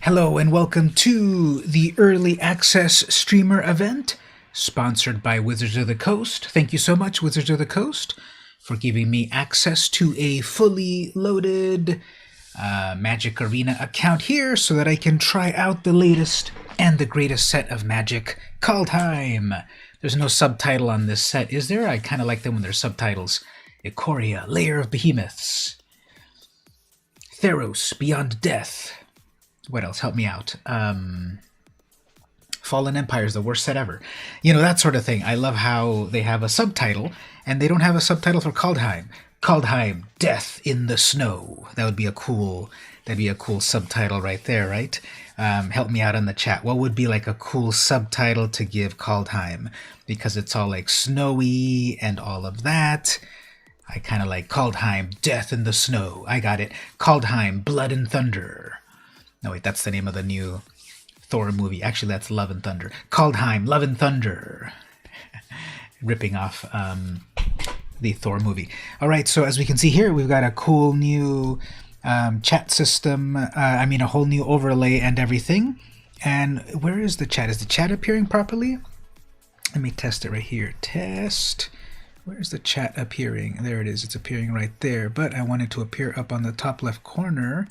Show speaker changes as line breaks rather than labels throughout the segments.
Hello and welcome to the Early Access Streamer event, sponsored by Wizards of the Coast. Thank you so much, Wizards of the Coast, for giving me access to a fully loaded Magic Arena account here so that I can try out the latest and the greatest set of Magic, Kaldheim. There's no subtitle on this set, is there? I kind of like them when there's subtitles. Ikoria, Lair of Behemoths. Theros, Beyond Death. What else? Help me out. Fallen Empire is the worst set ever. You know, that sort of thing. I love how they have a subtitle, and they don't have a subtitle for Kaldheim. Kaldheim, Death in the Snow. That'd be a cool subtitle right there, right? Help me out in the chat. What would be like a cool subtitle to give Kaldheim? Because it's all like snowy and all of that. I kind of like Kaldheim, Death in the Snow. I got it. Kaldheim, Blood and Thunder. No, wait, that's the name of the new Thor movie. Actually, that's Love and Thunder. Kaldheim, Love and Thunder. Ripping off the Thor movie. All right, so as we can see here, we've got a cool new chat system. A whole new overlay and everything. And where is the chat? Is the chat appearing properly? Let me test it right here. Test. Where's the chat appearing? There it is. It's appearing right there. But I want it to appear up on the top left corner.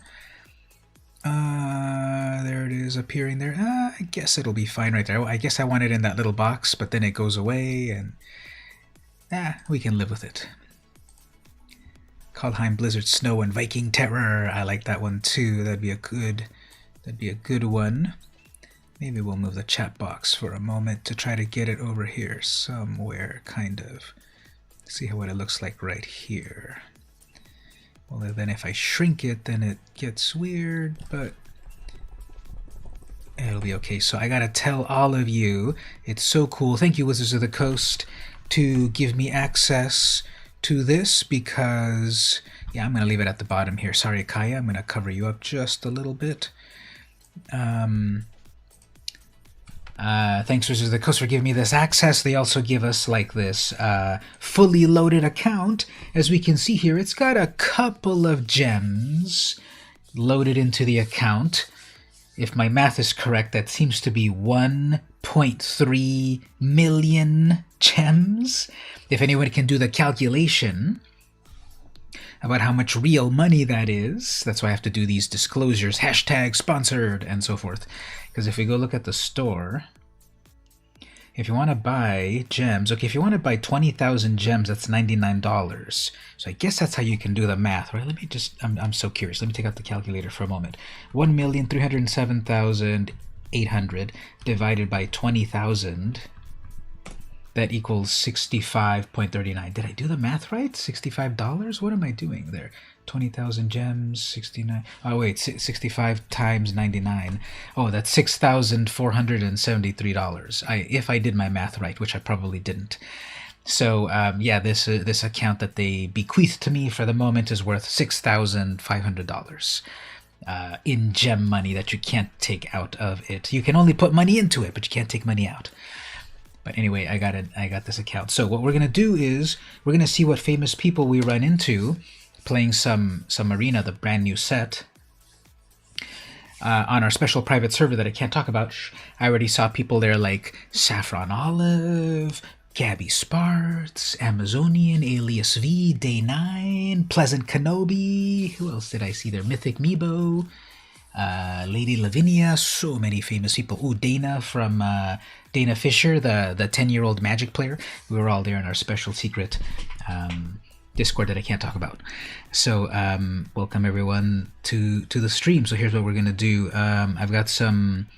There it is appearing there. I guess it'll be fine right there. I guess I want it in that little box, but then it goes away, and we can live with it. Kaldheim, Blizzard, Snow, and Viking Terror. I like that one too. That'd be a good one. Maybe we'll move the chat box for a moment to try to get it over here somewhere, kind of. See what it looks like right here. Well, then if I shrink it, then it gets weird, but it'll be okay. So I gotta tell all of you, it's so cool. Thank you, Wizards of the Coast, to give me access to this because, yeah, I'm gonna leave it at the bottom here. Sorry, Kaya, I'm gonna cover you up just a little bit. Thanks, Wizards of the Coast, for giving me this access. They also give us like this fully loaded account. As we can see here, it's got a couple of gems loaded into the account. If my math is correct, that seems to be 1.3 million gems. If anyone can do the calculation about how much real money that is, that's why I have to do these disclosures, hashtag sponsored, and so forth. Because if we go look at the store, if you want to buy gems, okay, if you want to buy 20,000 gems, that's $99. So I guess that's how you can do the math, right? Let me just, I'm so curious. Let me take out the calculator for a moment. 1,307,800 divided by 20,000, that equals 65.39. Did I do the math right? $65? What am I doing there? 20,000 gems, 69. Oh, wait, 65 times 99. Oh, that's $6,473. If I did my math right, which I probably didn't. So, yeah, this account that they bequeathed to me for the moment is worth $6,500 in gem money that you can't take out of it. You can only put money into it, but you can't take money out. But anyway, I got this account. So what we're going to do is we're going to see what famous people we run into playing some Arena, the brand new set, on our special private server that I can't talk about. I already saw people there like Saffron Olive, Gabby Sparts, Amazonian, Alias V, Day 9, Pleasant Kenobi. Who else did I see there? Mythic Meebo, Lady Lavinia, so many famous people. Ooh, Dana from Dana Fisher, the 10-year-old Magic player. We were all there in our special secret Discord that I can't talk about. So welcome everyone to the stream. So here's what we're gonna do. I've got some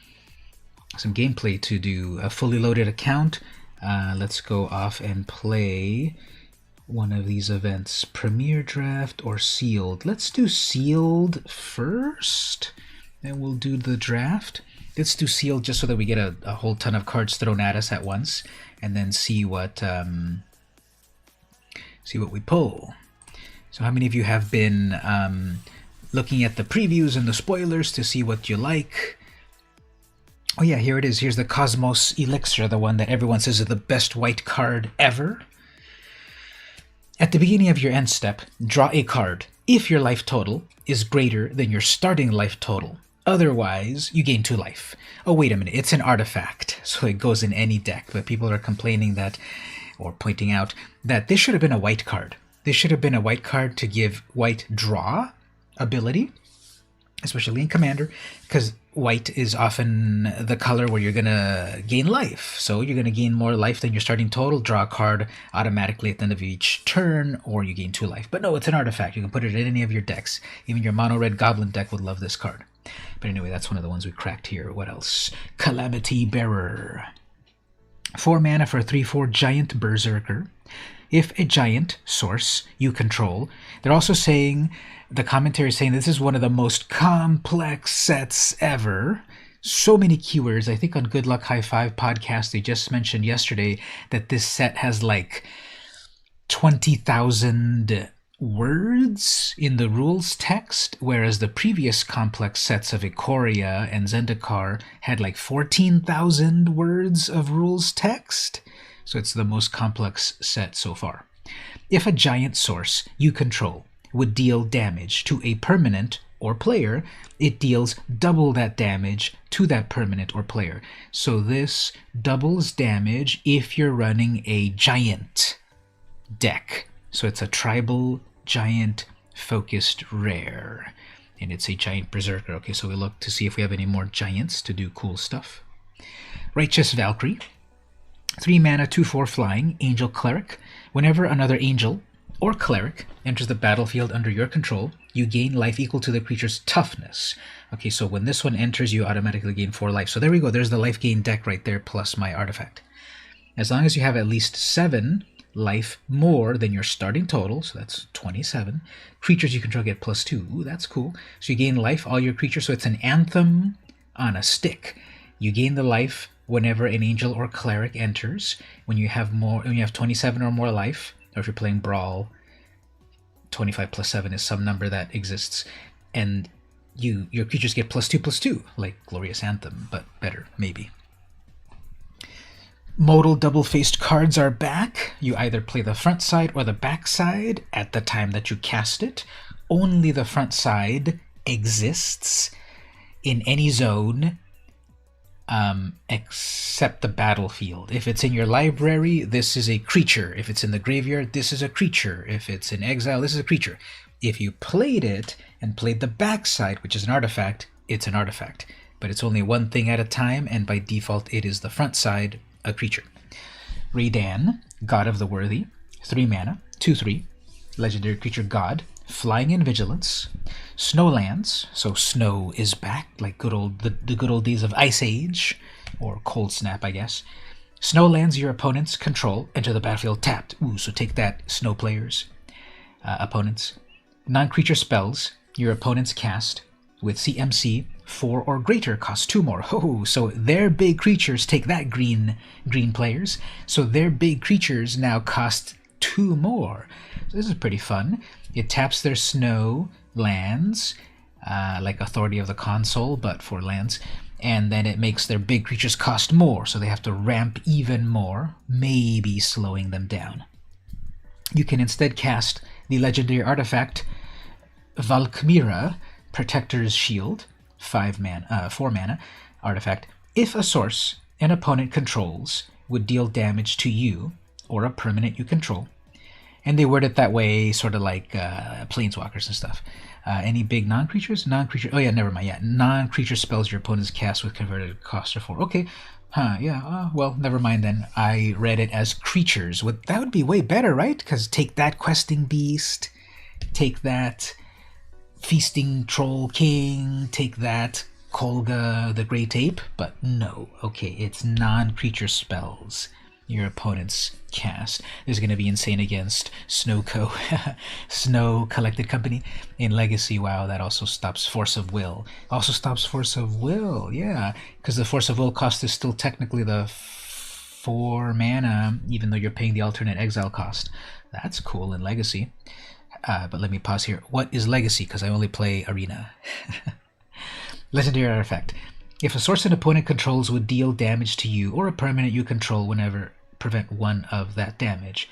gameplay to do. A fully loaded account. Let's go off and play one of these events. Premier Draft or Sealed. Let's do Sealed first, then we'll do the draft. Let's do Sealed just so that we get a whole ton of cards thrown at us at once, and then see what we pull. So how many of you have been looking at the previews and the spoilers to see what you like? Oh yeah, here it is. Here's the Cosmos Elixir, the one that everyone says is the best white card ever. At the beginning of your end step, draw a card if your life total is greater than your starting life total Otherwise, you gain 2 life. Oh, wait a minute, it's an artifact, so it goes in any deck, but people are complaining that, or pointing out, that this should have been a white card. This should have been a white card to give white draw ability, especially in Commander, because white is often the color where you're going to gain life. So you're going to gain more life than your starting total, draw a card automatically at the end of each turn, or you gain 2 life. But no, it's an artifact. You can put it in any of your decks. Even your mono-red goblin deck would love this card. But anyway, that's one of the ones we cracked here. What else? Calamity Bearer. 4 mana for a 3/4 giant berserker. If a giant source you control, they're also saying, the commentary is saying this is one of the most complex sets ever. So many keywords. I think on Good Luck High Five podcast, they just mentioned yesterday that this set has like 20,000 words in the rules text, whereas the previous complex sets of Ikoria and Zendikar had like 14,000 words of rules text. So it's the most complex set so far. If a giant source you control would deal damage to a permanent or player, it deals double that damage to that permanent or player. So this doubles damage if you're running a giant deck. So it's a tribal giant focused rare. And it's a giant berserker. Okay, so we look to see if we have any more giants to do cool stuff. Righteous Valkyrie. 3 mana, 2/4 flying, angel cleric. Whenever another angel or cleric enters the battlefield under your control, you gain life equal to the creature's toughness. Okay, so when this one enters, you automatically gain 4 life. So there we go. There's the life gain deck right there plus my artifact. As long as you have at least 7 life more than your starting total, so that's 27, creatures you control get +2. Ooh, that's cool. So you gain life, all your creatures. So it's an anthem on a stick. You gain the life whenever an angel or cleric enters. When you have 27 or more life, or if you're playing Brawl, 25 + 7 is some number that exists, and your creatures get +2/+2, like Glorious Anthem, but better, maybe. Modal double-faced cards are back. You either play the front side or the back side at the time that you cast it. Only the front side exists in any zone except the battlefield. If it's in your library, this is a creature. If it's in the graveyard, this is a creature. If it's in exile, this is a creature. If you played it and played the backside, which is an artifact, it's an artifact. But it's only one thing at a time, and by default it is the front side, a creature. Raydan, God of the Worthy, 3 mana, 2/3, legendary creature god, flying and vigilance. Snowlands, so snow is back, like the good old days of Ice Age, or Cold Snap, I guess. Snowlands your opponents control enter the battlefield tapped. Ooh, so take that, snow players, opponents. Non-creature spells your opponents cast with CMC 4 or greater cost 2 more. Oh, so their big creatures take that, green players. So their big creatures now cost 2 more. So this is pretty fun. It taps their snow lands, like Authority of the Console, but for lands, and then it makes their big creatures cost more, so they have to ramp even more, maybe slowing them down. You can instead cast the legendary artifact Valkmira, Protector's Shield, 4 mana artifact. If a source an opponent controls would deal damage to you or a permanent you control, and they word it that way, sort of like planeswalkers and stuff. Any big non-creatures? Oh yeah, never mind. Yeah, non-creature spells your opponents cast with converted cost of 4. Okay, well, never mind then. I read it as creatures. That would be way better, right? Because take that, Questing Beast. Take that, Feasting Troll King. Take that, Kolga the Great Ape. But no, okay, it's non-creature spells your opponents cast. This is going to be insane against Snowco, Snow Collected Company in Legacy. Wow, that also stops Force of Will. Also stops Force of Will, yeah, because the Force of Will cost is still technically the 4 mana, even though you're paying the alternate exile cost. That's cool in Legacy. But let me pause here. What is Legacy? Because I only play Arena. Legendary artifact. If a source an opponent controls would deal damage to you or a permanent you control whenever, prevent 1 of that damage.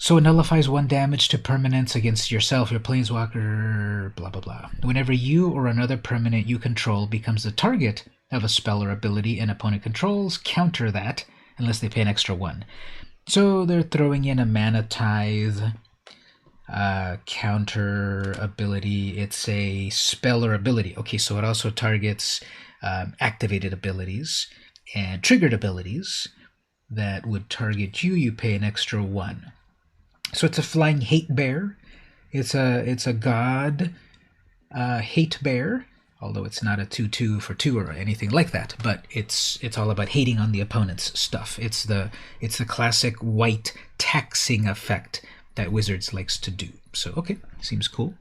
So it nullifies 1 damage to permanents against yourself, your planeswalker, blah blah blah. Whenever you or another permanent you control becomes the target of a spell or ability an opponent controls, counter that unless they pay an extra 1. So they're throwing in a Mana Tithe counter ability. It's a spell or ability. Okay, so it also targets activated abilities and triggered abilities that would target you. You pay an extra 1. So it's a flying hate bear. It's a god hate bear, although it's not a 2/2 for 2 or anything like that. But it's all about hating on the opponent's stuff. It's the classic white taxing effect that Wizards likes to do. So okay, seems cool.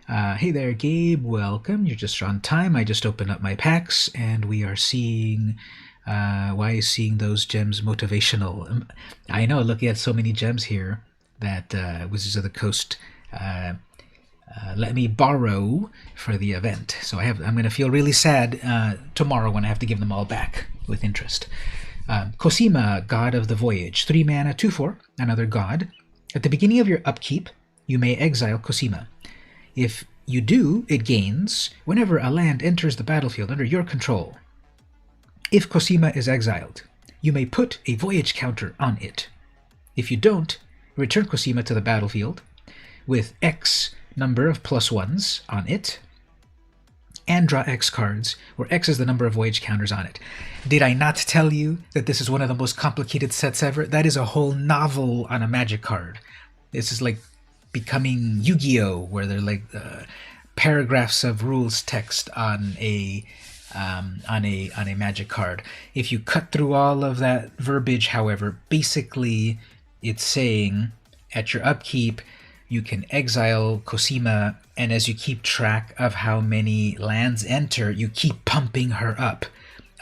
Hey there, Gabe. Welcome. You're just on time. I just opened up my packs, and we are seeing. Why is seeing those gems motivational? I know. Looking at so many gems here that Wizards of the Coast let me borrow for the event. So I'm going to feel really sad tomorrow when I have to give them all back with interest. Cosima, God of the Voyage. 3 mana, 2/4, another god. At the beginning of your upkeep, you may exile Cosima. If you do, it gains whenever a land enters the battlefield under your control. If Cosima is exiled, you may put a voyage counter on it. If you don't, return Cosima to the battlefield with X number of +1s on it, and draw X cards, where X is the number of voyage counters on it. Did I not tell you that this is one of the most complicated sets ever? That is a whole novel on a Magic card. This is like becoming Yu-Gi-Oh!, where they're like paragraphs of rules text on a Magic card. If you cut through all of that verbiage, however, basically it's saying at your upkeep you can exile Cosima, and as you keep track of how many lands enter, you keep pumping her up.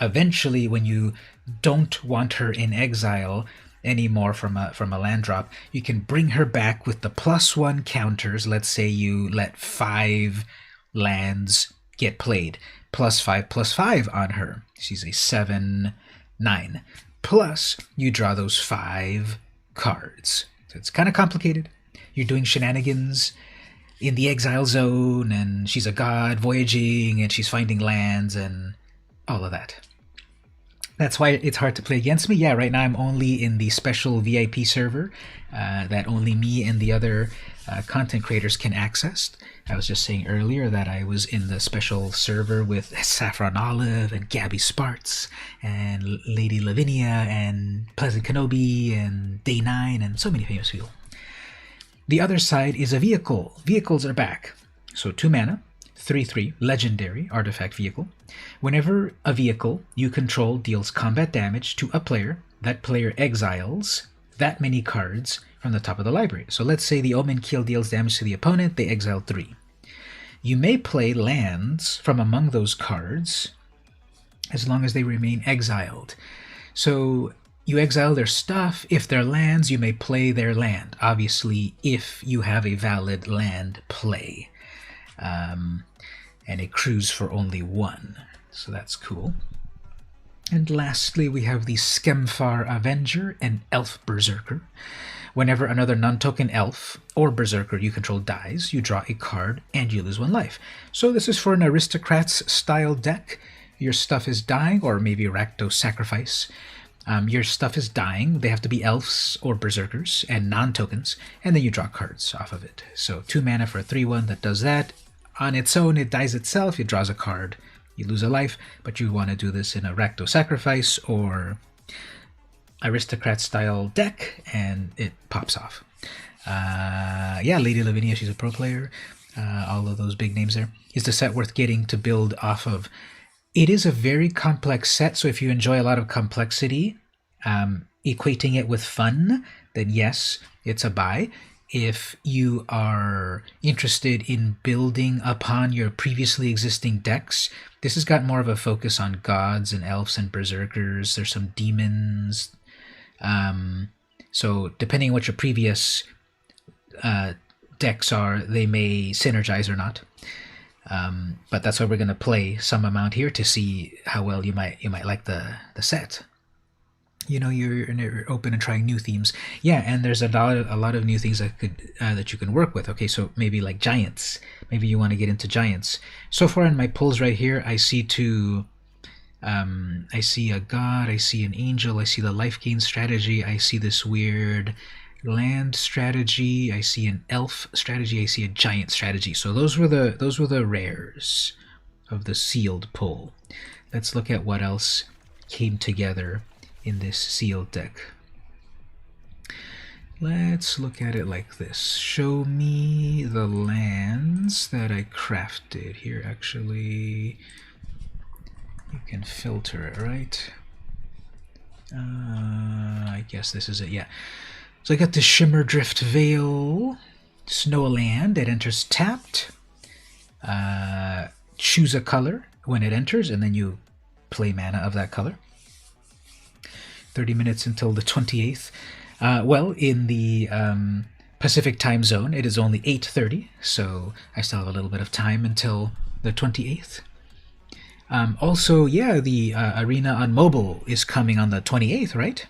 Eventually, when you don't want her in exile anymore from a land drop, you can bring her back with the +1 counters. Let's say you let 5 lands get played. +5/+5 on her. She's a 7/9. Plus, you draw those 5 cards. So it's kind of complicated. You're doing shenanigans in the exile zone, and she's a god voyaging, and she's finding lands, and all of that. That's why it's hard to play against me. Yeah, right now I'm only in the special VIP server that only me and the other content creators can access. I was just saying earlier that I was in the special server with Saffron Olive and Gabby Sparts and Lady Lavinia and Pleasant Kenobi and Day 9 and so many famous people. The other side is a vehicle. Vehicles are back. So 2 mana, 3/3, legendary artifact vehicle. Whenever a vehicle you control deals combat damage to a player, that player exiles that many cards from the top of the library. So let's say the Omen Keel deals damage to the opponent, they exile 3. You may play lands from among those cards as long as they remain exiled. So you exile their stuff. If they're lands, you may play their land. Obviously, if you have a valid land play. And it accrues for only 1. So that's cool. And lastly, we have the Skemfar Avenger and Elf Berserker. Whenever another non-token elf or berserker you control dies, you draw a card and you lose 1 life. So this is for an Aristocrats style deck. Your stuff is dying, or maybe Rakdos Sacrifice. Your stuff is dying. They have to be elves or berserkers and non-tokens, and then you draw cards off of it. So 2 mana for a 3/1 that does that. On its own, it dies itself. It draws a card. You lose a life, but you want to do this in a Rakdos Sacrifice or Aristocrat-style deck, and it pops off. Yeah, Lady Lavinia, she's a pro player. All of those big names there. Is the set worth getting to build off of? It is a very complex set, so if you enjoy a lot of complexity, equating it with fun, then yes, it's a buy. If you are interested in building upon your previously existing decks, this has got more of a focus on gods and elves and berserkers. There's some demons. So depending on what your previous decks are, they may synergize or not. But that's why we're going to play some amount here to see how well you might like the set. You know, you're open and trying new themes. Yeah, and there's a lot of new things that you can work with. Okay, so maybe like giants. Maybe you want to get into giants. So far in my pulls right here, I see two. I see a god, I see an angel, I see the life gain strategy, I see this weird land strategy, I see an elf strategy, I see a giant strategy. So those were the rares of the sealed pull. Let's look at what else came together in this sealed deck. Let's look at it like this. Show me the lands that I crafted. Here, actually, you can filter it, right? I guess this is it, yeah. So I got the Shimmer Drift Veil, Snowland. It enters tapped. Choose a color when it enters, and then you play mana of that color. 30 minutes until the 28th. Well, in the Pacific time zone, it is only 8:30, so I still have a little bit of time until the 28th. Also, yeah, the arena on mobile is coming on the 28th, right?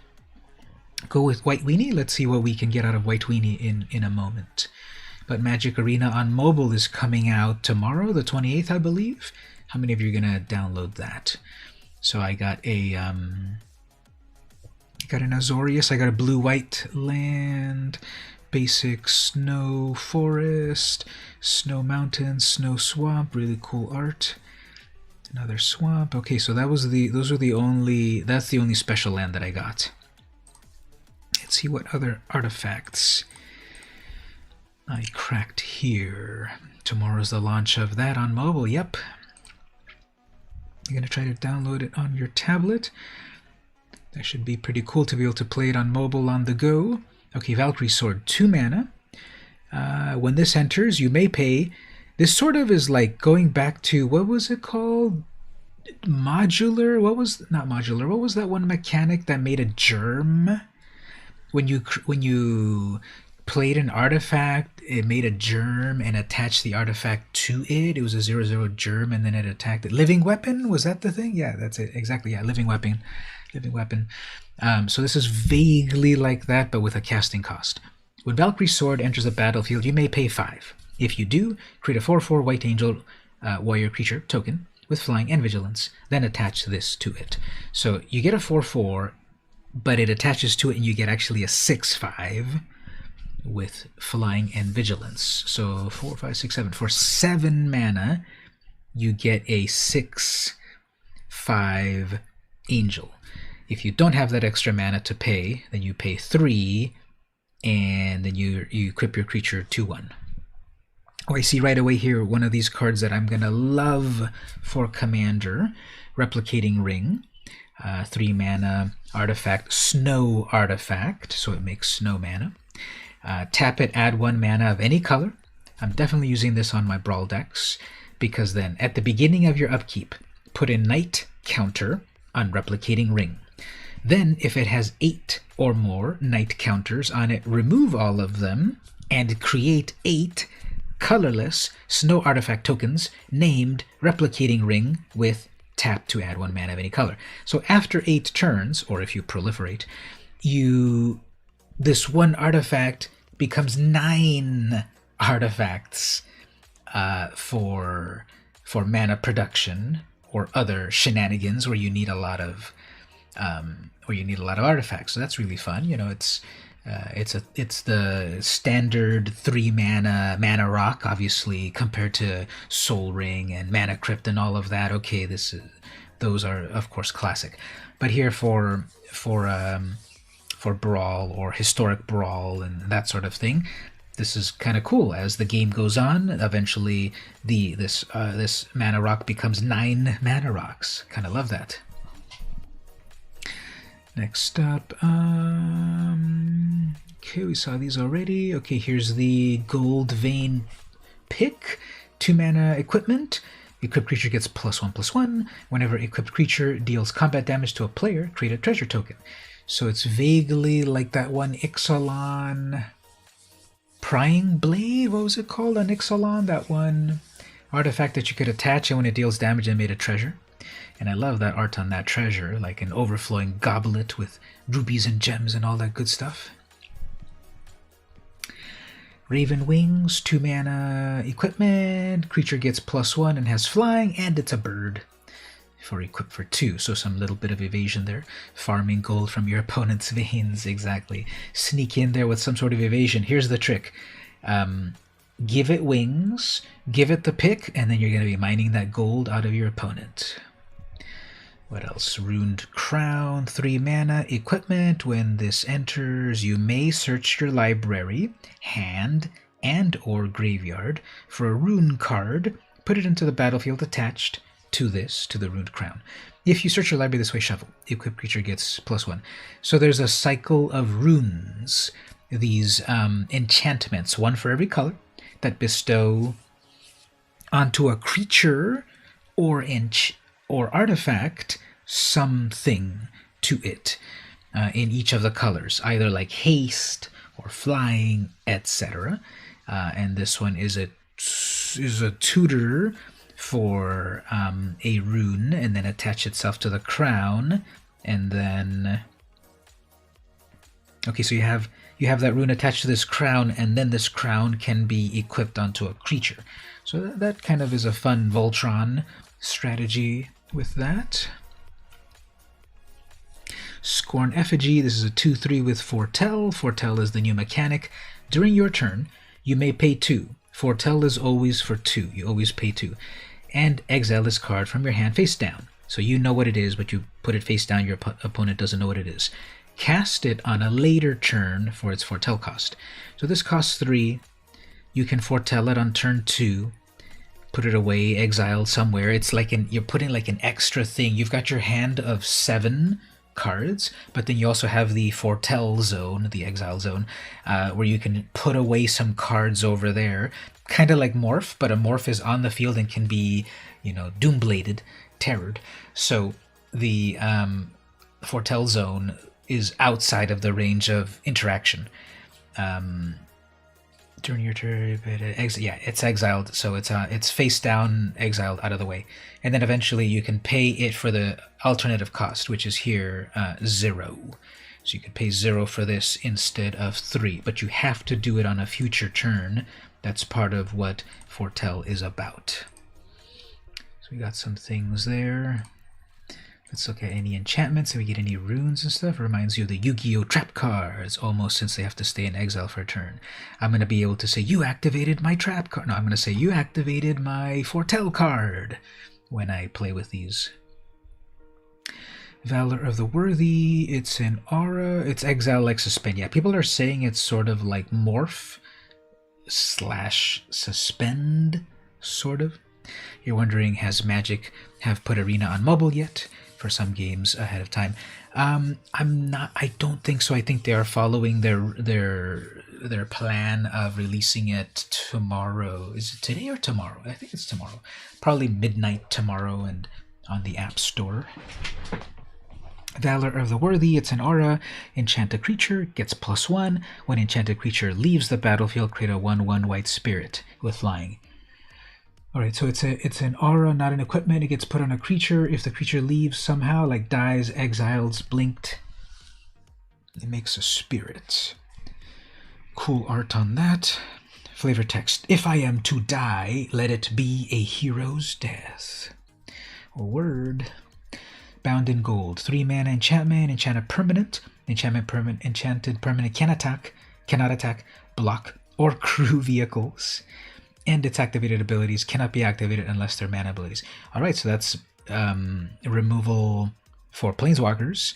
Go with White Weenie. Let's see what we can get out of White Weenie in a moment. But Magic Arena on mobile is coming out tomorrow, the 28th, I believe. How many of you are going to download that? So I got an Azorius, I got a blue-white land, basic snow forest, snow mountain, snow swamp, really cool art. Another swamp. Okay, so that's the only special land that I got. Let's see what other artifacts I cracked here. Tomorrow's the launch of that on mobile. Yep. You're gonna try to download it on your tablet. That should be pretty cool to be able to play it on mobile on the go. Okay, Valkyrie Sword, 2 mana. When this enters, you may pay. This sort of is like going back to, what was it called? Modular? Not modular. What was that one mechanic that made a germ? When you played an artifact, it made a germ and attached the artifact to it. It was a 0/0 germ, and then it attacked it. Living Weapon? Was that the thing? Yeah, that's it. Exactly, yeah, Living Weapon. So this is vaguely like that, but with a casting cost. When Valkyrie Sword enters the battlefield, you may pay 5. If you do, create a 4/4 White Angel warrior creature token with flying and vigilance, then attach this to it. So you get a 4/4, but it attaches to it, and you get actually a 6/5 with flying and vigilance. So 4, 5, 6, 7. For 7 mana, you get a 6/5 angel. If you don't have that extra mana to pay, then you pay 3, and then you equip your creature 2/1. Oh, I see right away here one of these cards that I'm gonna love for Commander, Replicating Ring. 3 mana artifact, snow artifact, so it makes snow mana. Tap it, add 1 mana of any color. I'm definitely using this on my Brawl decks, because then at the beginning of your upkeep, put a night counter on Replicating Ring. Then, if it has 8 or more night counters on it, remove all of them and create 8 colorless snow artifact tokens named Replicating Ring with tap to add 1 mana of any color. So after 8 turns, or if you proliferate, this one artifact becomes 9 artifacts for mana production or other shenanigans where you need a lot of artifacts. So that's really fun. You know, it's the standard 3 mana rock, obviously, compared to Soul Ring and Mana Crypt and all of that. Okay, those are of course classic, but here for Brawl or Historic Brawl and that sort of thing, this is kind of cool. As the game goes on, eventually this mana rock becomes 9 mana rocks. Kind of love that. Next up, okay, we saw these already. Okay, here's the Gold Vein Pick, 2 mana equipment. Equipped creature gets +1/+1. Whenever equipped creature deals combat damage to a player, create a treasure token. So it's vaguely like that one Ixalan Prying Blade. What was it called on Ixalan? That one artifact that you could attach, and when it deals damage, it made a treasure. And I love that art on that treasure, like an overflowing goblet with rubies and gems and all that good stuff. Raven Wings, 2 mana equipment. Creature gets +1 and has flying, and it's a bird for equip for 2. So some little bit of evasion there. Farming gold from your opponent's veins, exactly. Sneak in there with some sort of evasion. Here's the trick. Give it wings, give it the pick, and then you're going to be mining that gold out of your opponent. What else? Runed Crown, 3 mana, equipment. When this enters, you may search your library, hand, and or graveyard for a rune card. Put it into the battlefield attached to this, to the Runed Crown. If you search your library this way, shuffle. Equipped creature gets +1. So there's a cycle of runes, these enchantments, one for every color, that bestow onto a creature or artifact something to it in each of the colors, either like haste or flying, etc. And this one is a tutor for a rune, and then attach itself to the crown, and then okay, so you have that rune attached to this crown, and then this crown can be equipped onto a creature. So that kind of is a fun Voltron strategy with that. Scorn Effigy, this is a 2/3 with Foretell. Foretell is the new mechanic. During your turn, you may pay 2. Foretell is always for 2. You always pay 2. And exile this card from your hand face down. So you know what it is, but you put it face down, your opponent doesn't know what it is. Cast it on a later turn for its Foretell cost. So this costs 3. You can Foretell it on turn 2. Put it away, exiled somewhere. It's like you're putting like an extra thing. You've got your hand of 7 cards, but then you also have the Foretell zone, the exile zone, where you can put away some cards over there. Kind of like Morph, but a Morph is on the field and can be, Doombladed, terrored. So the Foretell zone is outside of the range of interaction. During your turn, it's exiled, so it's face down, exiled, out of the way. And then eventually you can pay it for the alternative cost, which is here 0. So you could pay 0 for this instead of 3, but you have to do it on a future turn. That's part of what Foretell is about. So we got some things there. Let's look at any enchantments. If we get any runes and stuff, it reminds you of the Yu-Gi-Oh! Trap cards, almost, since they have to stay in exile for a turn. I'm going to be able to say, you activated my trap card. No, I'm going to say, you activated my Foretell card when I play with these. Valor of the Worthy, it's an aura. It's exile like Suspend. Yeah, people are saying it's sort of like Morph / Suspend, sort of. You're wondering, has Magic have put Arena on mobile yet? For some games ahead of time. I don't think so. I think they are following their plan of releasing it tomorrow. Is it today or tomorrow? I think it's tomorrow. Probably midnight tomorrow and on the App Store. Valor of the Worthy, it's an aura. Enchant a creature, gets +1. When enchanted creature leaves the battlefield, create a 1/1 white spirit with flying. Alright, so it's an aura, not an equipment. It gets put on a creature. If the creature leaves somehow, like dies, exiles, blinked, it makes a spirit. Cool art on that. Flavor text. If I am to die, let it be a hero's death. A word. Bound in Gold. 3 mana enchantment, enchant a permanent. Enchanted permanent cannot attack, block, or crew vehicles. And its activated abilities cannot be activated unless they're mana abilities. Alright, so that's removal for Planeswalkers.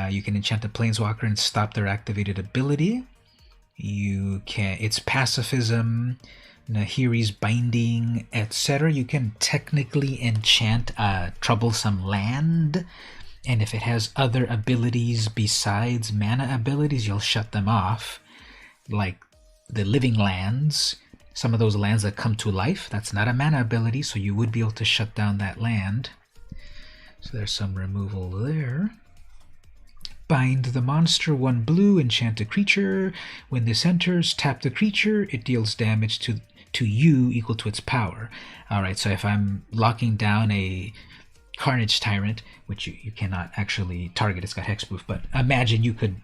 You can enchant a Planeswalker and stop their activated ability. It's pacifism, Nahiri's Binding, etc. You can technically enchant a troublesome land, and if it has other abilities besides mana abilities, you'll shut them off. Like the Living Lands. Some of those lands that come to life, that's not a mana ability, so you would be able to shut down that land. So there's some removal there. Bind the monster, 1 blue, enchant a creature. When this enters, tap the creature. It deals damage to you equal to its power. Alright, so if I'm locking down a Carnage Tyrant, which you cannot actually target. It's got hexproof, but imagine you could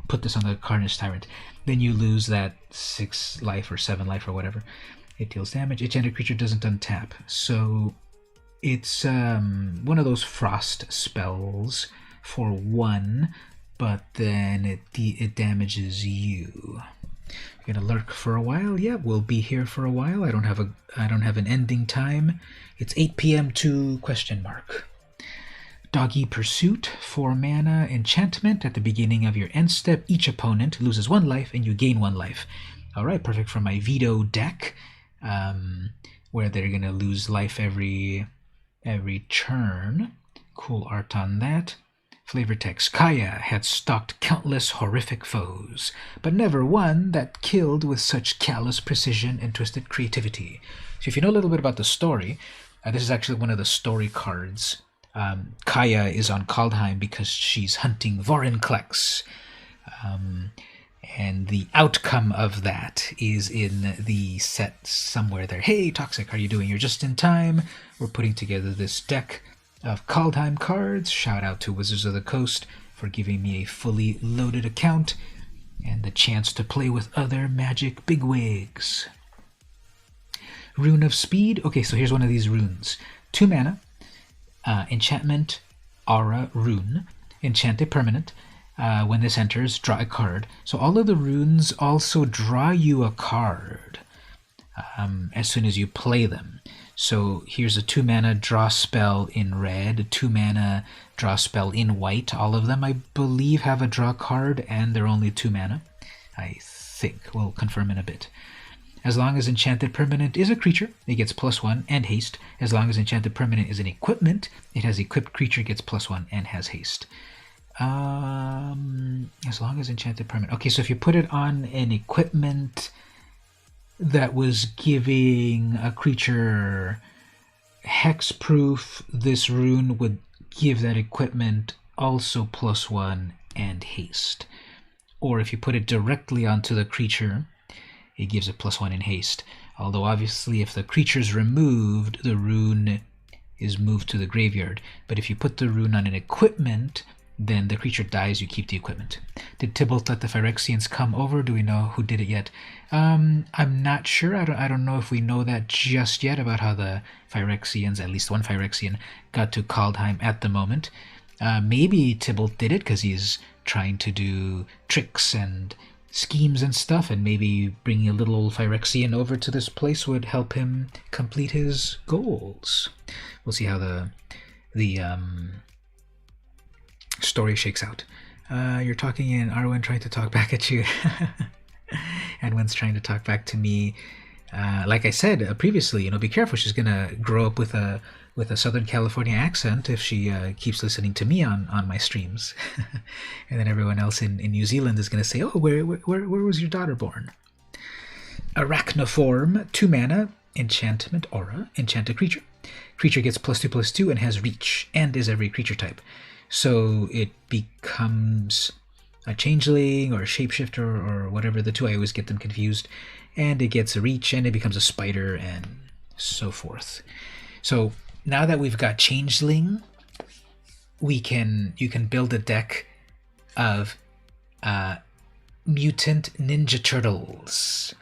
put this on the Carnage Tyrant. Then you lose that 6 life or 7 life or whatever. It deals damage. Enchanted creature doesn't untap. So it's one of those frost spells for 1, but then it damages you. You're gonna lurk for a while. Yeah, we'll be here for a while. I don't have an ending time. It's 8 p.m. to question mark. Doggy Pursuit, 4 mana enchantment. At the beginning of your end step, each opponent loses 1 life and you gain 1 life. Alright, perfect for my veto deck, where they're going to lose life every turn. Cool art on that. Flavor text. Kaya had stalked countless horrific foes, but never one that killed with such callous precision and twisted creativity. So if you know a little bit about the story, this is actually one of the story cards. Kaya is on Kaldheim because she's hunting Vorinclex. And the outcome of that is in the set somewhere there. Hey, Toxic, how are you doing? You're just in time. We're putting together this deck of Kaldheim cards. Shout out to Wizards of the Coast for giving me a fully loaded account and the chance to play with other Magic bigwigs. Rune of Speed. Okay, so here's one of these runes. 2 mana. Enchantment, Aura, Rune, enchant a permanent. When this enters, draw a card. So all of the runes also draw you a card as soon as you play them. So here's a 2 mana draw spell in red, a 2 mana draw spell in white. All of them, I believe, have a draw card, and they're only 2 mana. I think. We'll confirm in a bit. As long as Enchanted Permanent is a creature, it gets +1 and haste. As long as Enchanted Permanent is an equipment, it has equipped creature, gets +1 and has haste. As long as Enchanted Permanent. Okay, so if you put it on an equipment that was giving a creature hexproof, this rune would give that equipment also +1 and haste. Or if you put it directly onto the creature, it gives a +1 in haste. Although obviously if the creature's removed, the rune is moved to the graveyard. But if you put the rune on an equipment, then the creature dies, you keep the equipment. Did Tybalt let the Phyrexians come over? Do we know who did it yet? I'm not sure. I don't know if we know that just yet about how the Phyrexians, at least one Phyrexian, got to Kaldheim at the moment. Maybe Tybalt did it because he's trying to do tricks and schemes and stuff, and maybe bringing a little old Phyrexian over to this place would help him complete his goals. We'll see how the story shakes out. You're talking in Arwen trying to talk back at you. And Wen's trying to talk back to me. Like I said previously, be careful. She's gonna grow up with a Southern California accent if she keeps listening to me on my streams. And then everyone else in New Zealand is gonna say, oh, where was your daughter born? Arachnoform, 2 mana, enchantment, aura, enchant a creature. Creature gets +2/+2 and has reach, and is every creature type. So it becomes a changeling or a shapeshifter or whatever the two. I always get them confused. And it gets a reach, and it becomes a spider, and so forth. So now that we've got changeling, you can build a deck of mutant Ninja Turtles.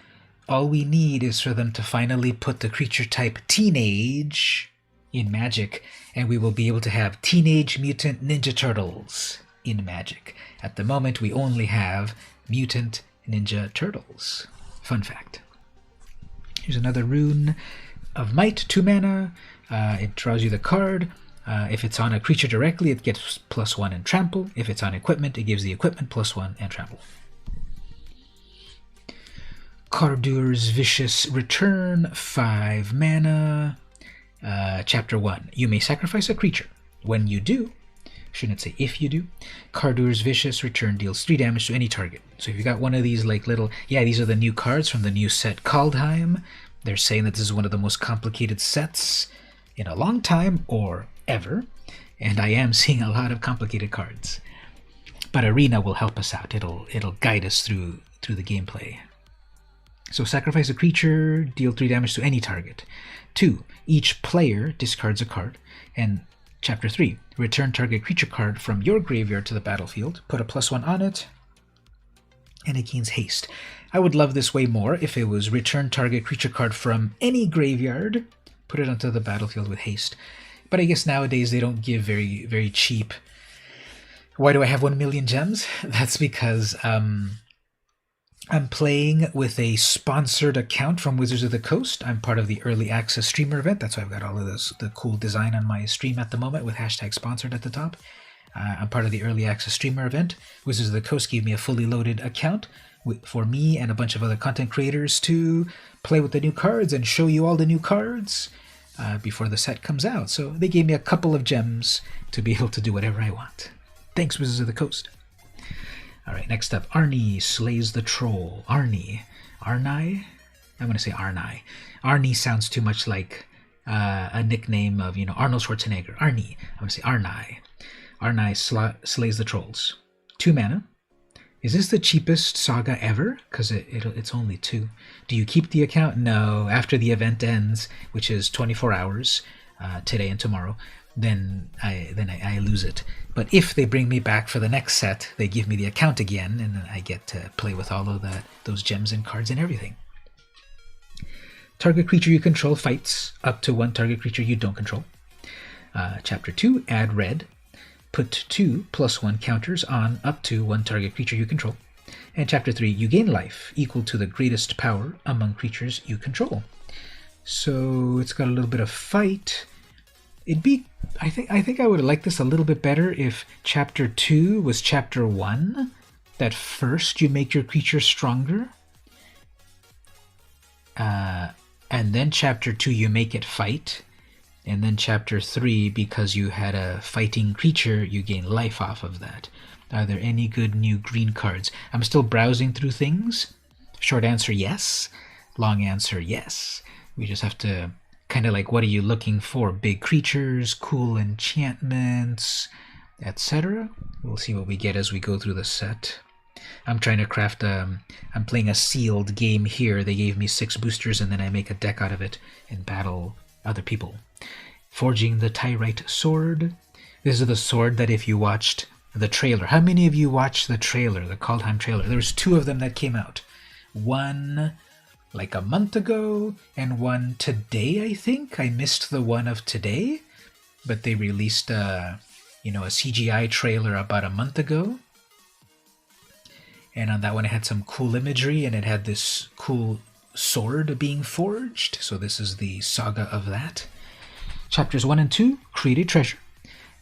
All we need is for them to finally put the creature type teenage in Magic, and we will be able to have Teenage Mutant Ninja Turtles in Magic. At the moment, we only have Mutant Ninja Turtles. Fun fact. Here's another Rune of Might, 2 mana. It draws you the card. If it's on a creature directly, it gets +1 and trample. If it's on equipment, it gives the equipment +1 and trample. Kaldur's Vicious Return, 5 mana. Chapter 1. You may sacrifice a creature. When you do, shouldn't say if you do, Kaldur's Vicious Return deals 3 damage to any target. So if you got one of these like little, these are the new cards from the new set Kaldheim. They're saying that this is one of the most complicated sets in a long time or ever, and I am seeing a lot of complicated cards. But Arena will help us out. It'll guide us through the gameplay. So sacrifice a creature, deal 3 damage to any target. 2. Each player discards a card, and Chapter 3. Return target creature card from your graveyard to the battlefield. Put a +1 on it, and it gains haste. I would love this way more if it was return target creature card from any graveyard, put it onto the battlefield with haste. But I guess nowadays they don't give very, very cheap. Why do I have 1 million gems? That's because I'm playing with a sponsored account from Wizards of the Coast. I'm part of the early access streamer event. That's why I've got all of this, the cool design on my stream at the moment with #sponsored at the top. I'm part of the early access streamer event. Wizards of the Coast gave me a fully loaded account for me and a bunch of other content creators to play with the new cards and show you all the new cards before the set comes out. So they gave me a couple of gems to be able to do whatever I want. Thanks, Wizards of the Coast. All right, next up, Arnie slays the troll. Arnie. I'm going to say Arnie. Arnie sounds too much like a nickname of, Arnold Schwarzenegger. Arnie. I'm going to say Arnie. Arnie slays the trolls. 2 mana. Is this the cheapest saga ever? Because it's only 2. Do you keep the account? No. After the event ends, which is 24 hours, today and tomorrow, then I lose it. But if they bring me back for the next set, they give me the account again, and then I get to play with all of those gems and cards and everything. Target creature you control fights up to 1 target creature you don't control. Chapter 2, add red. Put 2 +1 counters on up to 1 target creature you control. And Chapter 3, you gain life equal to the greatest power among creatures you control. So it's got a little bit of fight. I think I would like this a little bit better if Chapter 2 was Chapter 1, that first you make your creature stronger, and then Chapter 2 you make it fight, and then Chapter 3, because you had a fighting creature, you gain life off of that. Are there any good new green cards? I'm still browsing through things. Short answer, yes. Long answer, yes. We just have to kind of like, what are you looking for? Big creatures, cool enchantments, etc. We'll see what we get as we go through the set. I'm trying to craft I'm playing a sealed game here. They gave me 6 boosters and then I make a deck out of it and battle other people. Forging the Tyrite Sword. This is the sword that if you watched the trailer. How many of you watched the trailer, the Kaldheim trailer? There was 2 of them that came out. One like a month ago, and one today, I think. I missed the one of today, but they released a CGI trailer about a month ago. And on that one, it had some cool imagery, and it had this cool sword being forged. So this is the saga of that. Chapters 1 and 2, create a treasure.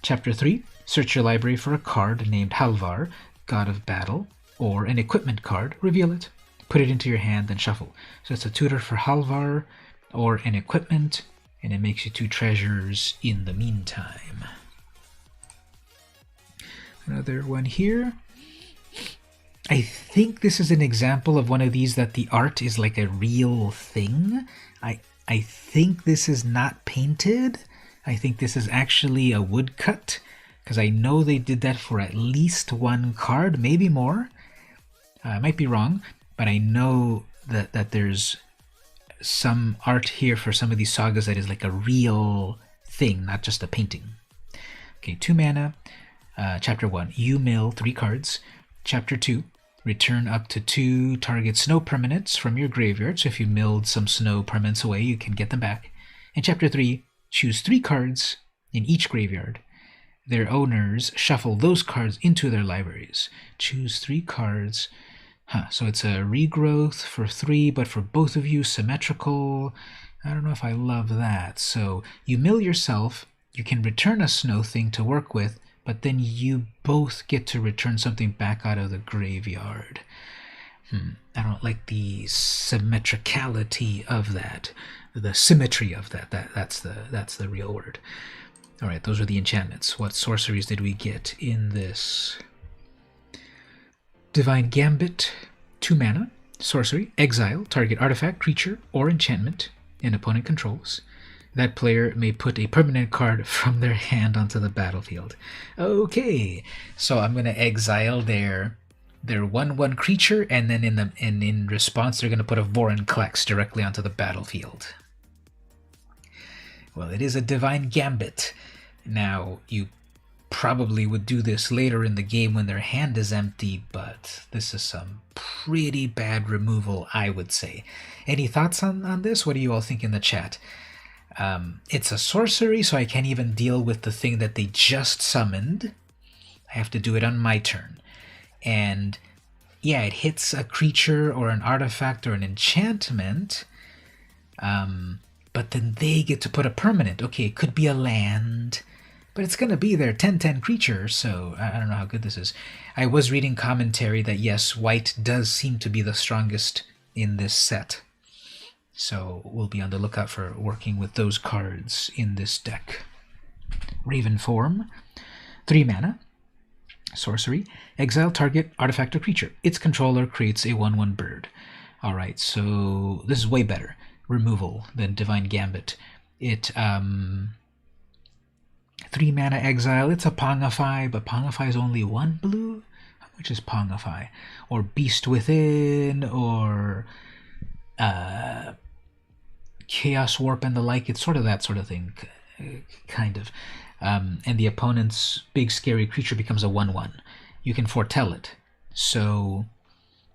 Chapter 3, search your library for a card named Halvar, God of Battle, or an equipment card, reveal it. Put it into your hand, then shuffle. So it's a tutor for Halvar or an equipment, and it makes you 2 treasures in the meantime. Another one here. I think this is an example of one of these that the art is like a real thing. I think this is not painted. I think this is actually a woodcut, because I know they did that for at least 1 card, maybe more. I might be wrong. But I know that there's some art here for some of these sagas that is like a real thing, not just a painting. Okay, 2 mana. Chapter 1, you mill 3 cards. Chapter 2, return up to 2 target snow permanents from your graveyard. So if you milled some snow permanents away, you can get them back. And Chapter 3, choose 3 cards in each graveyard. Their owners shuffle those cards into their libraries. Choose 3 cards. So it's a regrowth for 3, but for both of you, symmetrical. I don't know if I love that. So you mill yourself, you can return a snow thing to work with, but then you both get to return something back out of the graveyard. I don't like the symmetricality of that. The symmetry of that. That's the real word. All right, those are the enchantments. What sorceries did we get in this? Divine Gambit, 2 mana, sorcery, exile, target artifact, creature, or enchantment an opponent controls. That player may put a permanent card from their hand onto the battlefield. Okay, so I'm going to exile their 1/1 creature, and then in response they're going to put a Vorinclex directly onto the battlefield. Well, it is a Divine Gambit. Now, you probably would do this later in the game when their hand is empty, but this is some pretty bad removal, I would say. Any thoughts on this? What do you all think in the chat? It's a sorcery, so I can't even deal with the thing that they just summoned. I have to do it on my turn. And yeah, it hits a creature or an artifact or an enchantment, but then they get to put a permanent. Okay, it could be a land, but it's going to be their 10/10 creature, so I don't know how good this is. I was reading commentary that yes, white does seem to be the strongest in this set. So we'll be on the lookout for working with those cards in this deck. Raven form, 3 mana, sorcery, exile target artifact or creature. Its controller creates a 1/1 bird. Alright, so this is way better removal than Divine Gambit. It 3 mana exile. It's a Pongify, but Pongify is only 1 blue? How much is Pongify? Or Beast Within, or Chaos Warp and the like. It's sort of that sort of thing, kind of. And the opponent's big scary creature becomes a 1/1. You can foretell it. So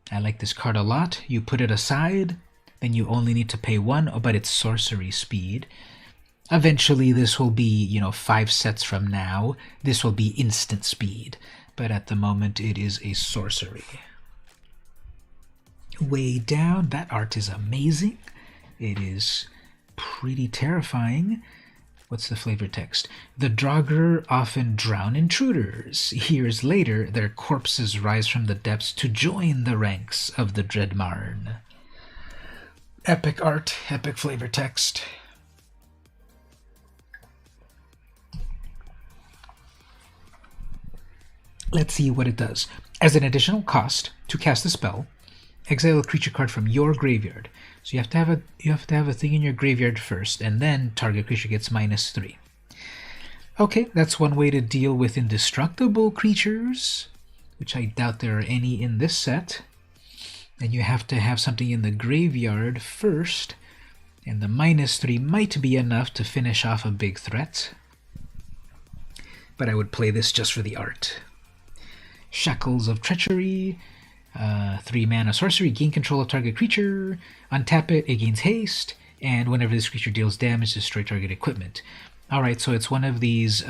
I like this card a lot. You put it aside, then you only need to pay 1, but it's sorcery speed. Eventually this will be, 5 sets from now, this will be instant speed. But at the moment it is a sorcery. Way down, that art is amazing. It is pretty terrifying. What's the flavor text? The Draugr often drown intruders. Years later, their corpses rise from the depths to join the ranks of the Dreadmarn. Epic art, epic flavor text. Let's see what it does. As an additional cost to cast the spell, exile a creature card from your graveyard. So you have to have a thing in your graveyard first, and then target creature gets -3. Okay, that's one way to deal with indestructible creatures, which I doubt there are any in this set. And you have to have something in the graveyard first, and the -3 might be enough to finish off a big threat. But I would play this just for the art. Shackles of Treachery, 3 mana sorcery, gain control of target creature, untap it, it gains haste, and whenever this creature deals damage, destroy target equipment. Alright, so it's one of these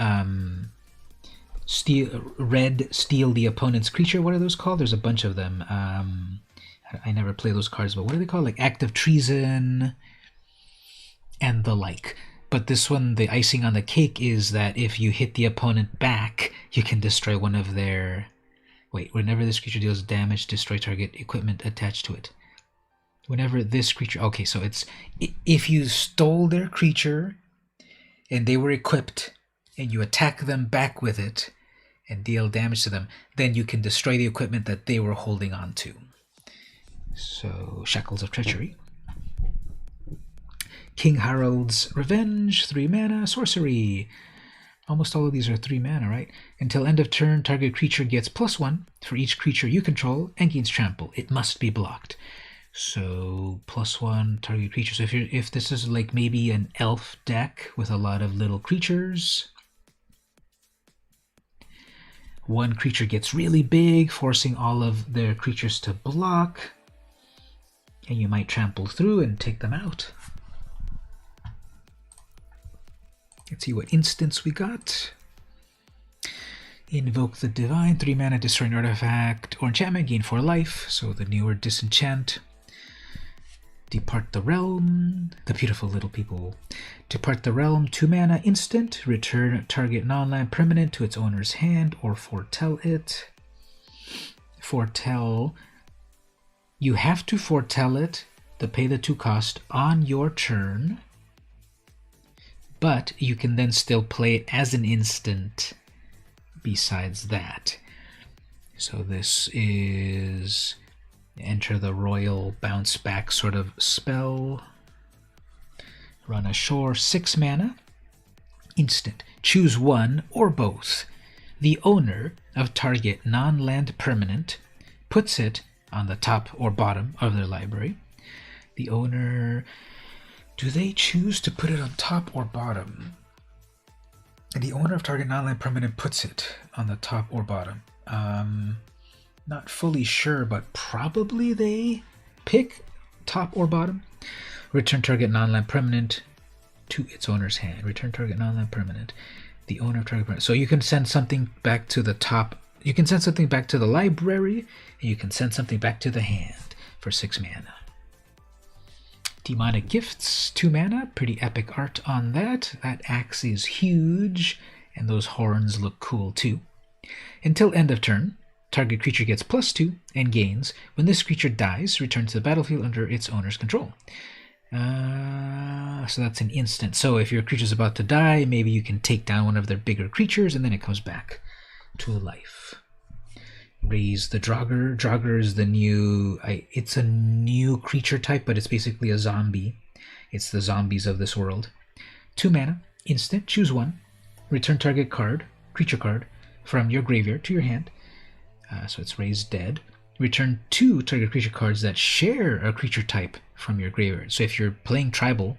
steal the opponent's creature. What are those called? There's a bunch of them. I never play those cards, but what are they called? Like Act of Treason and the like. But this one, the icing on the cake is that if you hit the opponent back, you can destroy one of their... Wait, whenever this creature deals damage, destroy target equipment attached to it. Whenever this creature... Okay, so it's... If you stole their creature and they were equipped and you attack them back with it and deal damage to them, then you can destroy the equipment that they were holding on to. So, Shackles of Treachery. King Harold's Revenge, 3 mana, sorcery. Almost all of these are 3 mana, right? Until end of turn, target creature gets +1 for each creature you control and gains trample. It must be blocked. So +1 target creature. So if this is like maybe an elf deck with a lot of little creatures, one creature gets really big, forcing all of their creatures to block, and you might trample through and take them out. Let's see what instance we got. Invoke the Divine, 3 mana, destroy an artifact or enchantment, gain 4 life. So the newer disenchant. Depart the Realm, the beautiful little people. Depart the Realm, 2 mana, instant. Return target non-land permanent to its owner's hand or foretell it. Foretell. You have to foretell it, the pay the 2 cost, on your turn. But you can then still play it as an instant besides that. So this is enter the royal bounce back sort of spell. Run ashore, 6 mana. Instant. Choose one or both. The owner of target non-land permanent puts it on the top or bottom of their library. The owner... Do they choose to put it on top or bottom? The owner of target non-land permanent puts it on the top or bottom. Not fully sure, but probably they pick top or bottom. Return target non-land permanent to its owner's hand. Return target non-land permanent. The owner of target permanent. So you can send something back to the top. You can send something back to the library, and you can send something back to the hand for 6 mana. Demonic Gifts, 2 mana. Pretty epic art on that. That axe is huge, and those horns look cool too. Until end of turn, target creature gets +2 and gains. When this creature dies, return to the battlefield under its owner's control. So that's an instant. So if your creature's about to die, maybe you can take down one of their bigger creatures, and then it comes back to life. Raise the Draugr. Draugr is the new... it's a new creature type, but it's basically a zombie. It's the zombies of this world. 2 mana, instant, choose one. Return target card, creature card, from your graveyard to your hand. So it's Raise Dead. Return 2 target creature cards that share a creature type from your graveyard. So if you're playing tribal,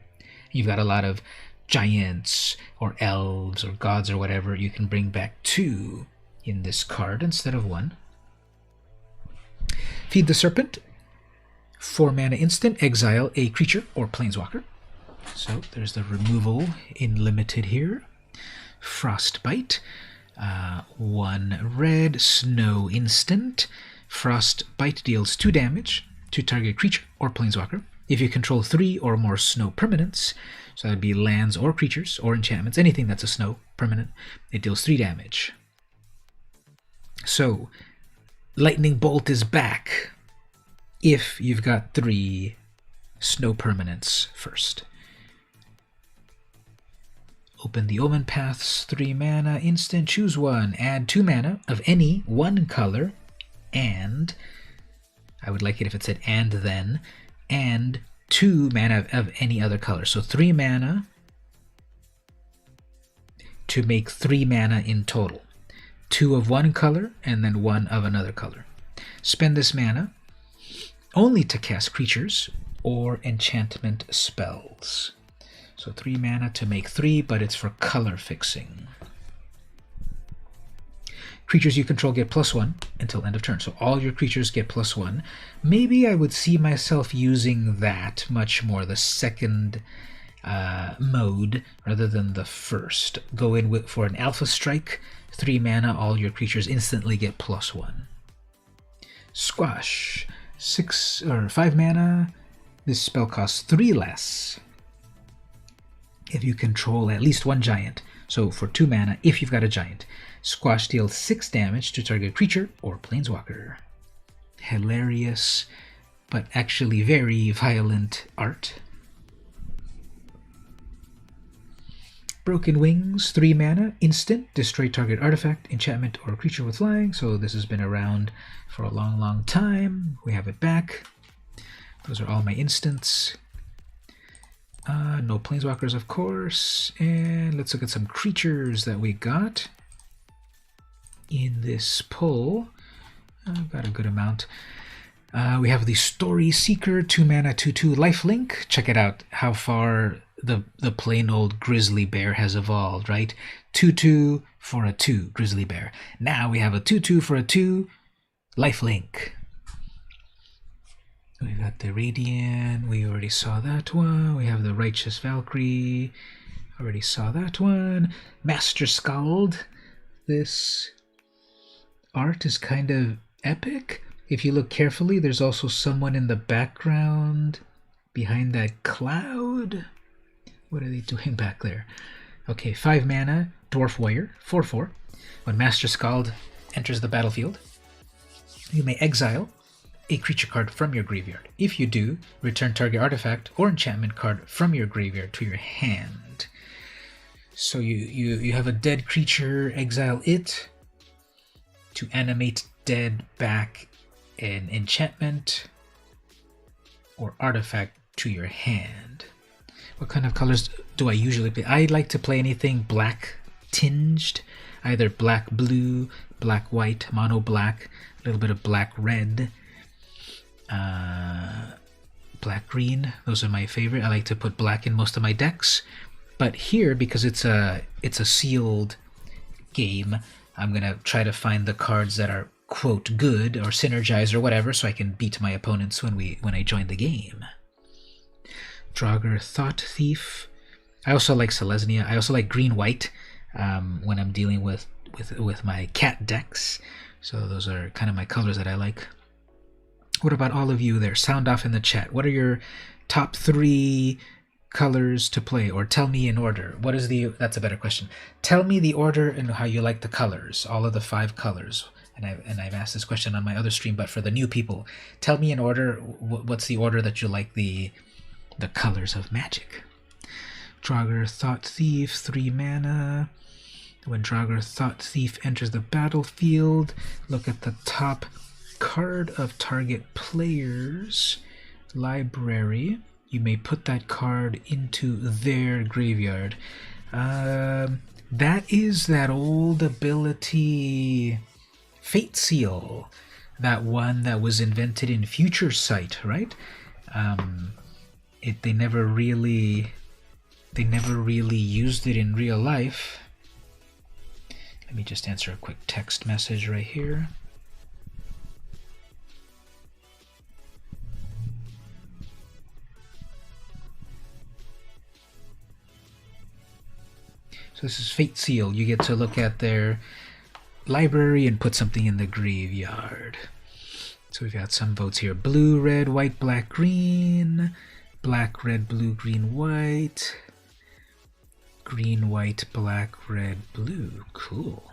you've got a lot of giants or elves or gods or whatever, you can bring back 2 in this card instead of 1. Feed the Serpent. 4 mana instant, exile a creature or planeswalker. So there's the removal in limited here. Frostbite. 1 red, snow instant. Frostbite deals 2 damage to target creature or planeswalker. If you control 3 or more snow permanents, so that would be lands or creatures or enchantments, anything that's a snow permanent, it deals 3 damage. So, Lightning Bolt is back if you've got 3 snow permanents first. Open the Omen Paths, 3 mana, instant, choose one, add 2 mana of any one color, and, I would like it if it said and then, and 2 mana of any other color. So 3 mana to make 3 mana in total. 2 of one color, and then 1 of another color. Spend this mana only to cast creatures or enchantment spells. So 3 mana to make 3, but it's for color fixing. Creatures you control get +1 until end of turn. So all your creatures get +1. Maybe I would see myself using that much more, the second mode, rather than the first. Go in for an Alpha Strike, 3 mana, all your creatures instantly get +1. Squash, 5 mana. This spell costs 3 less if you control at least 1 giant. So for 2 mana, if you've got a giant. Squash deals 6 damage to target creature or planeswalker. Hilarious, but actually very violent art. Broken Wings, 3 mana, instant, destroy target artifact, enchantment, or creature with flying. So this has been around for a long, long time. We have it back. Those are all my instants. No planeswalkers, of course. And let's look at some creatures that we got in this pull. I've got a good amount. We have the Story Seeker, 2 mana, 2/2 lifelink. Check it out, how far the plain old grizzly bear has evolved, right? 2/2 for a 2 grizzly bear. Now we have a 2/2 for a 2 lifelink. We got the Radiant, we already saw that one. We have the Righteous Valkyrie, already saw that one. Master Skald. This art is kind of epic. If you look carefully, there's also someone in the background behind that cloud. What are they doing back there? Okay, 5 mana, Dwarf Warrior, 4/4. When Master Skald enters the battlefield, you may exile a creature card from your graveyard. If you do, return target artifact or enchantment card from your graveyard to your hand. So you have a dead creature, exile it to animate dead back an enchantment or artifact to your hand. What kind of colors do I usually play? I like to play anything black tinged, either black blue, black white, mono black, a little bit of black red, black green. Those are my favorite. I like to put black in most of my decks. But here, because it's a sealed game, I'm gonna try to find the cards that are quote good or synergize or whatever, so I can beat my opponents when I join the game. Draugr Thought Thief. I also like Selesnya. I also like green white when I'm dealing with my cat decks. So those are kind of my colors that I like. What about all of you there? Sound off in the chat. What are your top 3 colors to play, or tell me in order. What is the? That's a better question. Tell me the order and how you like the colors, all of the 5 colors. And I've asked this question on my other stream, but for the new people, tell me in order. What's the order that you like the colors of Magic? Draugr Thought Thief, 3 mana. When Draugr Thought Thief enters the battlefield, look at the top card of target player's library. You may put that card into their graveyard. That is that old ability Fate Seal. That one that was invented in Future Sight, right? They never really used it in real life. Let me just answer a quick text message right here. So this is Fate Seal. You get to look at their library and put something in the graveyard. So we've got some votes here. Blue, red, white, black, green. Black, red, blue, green, white. Green, white, black, red, blue. Cool.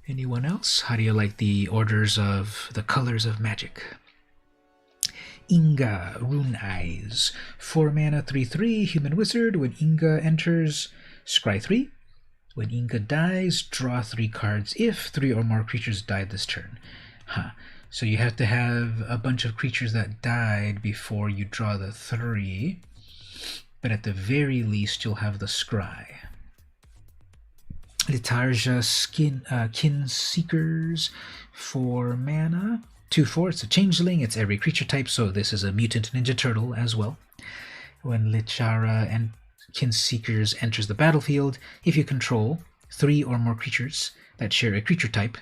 Anyone else? How do you like the orders of the colors of Magic? Inga, Rune Eyes. 4 mana, 3/3, human wizard. When Inga enters, scry 3. When Inga dies, draw 3 cards if 3 or more creatures died this turn. So you have to have a bunch of creatures that died before you draw the 3. But at the very least, you'll have the scry. Litarja Kin Seekers, 4 mana. 2/4, it's a changeling, it's every creature type, so this is a mutant ninja turtle as well. When Lichara and Kinseekers enters the battlefield, if you control 3 or more creatures that share a creature type,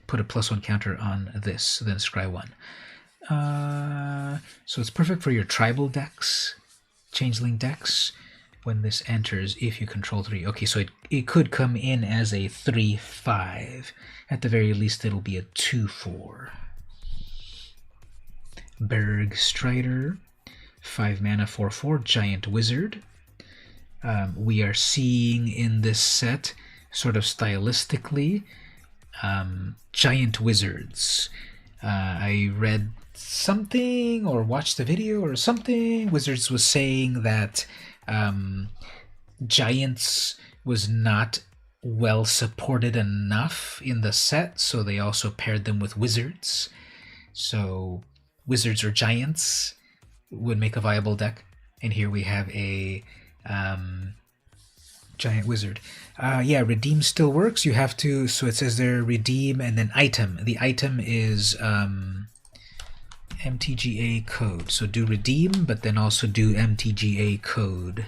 put a +1 counter on this, then scry 1. So it's perfect for your tribal decks, changeling decks, when this enters if you control 3. Okay, so it could come in as a 3/5. At the very least, it'll be a 2/4. Berg Strider, 5 mana, 4/4, giant wizard. We are seeing in this set, sort of stylistically, giant wizards. I read something or watched a video or something. Wizards was saying that giants was not well supported enough in the set, so they also paired them with wizards. So wizards or giants would make a viable deck, and here we have a giant wizard. Yeah, redeem still works. You have to, so it says there redeem and then item. The item is MTGA code. So do redeem, but then also do MTGA code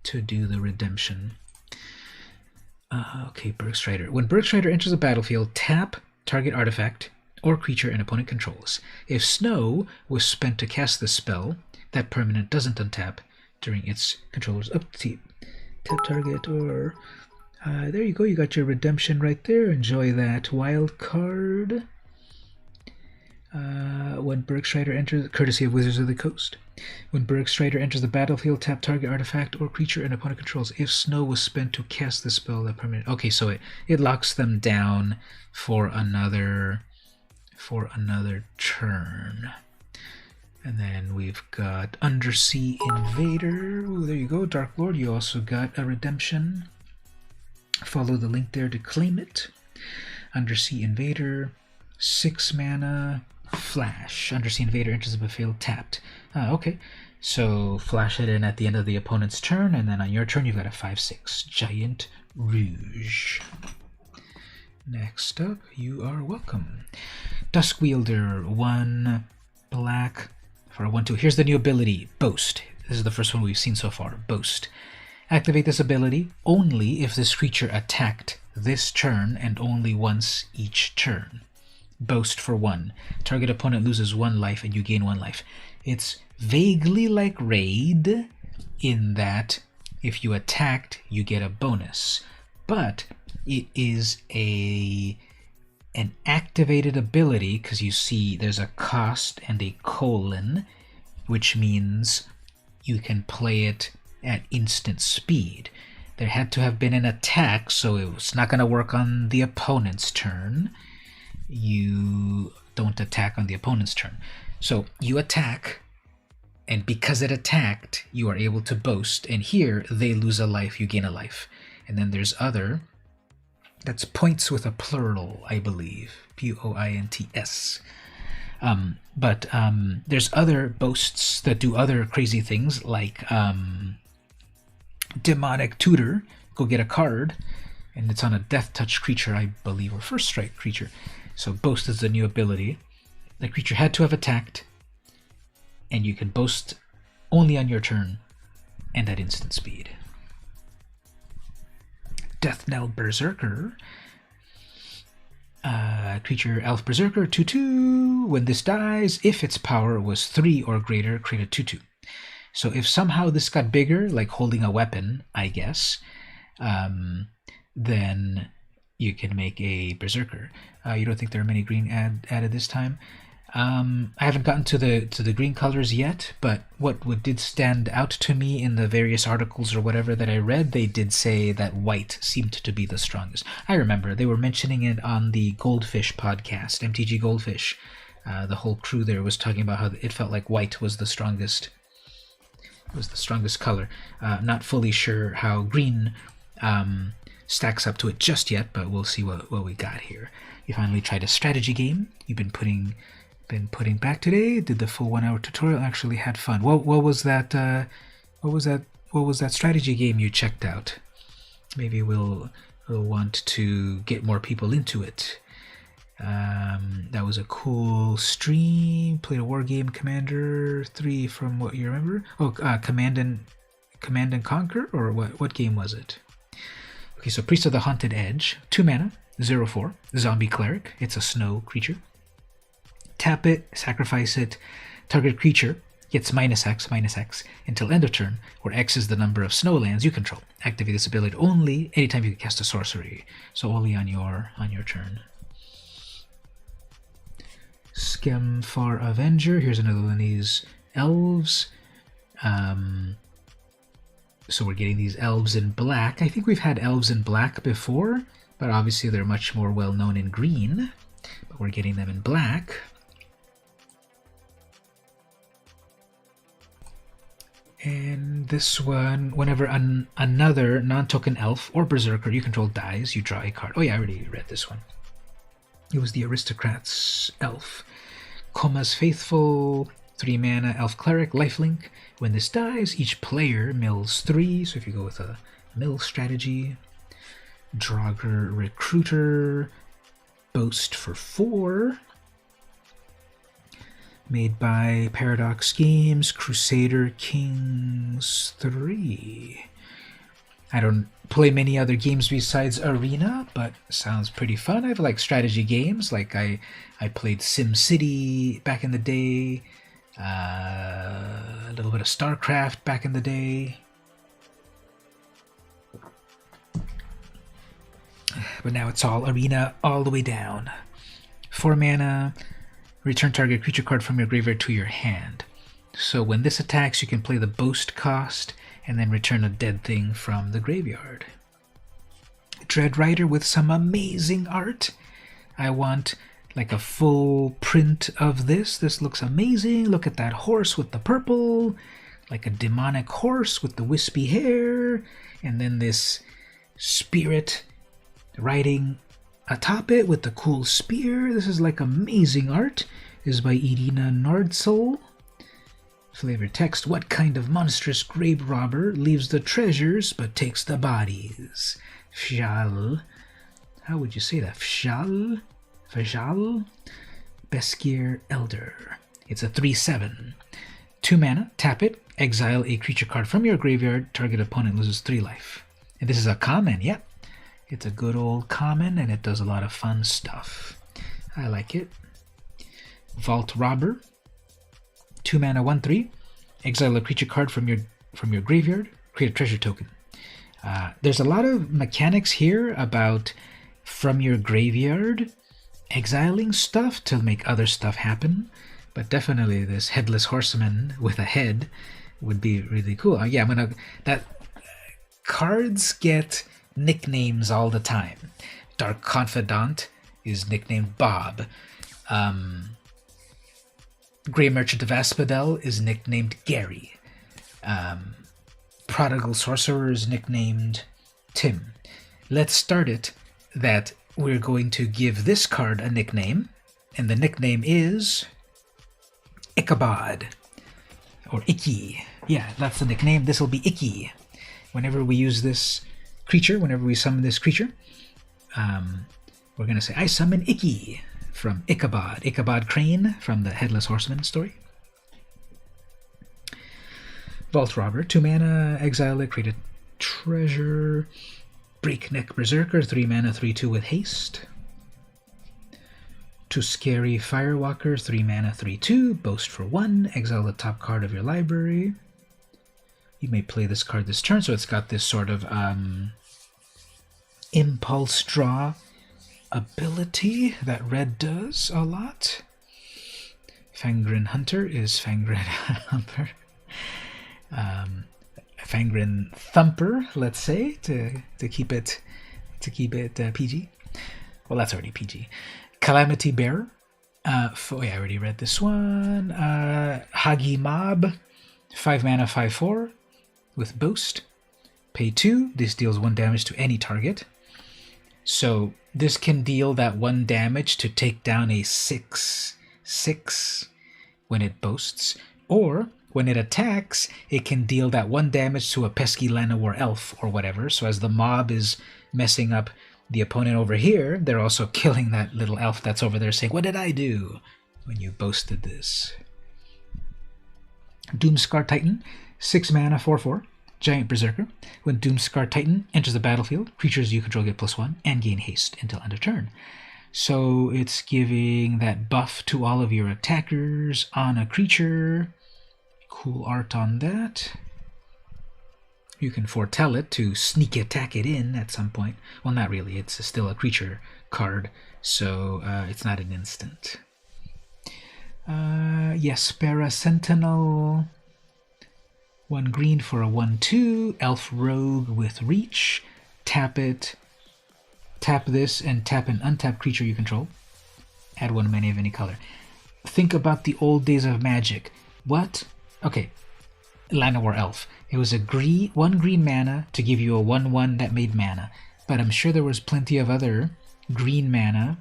to do the redemption. Okay, Bergstrider. When Bergstrider enters the battlefield, tap target artifact or creature an opponent controls. If Snow was spent to cast the spell, that permanent doesn't untap during its controller's upkeep. Tap target or... there you go, you got your redemption right there. Enjoy that wild card. When Bergstrider enters, courtesy of Wizards of the Coast. When Bergstrider enters the battlefield, tap target artifact or creature an opponent controls. If Snow was spent to cast the spell, that permanent... Okay, so it locks them down for another turn. And then we've got Undersea Invader. Ooh, there you go, Dark Lord. You also got a redemption. Follow the link there to claim it. Undersea Invader, 6 mana, flash. Undersea Invader enters the battlefield tapped. Okay, so flash it in at the end of the opponent's turn, and then on your turn you've got a 5/6 Giant Rouge. Next up, you are welcome. Duskwielder, 1 black for a 1/2. Here's the new ability, Boast. This is the first one we've seen so far, Boast. Activate this ability only if this creature attacked this turn and only once each turn. Boast for 1. Target opponent loses 1 life and you gain 1 life. It's vaguely like Raid in that if you attacked, you get a bonus. But it is an activated ability because you see there's a cost and a colon, which means you can play it at instant speed. There had to have been an attack, so it was not going to work on the opponent's turn. You don't attack on the opponent's turn. So you attack, and because it attacked, you are able to boast, and here they lose a life, you gain a life. And then there's other, that's points with a plural, I believe, Points. But there's other boasts that do other crazy things, like Demonic Tutor, go get a card, and it's on a Death Touch creature, I believe, or First Strike creature. So Boast is the new ability. The creature had to have attacked, and you can boast only on your turn and at instant speed. Death Knell Berserker. Creature Elf Berserker 2/2. When this dies, if its power was 3 or greater, create a 2/2. So if somehow this got bigger, like holding a weapon, I guess, then you can make a Berserker. You don't think there are many green added this time? I haven't gotten to the green colors yet, but what did stand out to me in the various articles or whatever that I read, they did say that white seemed to be the strongest. I remember they were mentioning it on the Goldfish podcast, MTG Goldfish. The whole crew there was talking about how it felt like white was the strongest. Was the strongest color. Not fully sure how green stacks up to it just yet, but we'll see what we got here. You finally tried a strategy game. You've been putting back today. Did the full 1 hour tutorial. Actually had fun. What was that? What was that strategy game you checked out? Maybe we'll want to get more people into it. That was a cool stream. Played a war game, Commander 3, from what you remember. Oh, Command and Conquer, or what game was it? Okay, so Priest of the Haunted Edge, 2 mana, 0/4, Zombie Cleric. It's a snow creature. Tap it, sacrifice it. Target creature gets -X until end of turn, where X is the number of snowlands you control. Activate this ability only anytime you can cast a sorcery, so only on your turn. Skemfar Avenger. Here's another one of these elves. So we're getting these elves in black. I think we've had elves in black before, but obviously they're much more well known in green. But we're getting them in black. And this one, whenever another non-token elf or berserker you control dies, you draw a card. Oh yeah, I already read this one. It was the Aristocrat's elf. Koma's Faithful, 3 mana, elf cleric, lifelink. When this dies, each player mills 3. So if you go with a mill strategy, Draugr Recruiter, Boast for 4. Made by Paradox Games, Crusader Kings 3. I don't play many other games besides Arena, but sounds pretty fun. I have like strategy games, like I played SimCity back in the day, a little bit of StarCraft back in the day. But now it's all Arena all the way down. 4 mana, return target creature card from your graveyard to your hand. So when this attacks, you can play the Boast cost and then return a dead thing from the graveyard. Dread Rider with some amazing art. I want like a full print of this. This looks amazing. Look at that horse with the purple, like a demonic horse with the wispy hair, and then this spirit riding atop it with the cool spear. This is like amazing art. This is by Irina Nordsoul. Flavor text: what kind of monstrous grave robber leaves the treasures but takes the bodies? Fjal. How would you say that? Fjal? Fjal? Beskir Elder. It's a 3/7. 2 mana, tap it, Exile a creature card from your graveyard. Target opponent loses 3 life. And this is a common, yep. It's a good old common, and it does a lot of fun stuff. I like it. Vault Robber. 2 mana, 1/3. Exile a creature card from your graveyard. Create a treasure token. There's a lot of mechanics here about from your graveyard exiling stuff to make other stuff happen. But definitely this Headless Horseman with a head would be really cool. Yeah, cards get nicknames all the time. Dark Confidant is nicknamed Bob. Grey Merchant of Asphodel is nicknamed Gary. Prodigal Sorcerer is nicknamed Tim. Let's start it that we're going to give this card a nickname, and the nickname is Ichabod, or Icky. Yeah, that's the nickname. This will be Icky. Whenever we use this creature, whenever we summon this creature, we're going to say, I summon Icky from Ichabod. Ichabod Crane from the Headless Horseman story. Vault Robber, 2 mana, exile it, create a treasure. Breakneck Berserker, 3 mana, 3/2 with haste. To Scary Firewalker, 3 mana, 3/2, boast for 1, exile the top card of your library. You may play this card this turn, so it's got this sort of impulse draw ability that red does a lot. Fangren Hunter is Fangren Hunter. Fangren Thumper, let's say, to keep it PG. Well, that's already PG. Calamity Bearer. I already read this one. Hagi Mob, 5 mana, 5/4 with Boast. Pay 2. This deals 1 damage to any target. So this can deal that 1 damage to take down a 6/6 when it boasts, or when it attacks, it can deal that 1 damage to a pesky Llanowar elf or whatever. So as the mob is messing up the opponent over here, they're also killing that little elf that's over there saying, what did I do? When you boasted this. Doomscar Titan, 6 mana, 4/4, Giant Berserker. When Doomscar Titan enters the battlefield, creatures you control get +1 and gain haste until end of turn. So it's giving that buff to all of your attackers on a creature. Cool art on that. You can foretell it to sneak attack it in at some point. Well, not really. It's still a creature card, so it's not an instant. Yespera Sentinel. 1 green for a 1/2. Elf Rogue with Reach. Tap it. Tap this and tap an untapped creature you control. Add 1 mana of any color. Think about the old days of Magic. What? Okay, Llanowar Elf. It was 1 green mana to give you a 1/1 that made mana. But I'm sure there was plenty of other green mana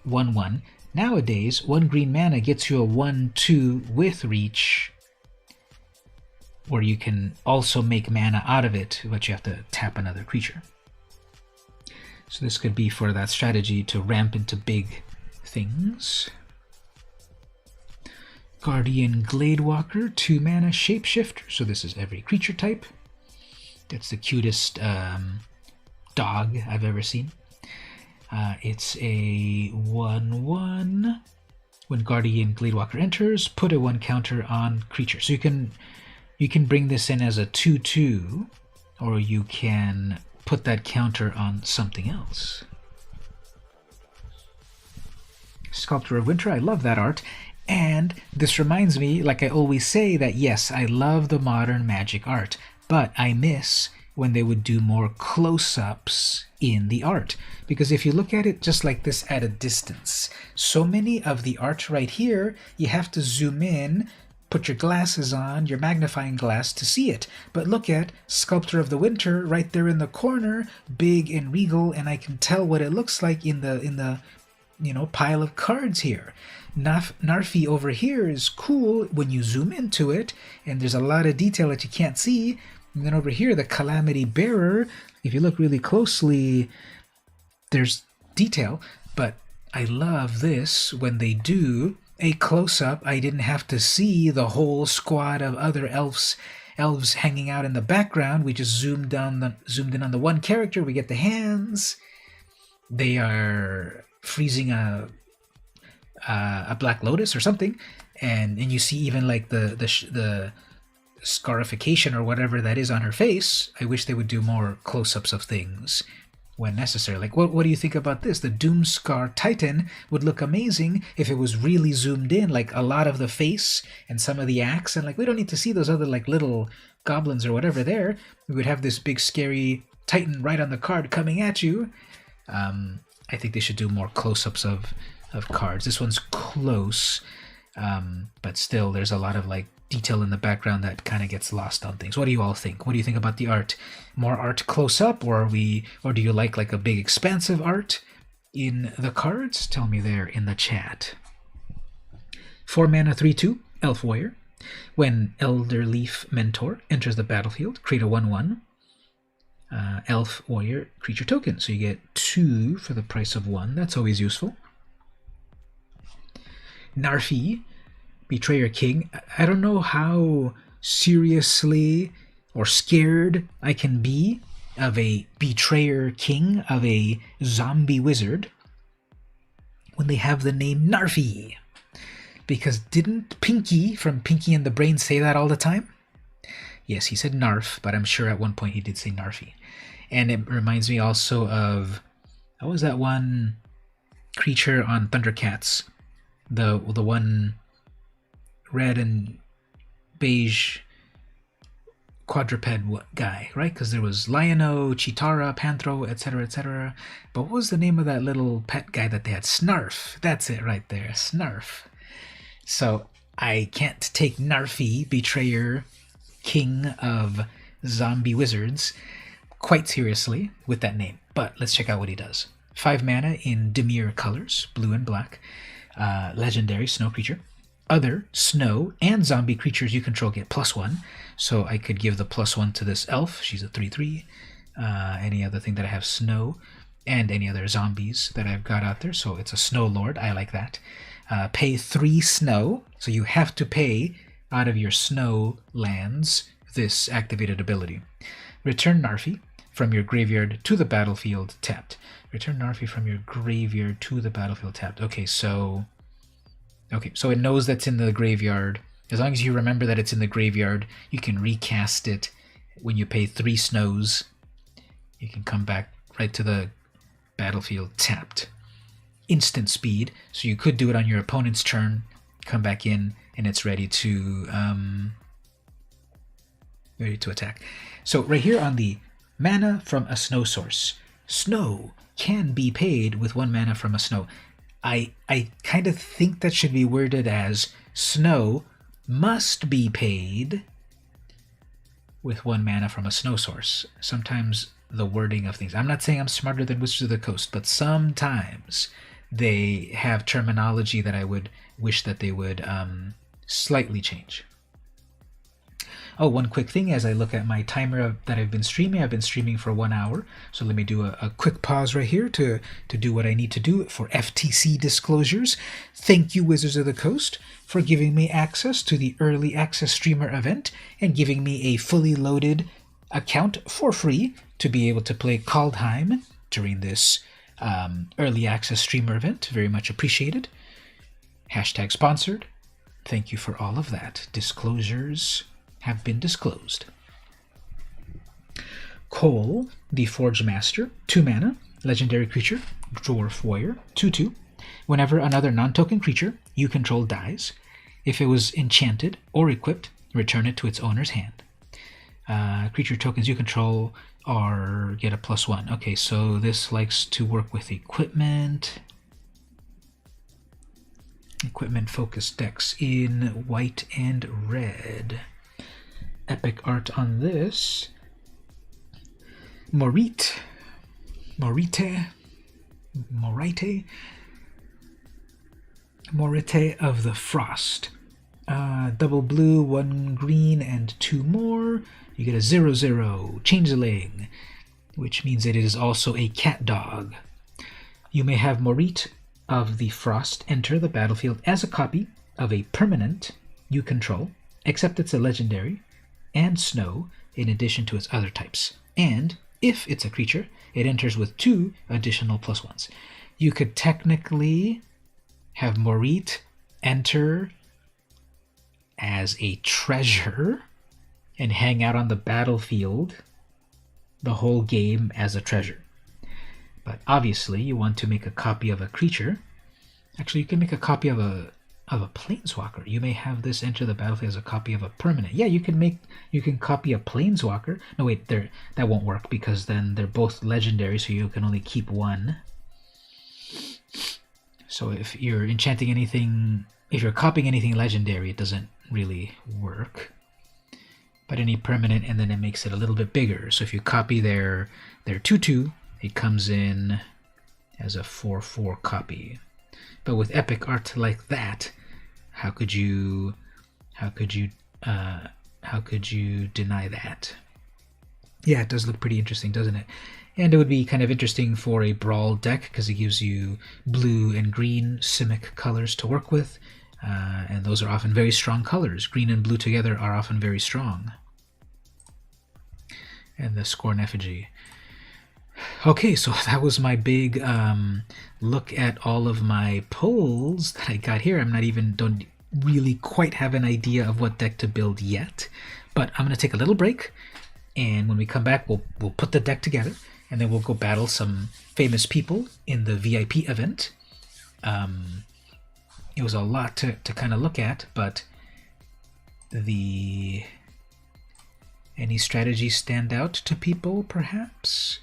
1/1. Nowadays, 1 green mana gets you a 1/2 with Reach, where you can also make mana out of it, but you have to tap another creature. So this could be for that strategy to ramp into big things. Guardian Gladewalker, 2 mana, Shapeshifter. So this is every creature type. That's the cutest dog I've ever seen. It's a 1/1. When Guardian Gladewalker enters, put a 1 counter on creature. So you can bring this in as a 2/2, or you can put that counter on something else. Sculptor of Winter, I love that art. And this reminds me, like I always say, that yes, I love the modern Magic art, but I miss when they would do more close-ups in the art. Because if you look at it just like this at a distance, so many of the art right here, you have to zoom in, put your glasses on, your magnifying glass to see it. But look at Sculptor of the Winter right there in the corner, big and regal, and I can tell what it looks like in the pile of cards here. Narfi over here is cool when you zoom into it, and there's a lot of detail that you can't see. And then over here, the Calamity Bearer, if you look really closely, there's detail. But I love this when they do a close-up, I didn't have to see the whole squad of other elves hanging out in the background. We just zoomed in on the one character. We get the hands. They are freezing a black lotus or something, and you see even like the scarification or whatever that is on her face. I wish they would do more close-ups of things when necessary. Like, what do you think about this? The Doomscar Titan would look amazing if it was really zoomed in, like a lot of the face and some of the axe, and like we don't need to see those other like little goblins or whatever there. We would have this big scary Titan right on the card coming at you. I think they should do more close-ups of cards. This one's close, but still there's a lot of like detail in the background that kind of gets lost on things. What do you all think? What do you think about the art? More art close up, or do you like a big expansive art in the cards? Tell me there in the chat. 4 mana 3/2 Elf Warrior. When Elderleaf Mentor enters the battlefield, create a 1/1 Elf Warrior creature token. So you get 2 for the price of 1. That's always useful. Narfi, Betrayer King. I don't know how seriously or scared I can be of a Betrayer King, of a zombie wizard, when they have the name Narfi. Because didn't Pinky from Pinky and the Brain say that all the time? Yes, he said Narf, but I'm sure at one point he did say Narfi. And it reminds me also of, what was that one creature on Thundercats? The one red and beige quadruped guy, right? Because there was Lion-O, Chitara, Panthro, etc., etc. But what was the name of that little pet guy that they had? Snarf. That's it right there, Snarf. So I can't take Narfi, Betrayer, King of Zombie Wizards, quite seriously with that name. But let's check out what he does. 5 mana in Dimir colors, blue and black. Legendary snow creature. Other snow and zombie creatures you control get +1. So I could give the +1 to this elf. She's a 3/3. Any other thing that I have snow, and any other zombies that I've got out there. So it's a snow lord. I like that. Pay 3 snow. So you have to pay out of your snow lands this activated ability. Return Narfi from your graveyard to the battlefield tapped. Return Narfi from your graveyard to the battlefield tapped. Okay, so it knows that's in the graveyard. As long as you remember that it's in the graveyard, you can recast it. When you pay 3 snows, you can come back right to the battlefield tapped. Instant speed, so you could do it on your opponent's turn, come back in, and it's ready to attack. So right here on the mana from a snow source, snow can be paid with 1 mana from a snow. I kind of think that should be worded as snow must be paid with 1 mana from a snow source. Sometimes the wording of things, I'm not saying I'm smarter than Wizards of the Coast, but sometimes they have terminology that I would wish that they would slightly change. Oh, one quick thing as I look at my timer that I've been streaming for 1 hour. So let me do a quick pause right here to do what I need to do for FTC disclosures. Thank you, Wizards of the Coast, for giving me access to the Early Access Streamer event and giving me a fully loaded account for free to be able to play Kaldheim during this Early Access Streamer event. Very much appreciated. Hashtag sponsored. Thank you for all of that. Disclosures have been disclosed. Cole, the Forge Master, 2 mana, legendary creature, Dwarf Warrior, 2/2. Whenever another non-token creature you control dies, if it was enchanted or equipped, return it to its owner's hand. Creature tokens you control get a +1. Okay, so this likes to work with equipment. Equipment-focused decks in white and red. Epic art on this. Morite of the Frost. Double blue, 1 green, and 2 more. You get a 0/0 changeling, which means that it is also a cat dog. You may have Morite of the Frost enter the battlefield as a copy of a permanent you control, except it's a legendary, and snow in addition to its other types. And if it's a creature, it enters with 2 additional +1s. You could technically have Morit enter as a treasure and hang out on the battlefield the whole game as a treasure. But obviously you want to make a copy of a creature. Actually, you can make a copy of a planeswalker. You may have this enter the battlefield as a copy of a permanent. Yeah, you can copy a planeswalker. No wait, that won't work because then they're both legendary, so you can only keep one. So if you're enchanting anything, if you're copying anything legendary, it doesn't really work. But any permanent, and then it makes it a little bit bigger. So if you copy their 2/2, it comes in as a 4/4 copy. But with epic art like that, how could you deny that? Yeah, it does look pretty interesting, doesn't it? And it would be kind of interesting for a brawl deck because it gives you blue and green Simic colors to work with. And those are often very strong colors. Green and blue together are often very strong. And the Scorn Effigy. Okay, so that was my big look at all of my polls that I got here. Don't really quite have an idea of what deck to build yet, but I'm going to take a little break, and when we come back, we'll put the deck together, and then we'll go battle some famous people in the VIP event. It was a lot to kind of look at, but any strategies stand out to people, perhaps?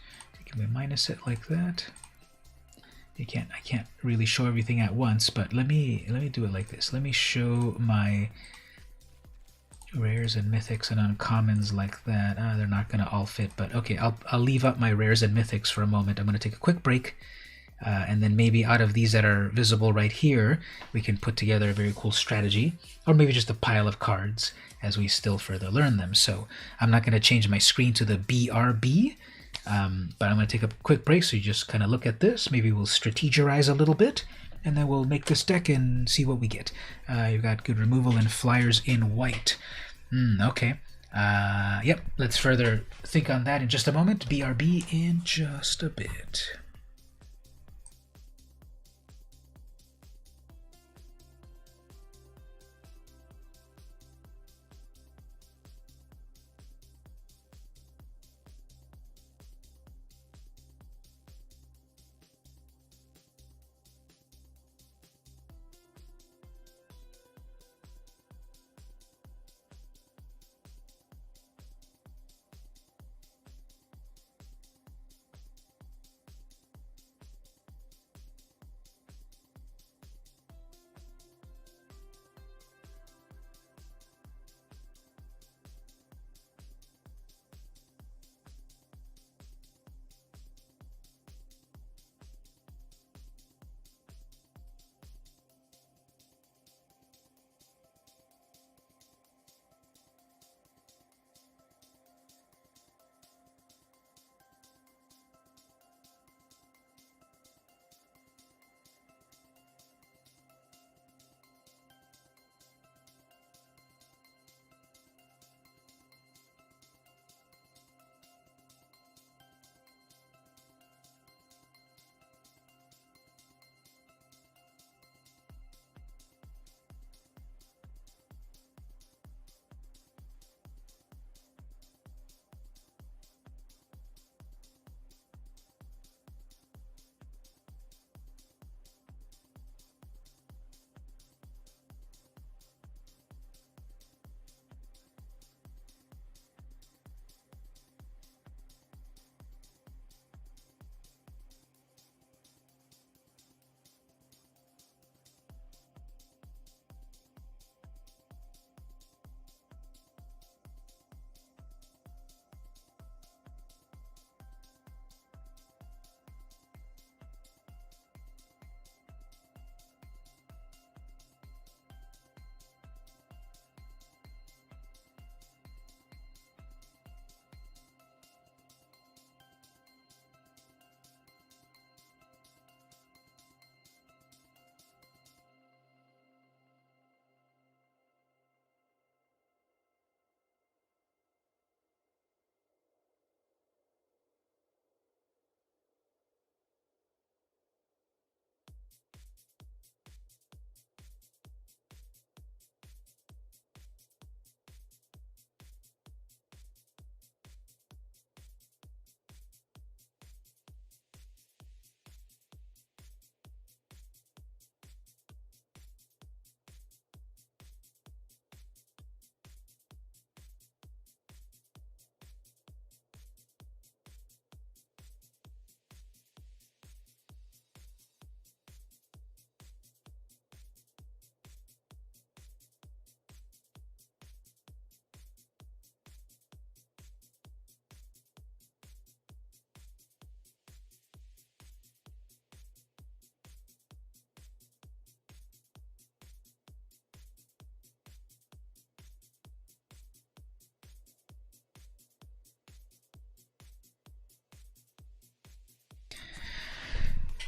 Can we minus it like that? I can't really show everything at once, but let me do it like this. Let me show my rares and mythics and uncommons like that. They're not going to all fit, but okay, I'll leave up my rares and mythics for a moment. I'm going to take a quick break, and then maybe out of these that are visible right here, we can put together a very cool strategy, or maybe just a pile of cards as we still further learn them. So I'm not going to change my screen to the BRB, but I'm going to take a quick break so you just kind of look at this. Maybe we'll strategize a little bit, and then we'll make this deck and see what we get. You've got good removal and flyers in white. Okay. Yep, let's further think on that in just a moment. BRB in just a bit.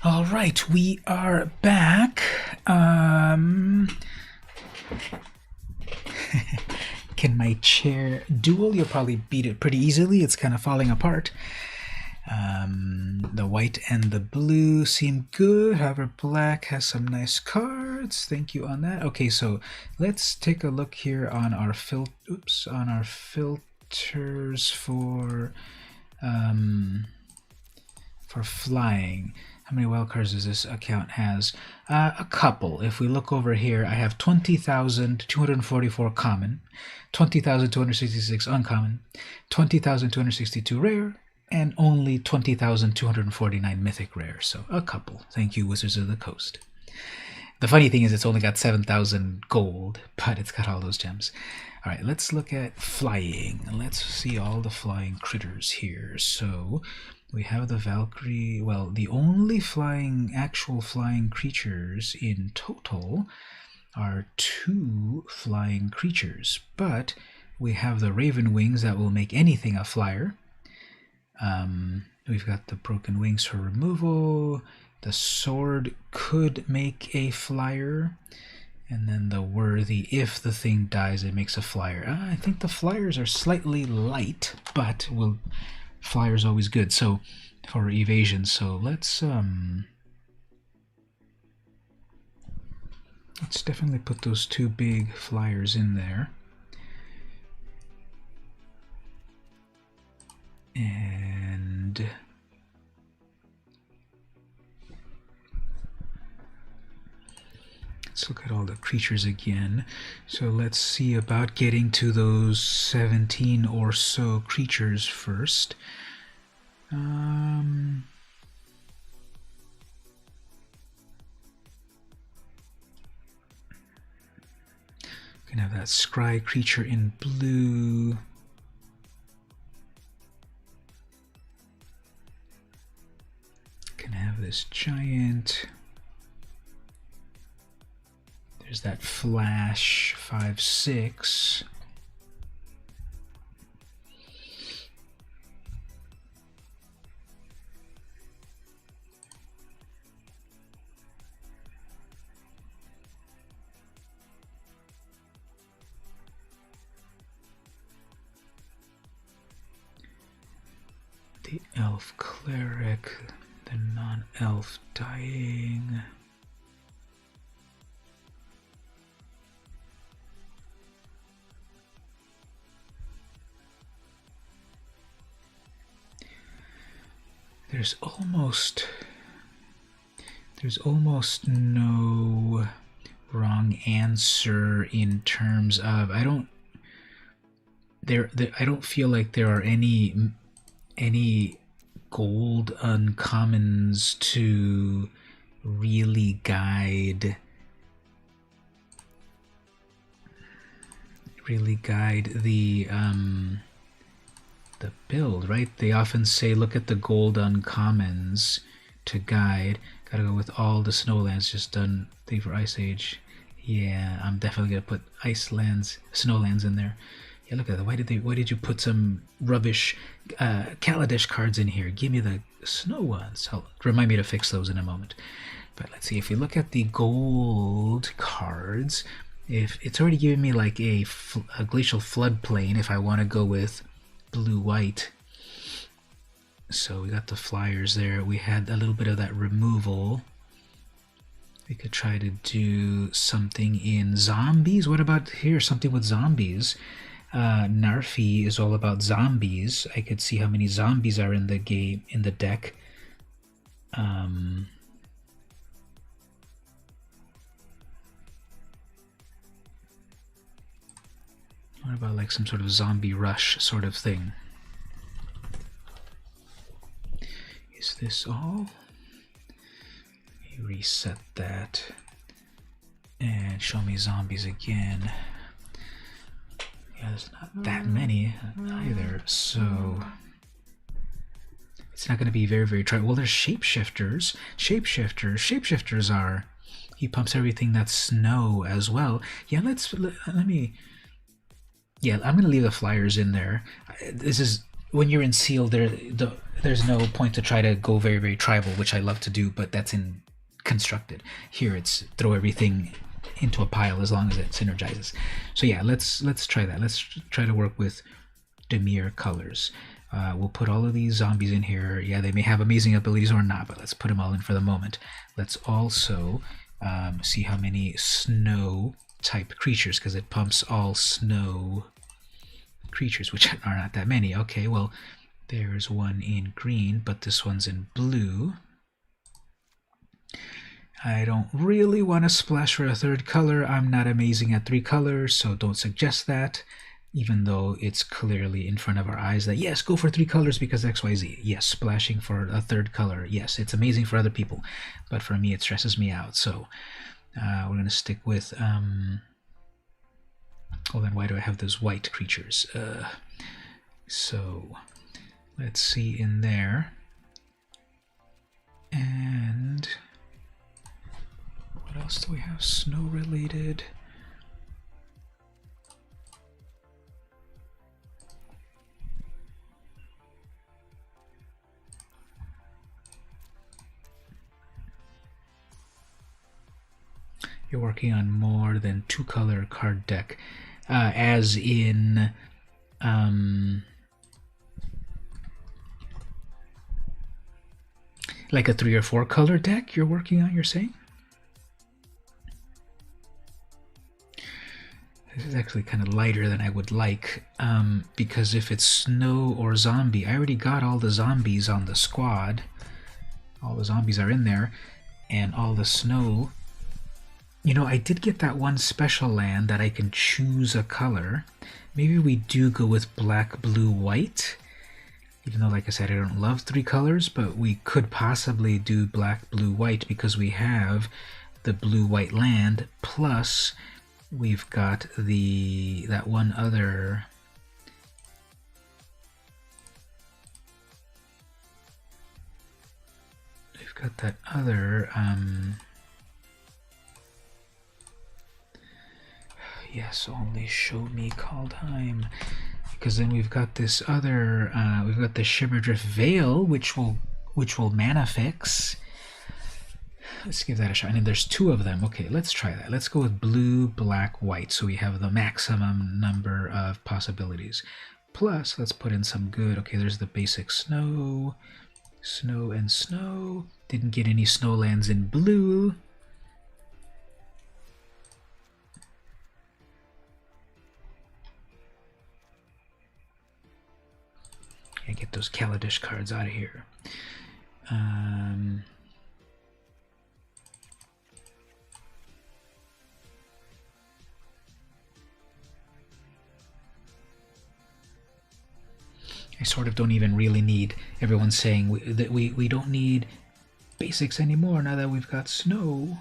All right, we are back. Can my chair duel? You'll probably beat it pretty easily. It's kind of falling apart. The white and the blue seem good. However, black has some nice cards. Thank you on that. Okay, so let's take a look here on our filters for flying. How many wild cards does this account has? A couple. If we look over here, I have 20,244 common, 20,266 uncommon, 20,262 rare, and only 20,249 mythic rare. So a couple. Thank you, Wizards of the Coast. The funny thing is it's only got 7,000 gold, but it's got all those gems. All right, let's look at flying. Let's see all the flying critters here. So we have the Valkyrie. Well, the only actual flying creatures in total are 2 flying creatures, but we have the Raven Wings that will make anything a flyer. We've got the Broken Wings for removal. The Sword could make a flyer. And then the Worthy, if the thing dies, it makes a flyer. I think the flyers are slightly light, but flyer's always good. So for evasion, so let's definitely put those 2 big flyers in there. And let's look at all the creatures again. So let's see about getting to those 17 or so creatures first. Can have that scry creature in blue. Can have this giant. There's that flash 5/6. The elf cleric, the non-elf dying. There's almost no wrong answer in terms of I don't feel like there are any gold uncommons to really guide the build, right? They often say look at the gold uncommons to guide. Gotta go with all the snowlands. Just done thing for Ice Age. Yeah, I'm definitely gonna put snowlands in there. Yeah, look at that. Why did you put some rubbish Kaladesh cards in here? Give me the snow ones. Remind me to fix those in a moment. But let's see, if we look at the gold cards, if it's already giving me like a glacial floodplain if I want to go with blue-white. So we got the flyers there. We had a little bit of that removal. We could try to do something in zombies. What about here? Something with zombies. Narfi is all about zombies. I could see how many zombies are in the game, in the deck. What about like some sort of zombie rush sort of thing? Is this all? Let me reset that and show me zombies again. Yeah, there's not that many either, so it's not going to be very, very try. Well, there's shapeshifters. Shapeshifters are, he pumps everything that's snow as well. Yeah, let me. Yeah, I'm going to leave the flyers in there. This is when you're in sealed. There's no point to try to go very, very tribal, which I love to do, but that's in constructed. Here it's throw everything into a pile as long as it synergizes. So yeah, let's try that. Let's try to work with Demir colors. We'll put all of these zombies in here. Yeah, they may have amazing abilities or not, but let's put them all in for the moment. Let's also see how many snow type creatures, because it pumps all snow creatures, which are not that many. Okay, well, there's one in green, but this one's in blue. I don't really want to splash for a third color. I'm not amazing at 3 colors, so don't suggest that, even though it's clearly in front of our eyes that yes, go for 3 colors because XYZ. Yes, splashing for a third color. Yes, it's amazing for other people, but for me it stresses me out. So we're going to stick with well, then why do I have those white creatures? So let's see in there. And what else do we have snow related? You're working on more than 2 color card deck, as in like a 3 or 4 color deck you're working on, you're saying? This is actually kind of lighter than I would like, because if it's snow or zombie, I already got all the zombies on the squad. All the zombies are in there, and all the snow. You know, I did get that one special land that I can choose a color. Maybe we do go with black, blue, white. Even though, like I said, I don't love 3 colors, but we could possibly do black, blue, white because we have the blue-white land, plus we've got that one other. We've got that other. Yes, only show me Kaldheim, because then we've got this other. We've got the Shimmerdrift Veil, which will mana fix. Let's give that a shot. And there's 2 of them. Okay, let's try that. Let's go with blue, black, white, so we have the maximum number of possibilities. Plus, let's put in some good. Okay, there's the basic snow, snow, and snow. Didn't get any snowlands in blue. I get those Kaladesh cards out of here. I sort of don't even really need. Everyone's saying that we don't need basics anymore now that we've got snow.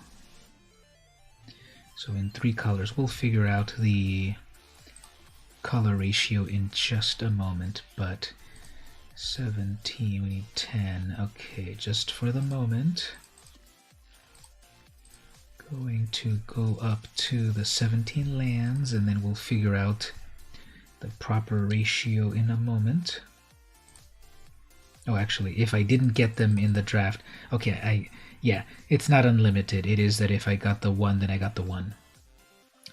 So in 3 colors, we'll figure out the color ratio in just a moment, but 17, we need 10. Okay, just for the moment, going to go up to the 17 lands, and then we'll figure out the proper ratio in a moment. Oh, actually, if I didn't get them in the draft, okay, yeah, it's not unlimited. It is that if I got the 1, then I got the 1.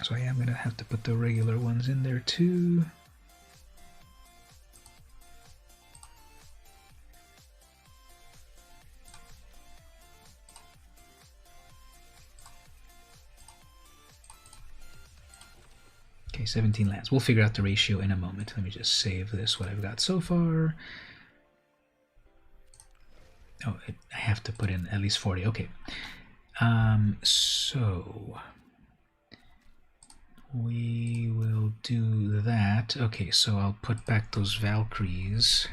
So I am going to have to put the regular ones in there too. Okay, 17 lands. We'll figure out the ratio in a moment. Let me just save this, what I've got so far. Oh, I have to put in at least 40. Okay. So we will do that. Okay, so I'll put back those Valkyries.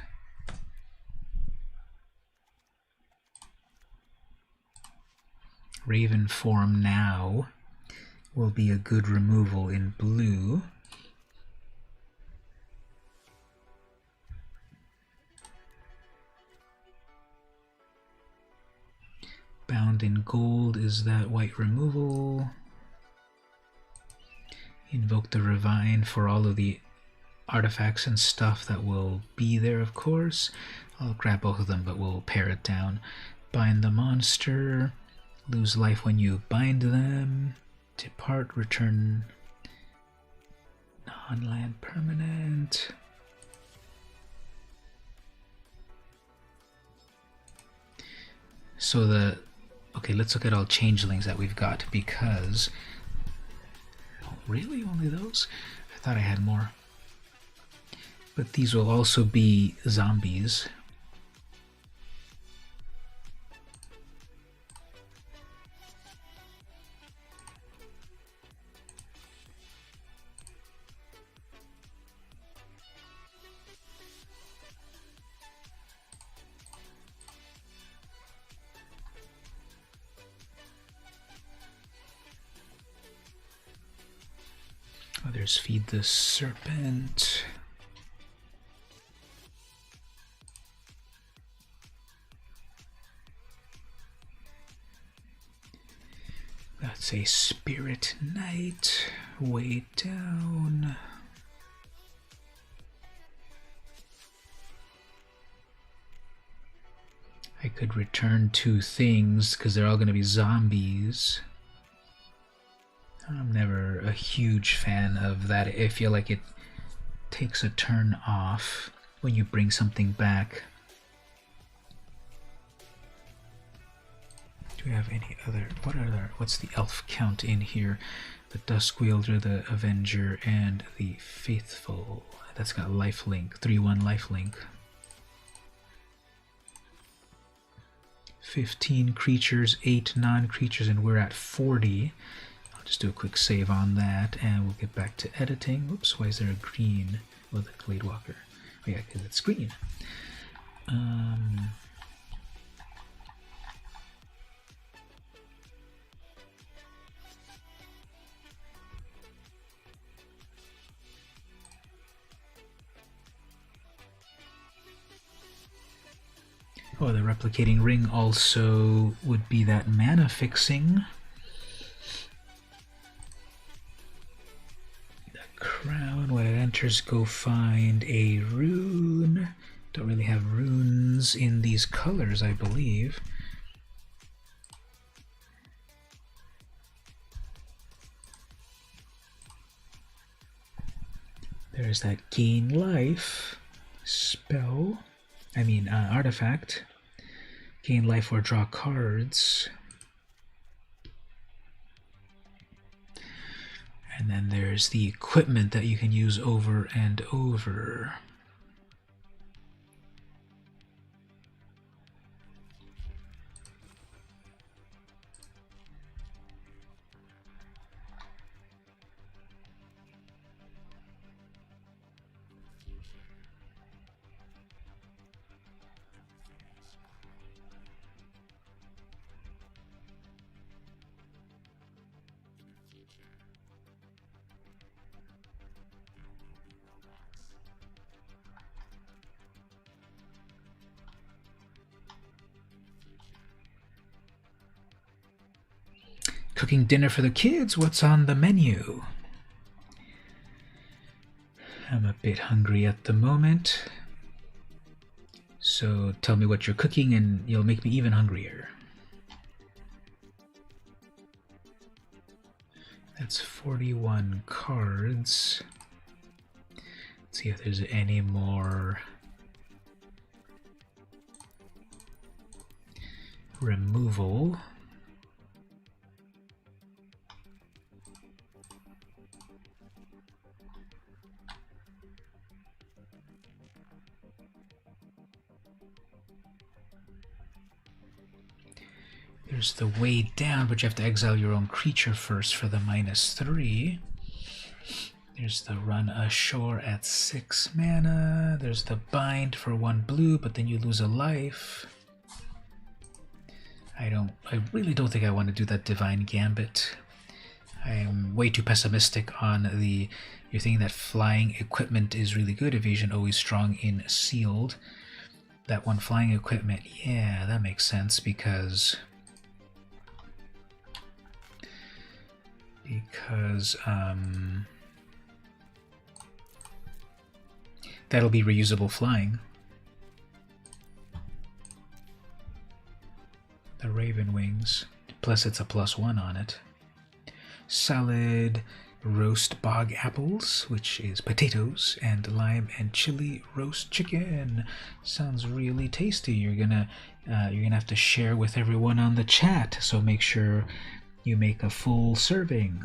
Raven form now will be a good removal in blue. Bound in gold is that white removal. Invoke the Revine for all of the artifacts and stuff that will be there, of course. I'll grab both of them, but we'll pare it down. Bind the monster. Lose life when you bind them. Depart, return non-land permanent. So okay, let's look at all changelings that we've got, because... Oh, really? Only those? I thought I had more. But these will also be zombies. Oh, there's Feed the Serpent. That's a Spirit Knight. Way down. I could return 2 things because they're all going to be zombies. I'm never a huge fan of that. I feel like it takes a turn off when you bring something back. Do we have any other? What's the elf count in here? The Dusk Wielder, the Avenger, and the Faithful. That's got lifelink, 3-1 lifelink. 15 creatures, 8 non-creatures, and we're at 40. I'll just do a quick save on that, and we'll get back to editing. Oops, why is there a green with a Glade Walker? Oh yeah, because it's green. Oh, the replicating ring also would be that mana fixing. The crown, when it enters, go find a rune. Don't really have runes in these colors, I believe. There's that gain life spell. Artifact. Gain life or draw cards. And then there's the equipment that you can use over and over. Cooking dinner for the kids, what's on the menu? I'm a bit hungry at the moment. So tell me what you're cooking and you'll make me even hungrier. That's 41 cards. Let's see if there's any more removal. There's the way down, but you have to exile your own creature first for the -3. There's the run ashore at 6 mana. There's the bind for 1 blue, but then you lose a life. I really don't think I want to do that Divine Gambit. I am way too pessimistic on the... You're thinking that flying equipment is really good. Evasion always strong in sealed. That one flying equipment, yeah, that makes sense because that'll be reusable flying. The Raven Wings. Plus it's a +1 on it. Salad, roast bog apples, which is potatoes, and lime and chili roast chicken. Sounds really tasty. You're gonna have to share with everyone on the chat, so make sure you make a full serving.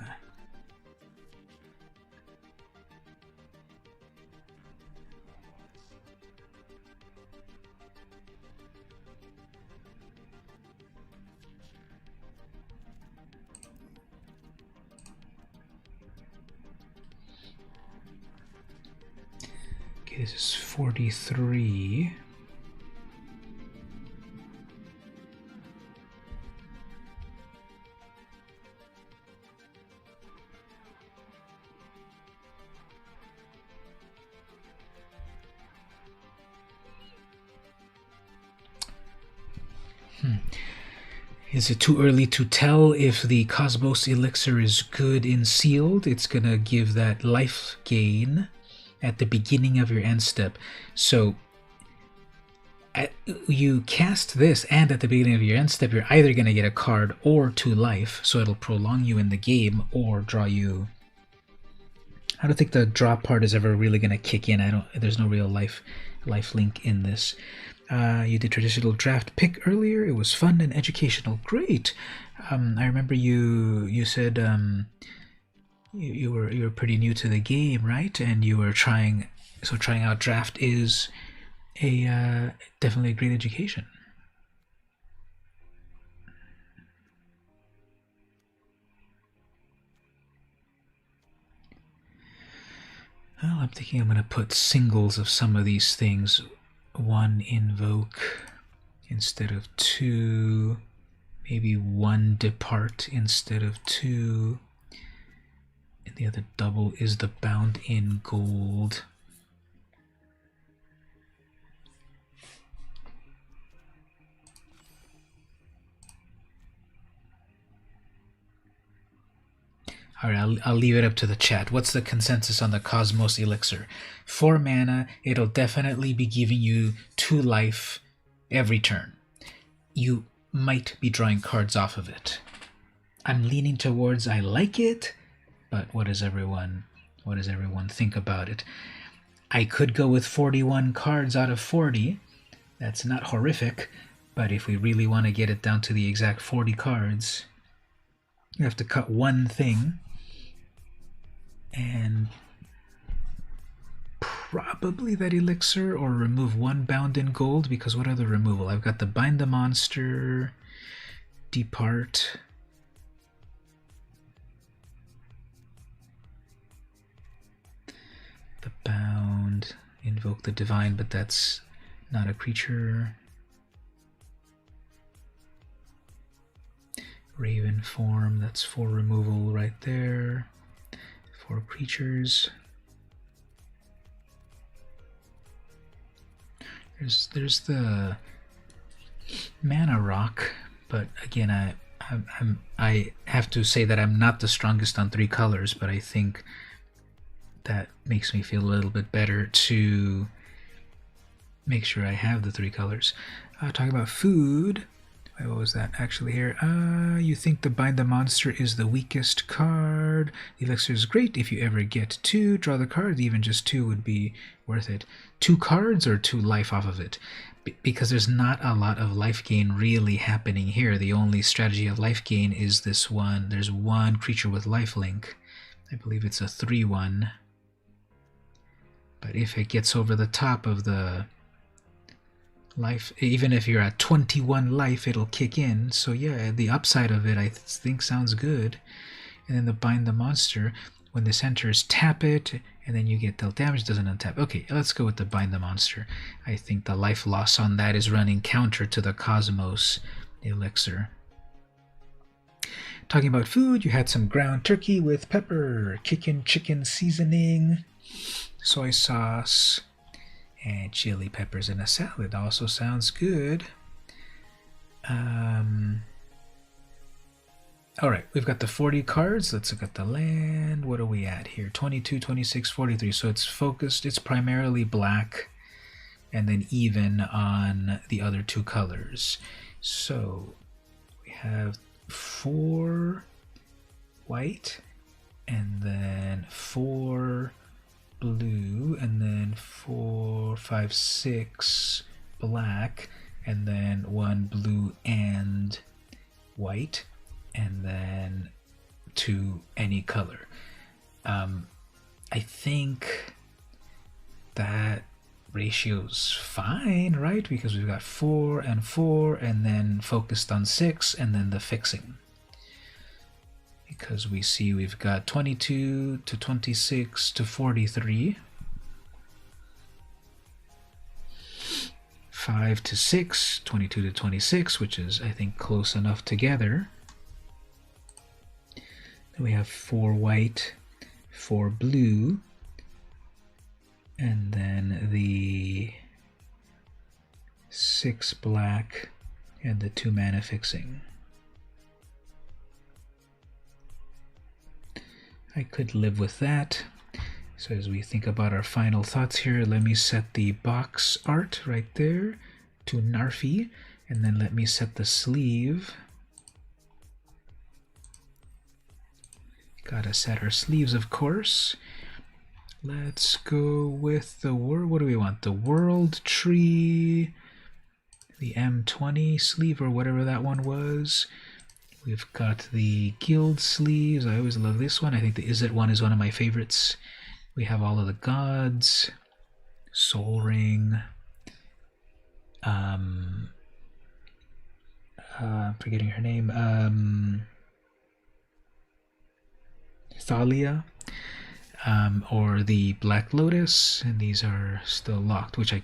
Okay, this is 43. Is it too early to tell if the Cosmos Elixir is good in sealed? It's going to give that life gain at the beginning of your end step. So you cast this, and at the beginning of your end step, you're either going to get a card or 2 life, so it'll prolong you in the game or draw you. I don't think the draw part is ever really going to kick in. There's no real life link in this. You did traditional draft pick earlier. It was fun and educational. Great. I remember you said you were pretty new to the game, right? And you were trying out draft is definitely a great education. Well, I'm thinking I'm going to put singles of some of these things. 1 invoke instead of 2, maybe 1 depart instead of 2, and the other double is the bound in gold. Alright, I'll leave it up to the chat. What's the consensus on the Cosmos Elixir? 4 mana, it'll definitely be giving you 2 life every turn. You might be drawing cards off of it. I'm leaning towards I like it, but what does everyone think about it? I could go with 41 cards out of 40. That's not horrific, but if we really want to get it down to the exact 40 cards, you have to cut one thing, and probably that elixir, or remove 1 bound in gold, because what other removal? I've got the bind the monster, depart, the bound, invoke the divine, but that's not a creature. Raven form, that's 4 removal right there. 4 creatures. There's the mana rock, but again, I have to say that I'm not the strongest on 3 colors, but I think that makes me feel a little bit better to make sure I have the 3 colors. Talking about food. Wait, what was that actually here? You think the Bind the Monster is the weakest card. The Elixir is great if you ever get 2. Draw the card. Even just 2 would be worth it. 2 cards or 2 life off of it? Because there's not a lot of life gain really happening here. The only strategy of life gain is this one. There's 1 creature with lifelink. I believe it's a 3/1. But if it gets over the top of the life, even if you're at 21 life, it'll kick in. So yeah, the upside of it I think sounds good. And then the Bind the Monster, when this enters, tap it, and then you get dealt damage, doesn't untap. Okay, let's go with the Bind the Monster. I think the life loss on that is running counter to the Cosmos Elixir. Talking about food, you had some ground turkey with pepper, kickin' chicken seasoning, soy sauce, and chili peppers in a salad. Also sounds good. Alright, we've got the 40 cards. Let's look at the land. What are we at here? 22, 26, 43. So it's focused. It's primarily black and then even on the other 2 colors. So have 4 white, and then 4 blue, and then 4, 5, 6 black, and then 1 blue and white, and then 2 any color. I think that ratio's fine, right? Because we've got 4 and 4, and then focused on 6, and then the fixing. Because we see we've got 22 to 26 to 43, 5 to 6, 22 to 26, which is, I think, close enough together. Then we have 4 white, 4 blue, and then the 6 black, and the 2 mana fixing. I could live with that. So as we think about our final thoughts here, let me set the box art right there to Narfi, and then let me set the sleeve. Gotta set our sleeves, of course. Let's go with the what do we want? The World Tree, the M20 sleeve, or whatever that one was. We've got the Guild sleeves. I always love this one. I think the Izzet one is one of my favorites. We have all of the gods, Soul Ring, I'm forgetting her name, Thalia, or the Black Lotus, and these are still locked, which I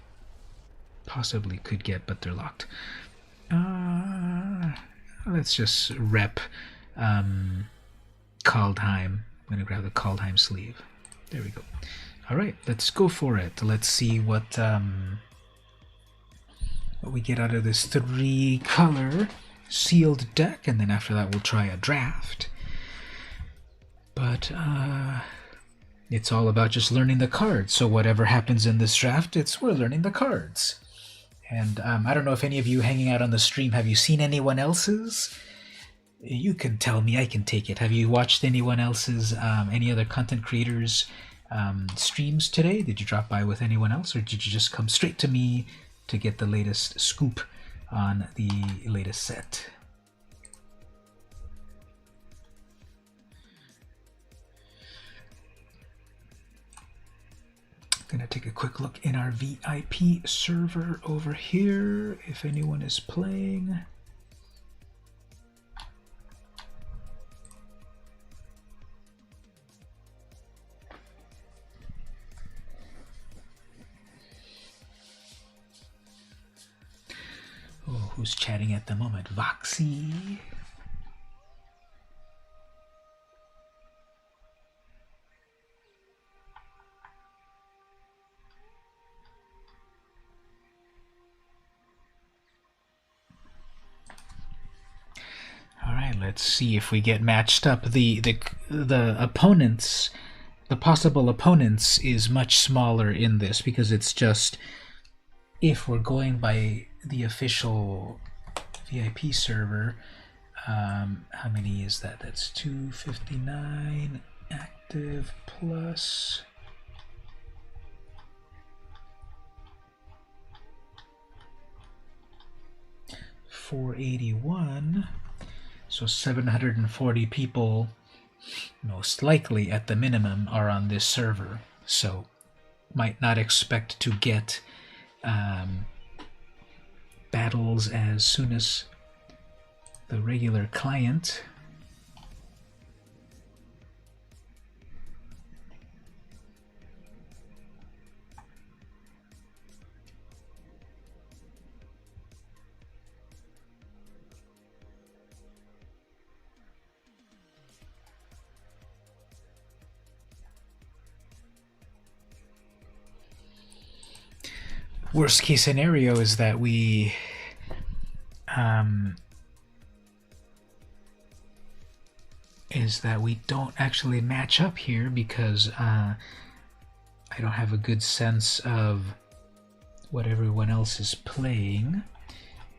possibly could get, but they're locked. Let's just rep Kaldheim. I'm going to grab the Kaldheim sleeve. There we go. Alright, let's go for it. Let's see what we get out of this 3-color sealed deck, and then after that we'll try a draft. But it's all about just learning the cards. So whatever happens in this draft, we're learning the cards. And I don't know if any of you hanging out on the stream, have you seen anyone else's? You can tell me, I can take it. Have you watched anyone else's, any other content creators' streams today? Did you drop by with anyone else, or did you just come straight to me to get the latest scoop on the latest set? Gonna take a quick look in our VIP server over here, if anyone is playing. Oh, who's chatting at the moment? Voxy. Let's see if we get matched up. The opponents, the possible opponents, is much smaller in this because it's just, if we're going by the official VIP server, how many is that? That's 259 active plus 481. So 740 people, most likely at the minimum, are on this server. So might not expect to get battles as soon as the regular client. Worst case scenario is that we don't actually match up here because I don't have a good sense of what everyone else is playing.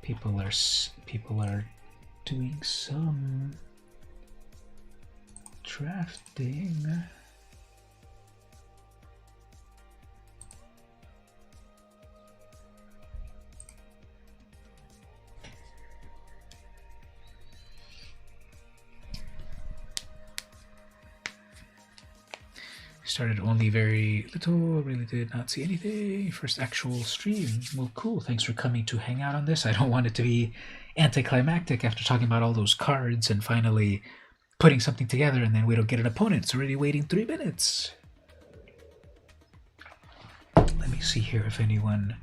People are doing some drafting. Started only very little, really did not see anything. First actual stream. Well, cool. Thanks for coming to hang out on this. I don't want it to be anticlimactic after talking about all those cards and finally putting something together and then we don't get an opponent. It's already waiting 3 minutes. Let me see here if anyone,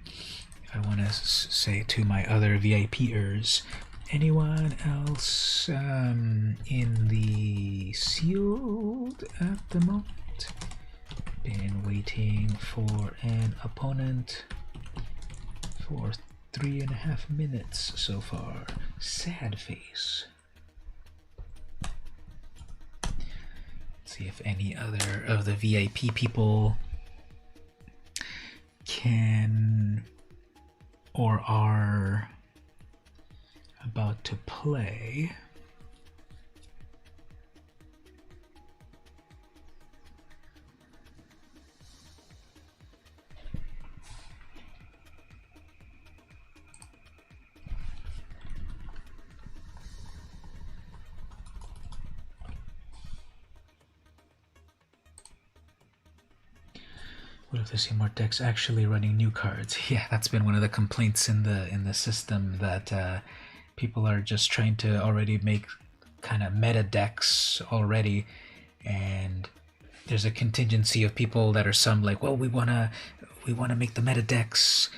if I want to say to my other VIPers, anyone else in the sealed at the moment? Been waiting for an opponent for 3.5 minutes so far. Sad face. Let's see if any other of the VIP people can or are about to play. What if they see more decks actually running new cards? Yeah, that's been one of the complaints in the system, that people are just trying to already make kind of meta decks already, and there's a contingency of people that are some like, well, we wanna make the meta decks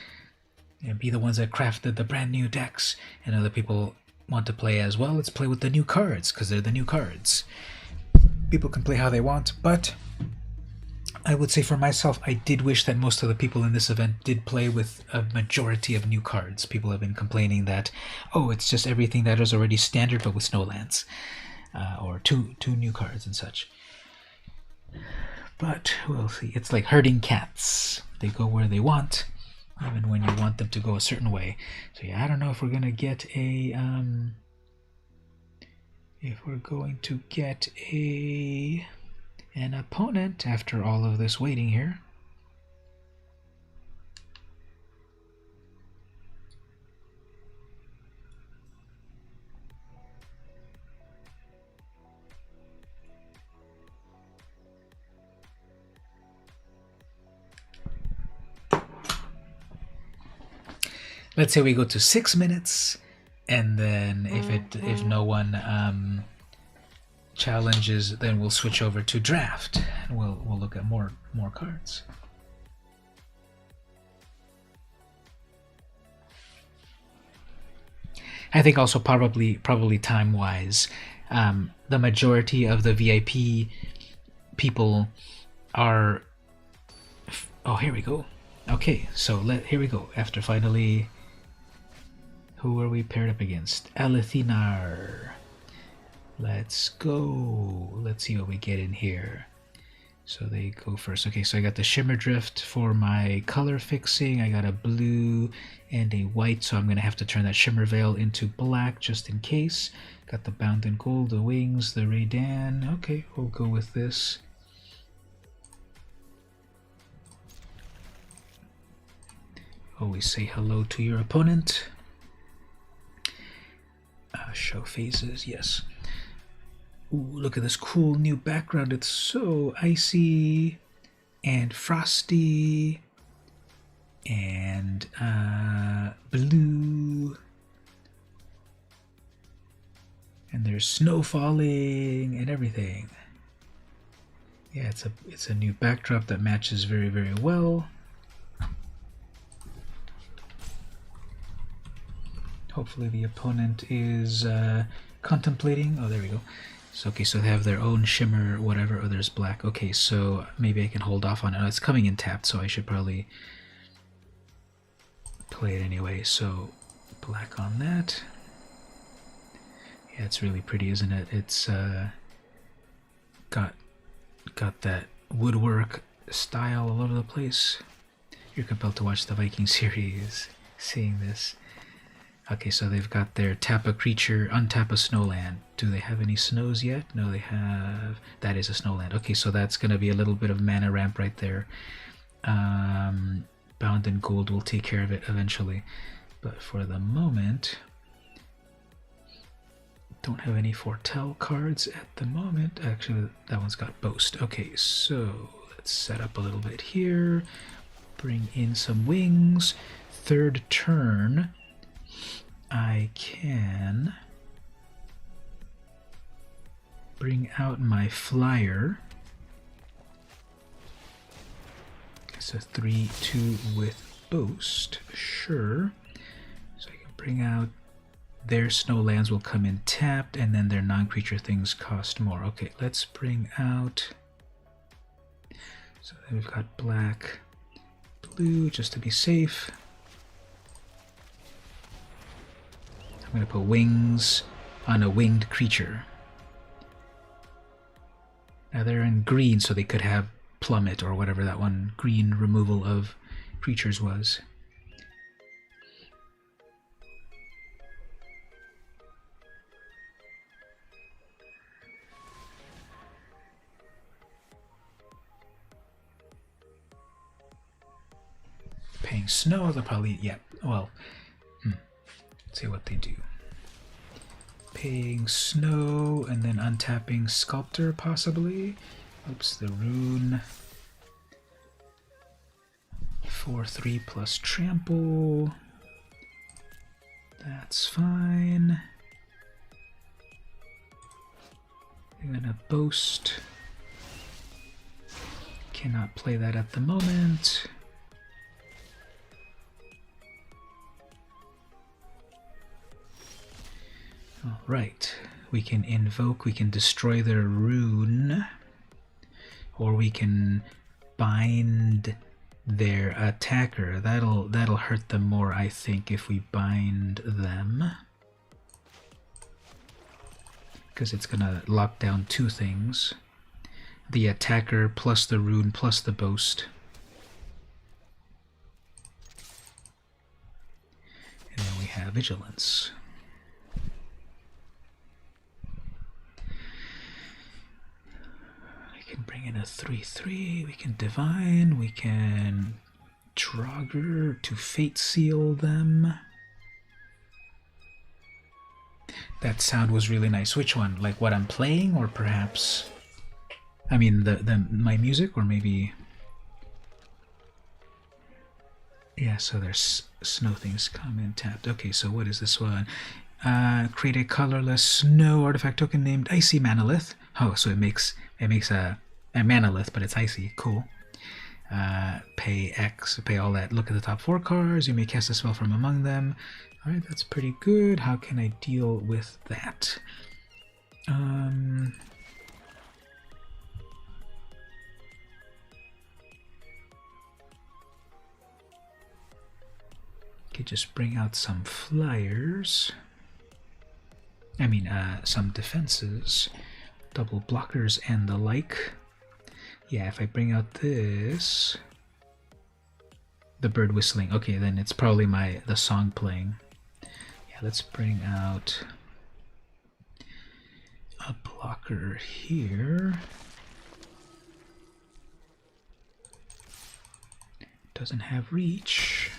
and be the ones that crafted the brand new decks, and other people want to play as well. Let's play with the new cards because they're the new cards. People can play how they want, but I would say for myself, I did wish that most of the people in this event did play with a majority of new cards. People have been complaining that, oh, it's just everything that is already standard but with snowlands, or two new cards and such. But we'll see. It's like herding cats. They go where they want, even when you want them to go a certain way. So yeah, I don't know if we're gonna get a an opponent after all of this waiting here. Let's say we go to 6 minutes, and then if no one challenges, then we'll switch over to draft and we'll look at more cards. I think also probably time wise, the majority of the VIP people are, oh, here we go. Okay, so here we go. After finally, who are we paired up against? Alethinar. Let's go. Let's see what we get in here. So they go first. Okay, so I got the Shimmer Drift for my color fixing. I got a blue and a white, so I'm going to have to turn that Shimmer Veil into black just in case. Got the Bound in Gold, the Wings, the Raydan. Okay, we'll go with this. Always say hello to your opponent. Show phases, yes. Ooh, look at this cool new background. It's so icy and frosty and blue. And there's snow falling and everything. Yeah, it's a new backdrop that matches very, very well. Hopefully the opponent is contemplating. Oh, there we go. So, okay, so they have their own shimmer, whatever. Oh, there's black. Okay, so maybe I can hold off on it. Oh, it's coming in tapped, so I should probably play it anyway. So, black on that. Yeah, it's really pretty, isn't it? It's got that woodwork style all over the place. You're compelled to watch the Viking series, seeing this. Okay, so they've got their tap a creature, untap a snowland. Do they have any snows yet? No, they have... That is a snowland. Okay, so that's going to be a little bit of mana ramp right there. Bound in Gold will take care of it eventually. But for the moment... Don't have any Foretell cards at the moment. Actually, that one's got Boast. Okay, so let's set up a little bit here. Bring in some wings. Third turn, I can bring out my flyer. So 3/2 with Boast. Sure. So I can bring out... Their snowlands will come in tapped, and then their non-creature things cost more. Okay, let's bring out... So then we've got black, blue, just to be safe. I'm going to put wings on a winged creature. Now they're in green, so they could have plummet or whatever that one green removal of creatures was. Paying snow, they'll probably, yeah, well, let's see what they do. Paying snow and then untapping Sculptor, possibly. Oops, the rune. 4/3 plus trample. That's fine. I'm gonna Boast. Cannot play that at the moment. Alright, we can invoke, we can destroy their rune, or we can bind their attacker. That'll hurt them more, I think, if we bind them. Because it's gonna lock down two things. The attacker plus the rune plus the Boast. And then we have Vigilance. Bring in a 3/3, we can Divine, we can Draugr to Fate Seal them. That sound was really nice. Which one? Like what I'm playing, or perhaps... I mean, my music, or maybe... Yeah, so there's snow things come in tapped. Okay, so what is this one? Create a colorless snow artifact token named Icy Manalith. Oh, so it makes a Manalith, but it's icy. Cool. Pay X, pay all that. Look at the top 4 cards. You may cast a spell from among them. Alright, that's pretty good. How can I deal with that? Could just bring out some flyers. I mean, some defenses. Double blockers and the like. Yeah, if I bring out this, the bird whistling. Okay, then it's probably the song playing. Yeah, let's bring out a blocker here. Doesn't have reach.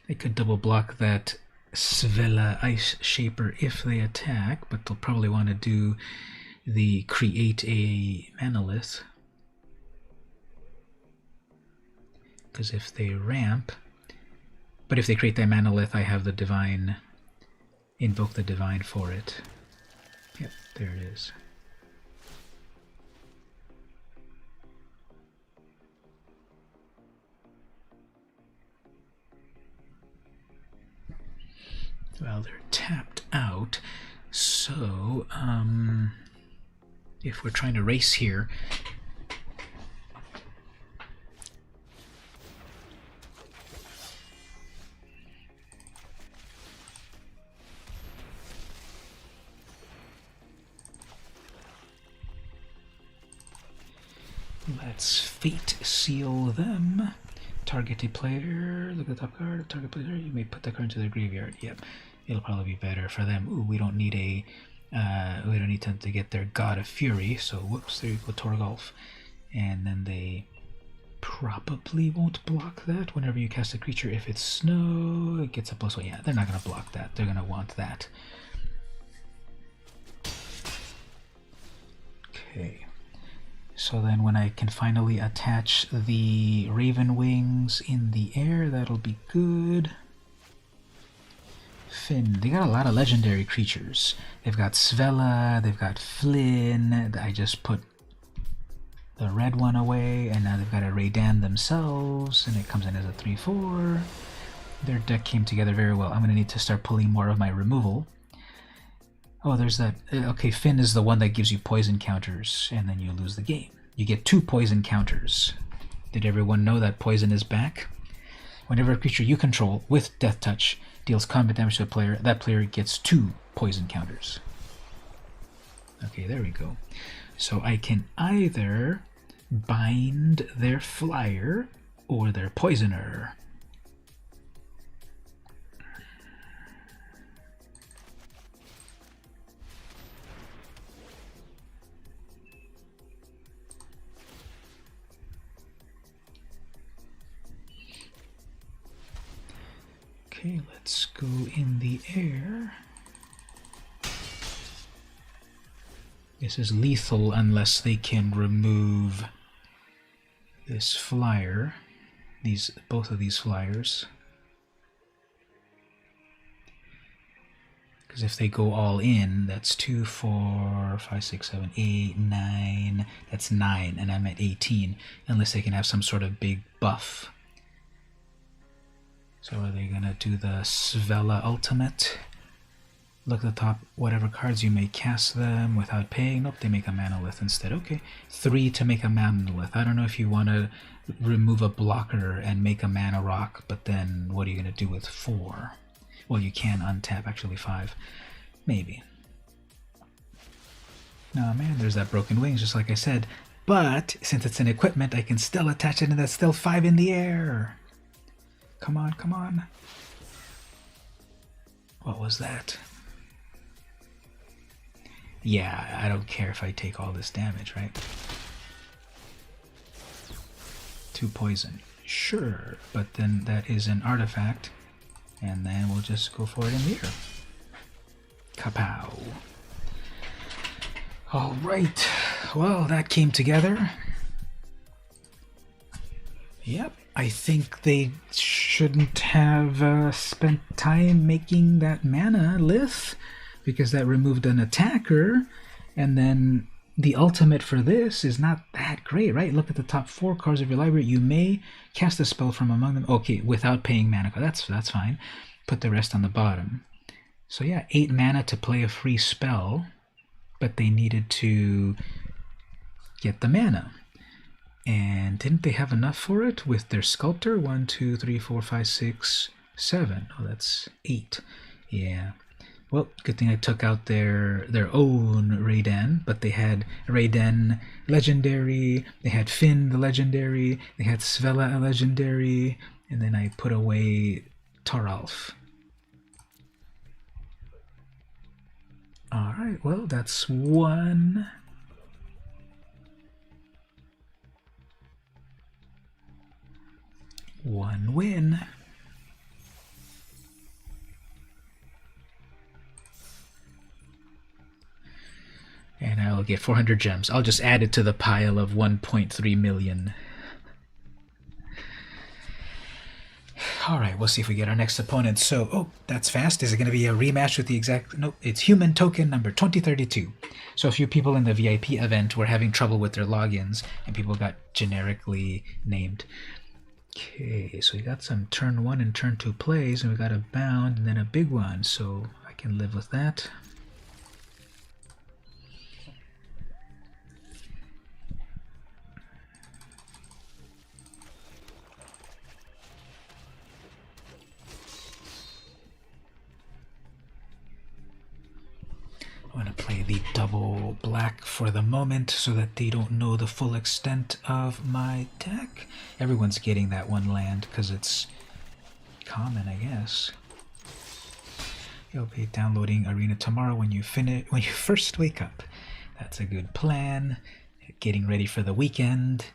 I could double block that Svella Ice Shaper if they attack, but they'll probably want to do the create a Manalith. Because if they ramp, but if they create that Manalith, I have the Divine, invoke the Divine for it. Yep, there it is. Well, they're tapped out, so if we're trying to race here, let's Fate Seal them. Target a player. Look at the top card. Target player. You may put that card into their graveyard. Yep. It'll probably be better for them. Ooh, we don't need a. We don't need them to get their God of Fury. So whoops. There you go, Torgolf. And then they probably won't block that. Whenever you cast a creature, if it's snow, it gets a +1. Yeah, they're not gonna block that. They're gonna want that. Okay. So then when I can finally attach the Raven Wings in the air, that'll be good. Finn. They got a lot of legendary creatures. They've got Svella, they've got Flynn. I just put the red one away, and now they've got a Raydan themselves, and it comes in as a 3/4. Their deck came together very well. I'm going to need to start pulling more of my removal. Oh, there's that. Okay, Finn is the one that gives you poison counters, and then you lose the game. You get 2 poison counters. Did everyone know that poison is back? Whenever a creature you control with Death Touch deals combat damage to a player, that player gets 2 poison counters. Okay, there we go. So I can either bind their flyer or their poisoner. Okay, let's go in the air. This is lethal unless they can remove this flyer, both of these flyers. Because if they go all in, that's 2, 4, 5, 6, 7, 8, 9. That's 9, and I'm at 18, unless they can have some sort of big buff. So are they gonna do the Svella Ultimate? Look at the top, whatever cards you may cast them without paying. Nope, they make a Manolith instead. Okay, 3 to make a Manolith. I don't know if you want to remove a blocker and make a Mana Rock, but then what are you going to do with 4? Well, you can untap, actually 5. Maybe. Oh man, there's that Broken Wings, just like I said. But, since it's an equipment, I can still attach it and that's still 5 in the air. Come on, come on. What was that? Yeah, I don't care if I take all this damage, right? 2 poison. Sure, but then that is an artifact, and then we'll just go for it in the air. Kapow. Alright, well, that came together. Yep, I think they shouldn't have spent time making that mana lith, because that removed an attacker, and then the ultimate for this is not that great, right? Look at the top 4 cards of your library. You may cast a spell from among them. Okay, without paying mana. That's fine. Put the rest on the bottom. So yeah, 8 mana to play a free spell, but they needed to get the mana. And didn't they have enough for it with their sculptor? 1, 2, 3, 4, 5, 6, 7. Oh, that's 8. Yeah. Well, good thing I took out their own Raydan, but they had Raydan Legendary, they had Finn the Legendary, they had Svella a Legendary, and then I put away Toralf. Alright, well, that's 1. One win. And I'll get 400 gems. I'll just add it to the pile of 1.3 million. Alright, we'll see if we get our next opponent. So, oh, that's fast. Is it going to be a rematch with the exact... Nope, it's human token number 2032. So a few people in the VIP event were having trouble with their logins, and people got generically named. Okay, so we got some turn 1 and turn 2 plays, and we got a bound and then a big one, so I can live with that. I'm going to play the double black for the moment so that they don't know the full extent of my deck. Everyone's getting that one land because it's common, I guess. You'll be downloading Arena tomorrow when you first wake up. That's a good plan. Getting ready for the weekend.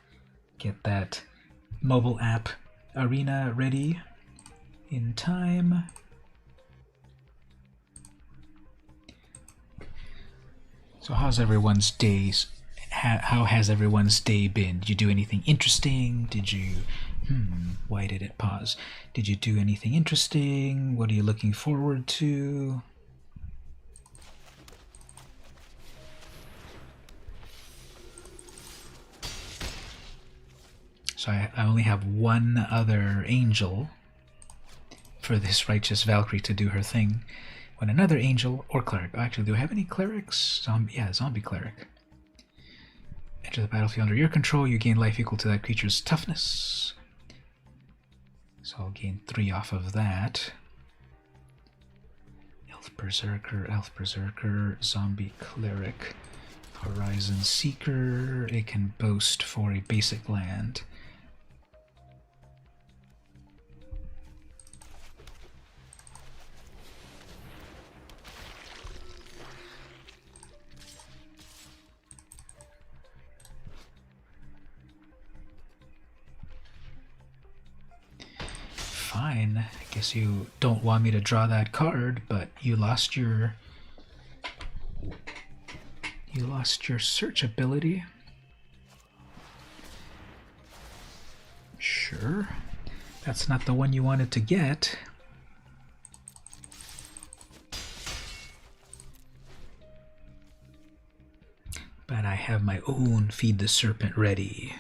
Get that mobile app Arena ready in time. So how's everyone's days? How has everyone's day been? Did you do anything interesting? Did you... why did it pause? Did you do anything interesting? What are you looking forward to? So I only have one other angel for this righteous Valkyrie to do her thing. When another angel or cleric... Actually, do I have any clerics? Zombie cleric. Enter the battlefield under your control. You gain life equal to that creature's toughness. So I'll gain 3 off of that. Elf Berserker, Zombie Cleric, Horizon Seeker. It can boast for a basic land. Fine. I guess you don't want me to draw that card, but you lost your search ability. Sure. That's not the one you wanted to get. But I have my own Feed the Serpent ready.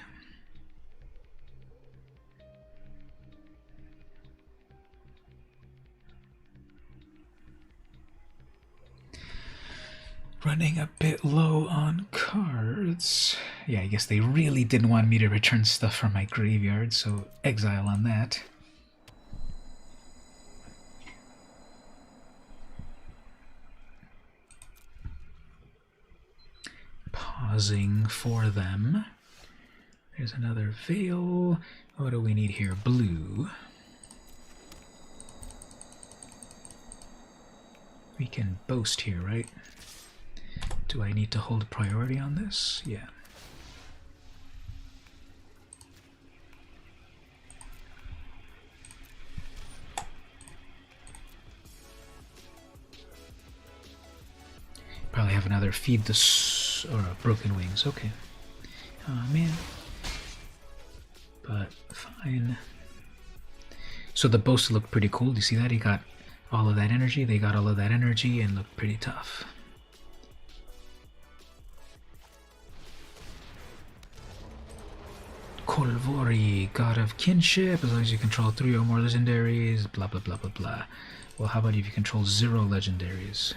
Running a bit low on cards. Yeah, I guess they really didn't want me to return stuff from my graveyard, so exile on that. Pausing for them. There's another veil. What do we need here? Blue. We can boast here, right? Do I need to hold priority on this? Yeah. Probably have another Feed the or Broken Wings. Okay. Oh man. But fine. So the boast looked pretty cool. Do you see that? He got all of that energy. They got all of that energy and looked pretty tough. Kolvori, God of Kinship, as long as you control 3 or more legendaries, blah blah blah blah blah. Well, how about if you control 0 legendaries?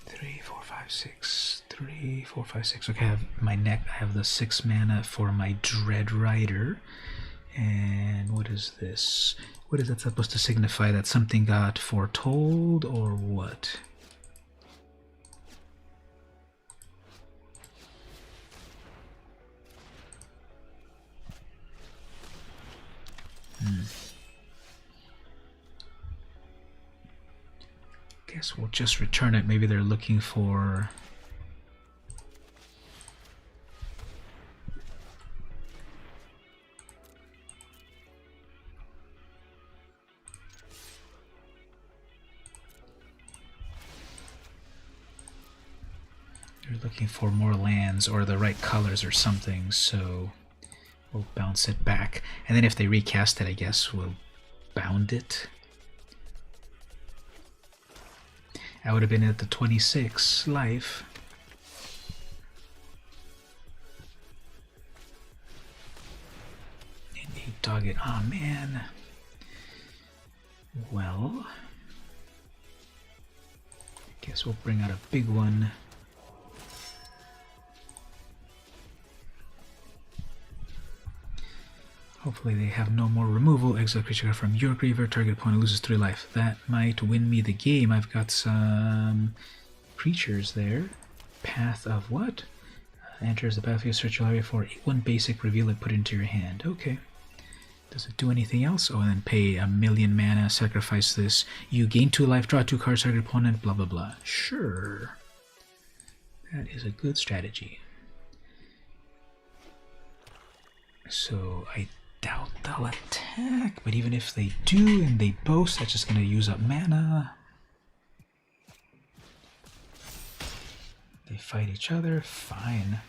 Three, four, five, six. Okay, I have my neck. I have the 6 mana for my Dread Rider. And what is this? What is that supposed to signify? That something got foretold or what? Guess we'll just return it. Maybe they're looking for... looking for more lands or the right colors or something, so we'll bounce it back. And then if they recast it, I guess we'll bound it. I would have been at the 26 life. And dog it. Oh man. Well, I guess we'll bring out a big one. Hopefully they have no more removal. Exile creature from your graveyard. Target opponent loses 3 life. That might win me the game. I've got some creatures there. Path of what? Enters the battlefield, search your area for 1 basic, reveal it, put it into your hand. Okay. Does it do anything else? Oh, and then pay 1,000,000 mana, sacrifice this. You gain 2 life, draw 2 cards, target opponent, blah blah blah. Sure. That is a good strategy. So I doubt they'll attack, but even if they do and they boast, that's just going to use up mana. They fight each other, fine.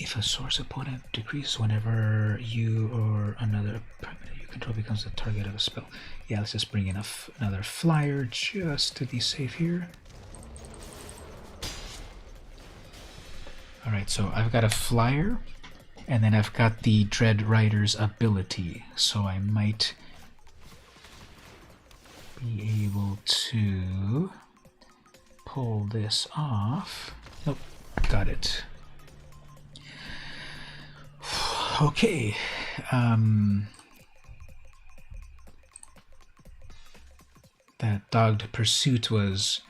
If a source opponent decreases whenever you or another permanent you control becomes the target of a spell. Yeah, let's just bring in another flyer just to be safe here. Alright, so I've got a flyer, and then I've got the Dread Rider's ability, so I might be able to pull this off. Nope, got it. Okay, that dogged pursuit was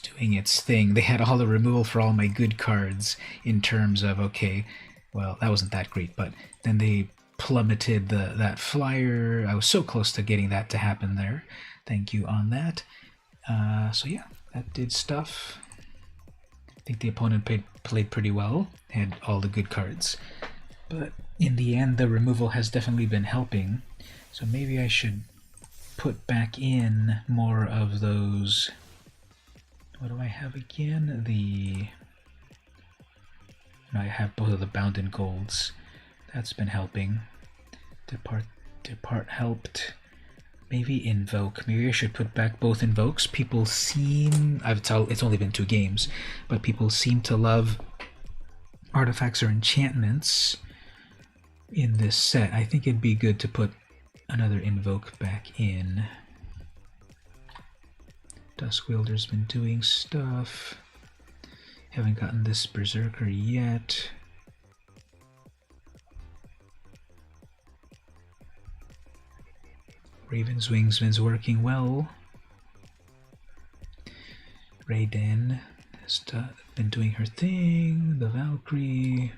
doing its thing. They had all the removal for all my good cards in terms of, okay, well, that wasn't that great, but then they plummeted that flyer. I was so close to getting that to happen there. Thank you on that. So yeah, that did stuff. I think the opponent played pretty well, had all the good cards. But in the end, the removal has definitely been helping. So maybe I should put back in more of those. What do I have again? No, I have both of the Bound in Golds. That's been helping. Depart helped. Maybe Invoke. Maybe I should put back both Invokes. People seem... it's only been 2 games, but people seem to love artifacts or enchantments in this set. I think it'd be good to put another Invoke back in. Duskwielder's been doing stuff. Haven't gotten this Berserker yet. Raven's Wings been working well. Raiden has been doing her thing. The Valkyrie.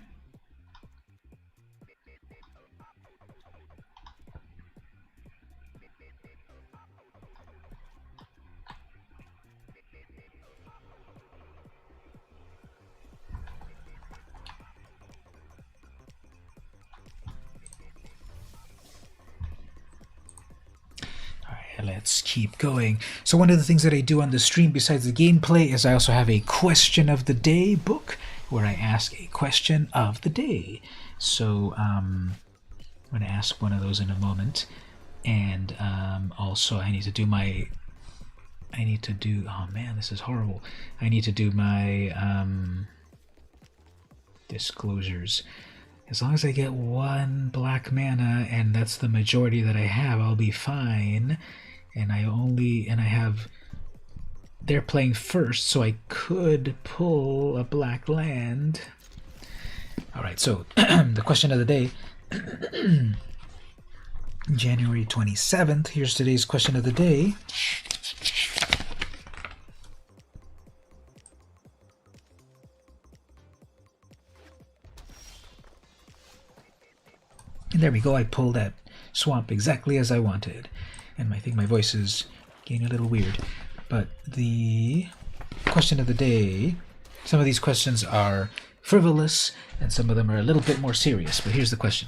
Let's keep going. So one of the things that I do on the stream besides the gameplay is I also have a question of the day book where I ask a question of the day. So I'm going to ask one of those in a moment. And also I need to do my... oh man, this is horrible. I need to do my disclosures. As long as I get 1 black mana, and that's the majority that I have, I'll be fine. And I have... They're playing first, so I could pull a black land. Alright, so the question of the day. January 27th. Here's today's question of the day. And there we go, I pulled that swamp exactly as I wanted. And I think my voice is getting a little weird. But the question of the day, some of these questions are frivolous, and some of them are a little bit more serious. But here's the question.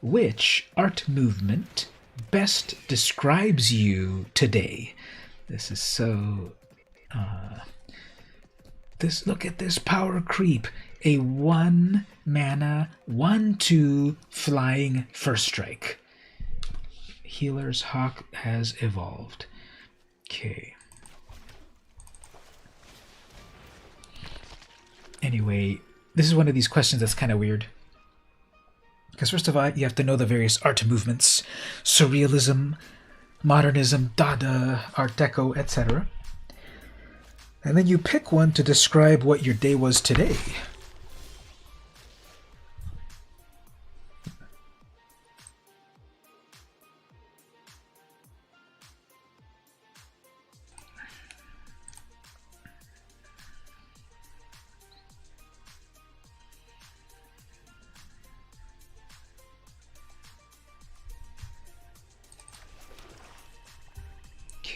Which art movement best describes you today? This is so... look at this power creep. A 1 mana, 1/2 flying first strike. Healer's Hawk has evolved. Okay. Anyway, this is one of these questions that's kind of weird. Because first of all, you have to know the various art movements: surrealism, modernism, Dada, Art Deco, etc. And then you pick one to describe what your day was today.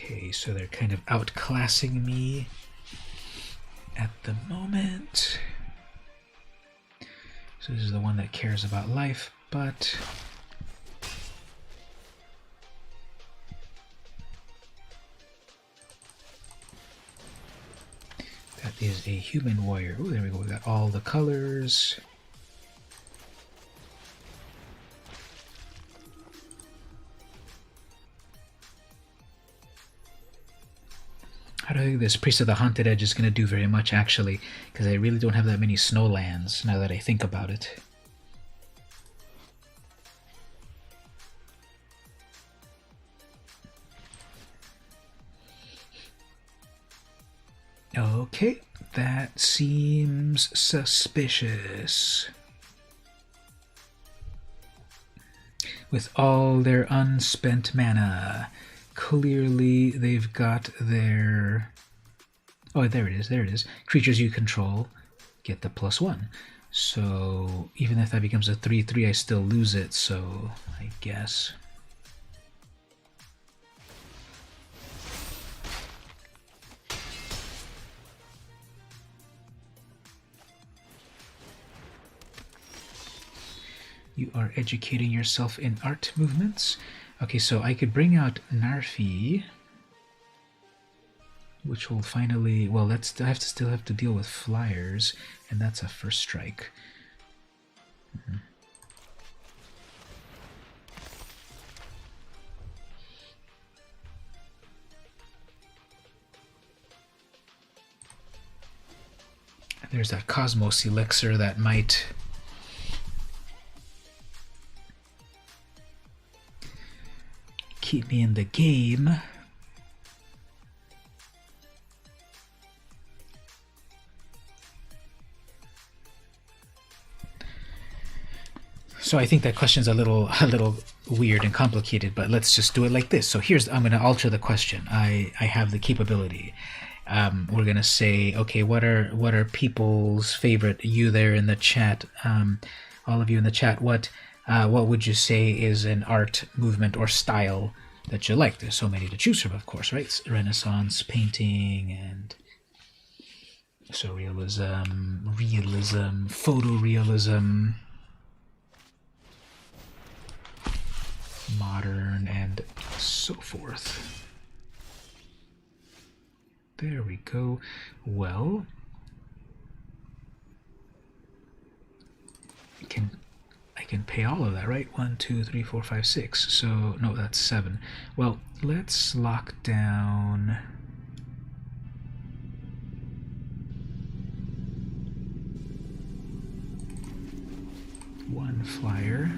Okay, so they're kind of outclassing me at the moment. So this is the one that cares about life, but that is a human warrior. Oh, there we go. We got all the colors. I don't think this Priest of the Haunted Edge is going to do very much, actually, because I really don't have that many snowlands, now that I think about it. Okay, that seems suspicious. With all their unspent mana, clearly they've got their... Oh, there it is, there it is. Creatures you control get the +1. So even if that becomes a 3/3, I still lose it, so I guess... You are educating yourself in art movements. Okay, so I could bring out Narfi, which will finally... Well, that's I still have to deal with flyers, and that's a first strike. There's that Cosmos Elixir that might... keep me in the game. So I think that question's a little weird and complicated, but let's just do it like this. So here's, I'm going to alter the question. I have the capability. We're going to say, okay, what are people's favorite? You there in the chat, all of you in the chat, what would you say is an art movement or style that you like? There's so many to choose from, of course, right? Renaissance painting and surrealism, realism, photorealism, modern, and so forth. There we go. Well, I can pay all of that, right? 1, 2, 3, 4, 5, 6. So no, that's 7. Well, let's lock down one flyer.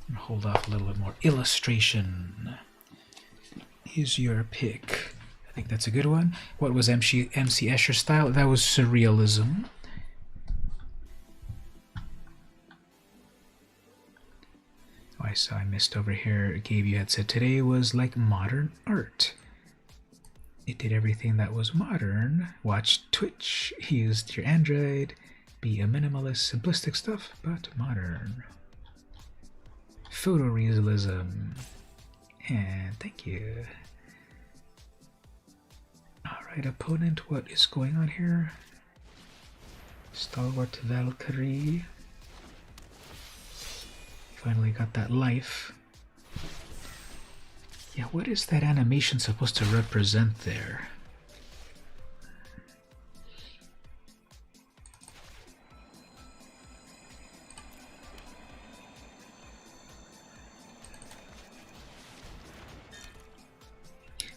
And hold off a little bit more. Illustration is your pick. I think that's a good one. What was MC Escher's style? That was surrealism. Oh, I saw I missed over here. Gabe, you had said today was like modern art. It did everything that was modern. Watched Twitch, used your Android, be a minimalist, simplistic stuff, but modern. Photorealism. And thank you. Alright, opponent, what is going on here? Stalwart Valkyrie. Finally got that life. Yeah, what is that animation supposed to represent there?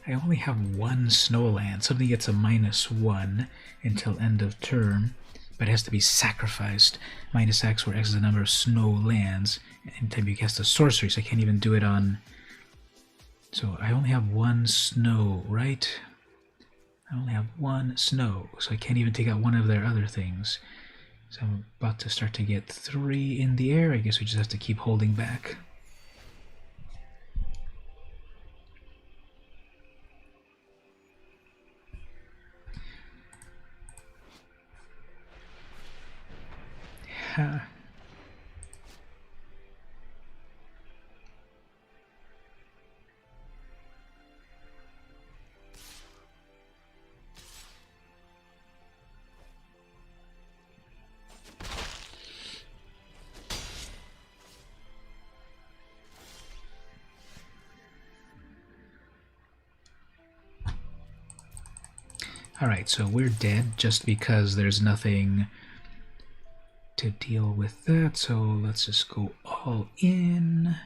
I only have one snow land. Something gets a -1 until end of turn, but it has to be sacrificed. -X, where X is the number of snow lands. Anytime you cast a sorcery, so I can't even do it on... So I only have one snow, right? I only have one snow, so I can't even take out one of their other things. So I'm about to start to get 3 in the air. I guess we just have to keep holding back. Alright, so we're dead just because there's nothing to deal with that, so let's just go all in.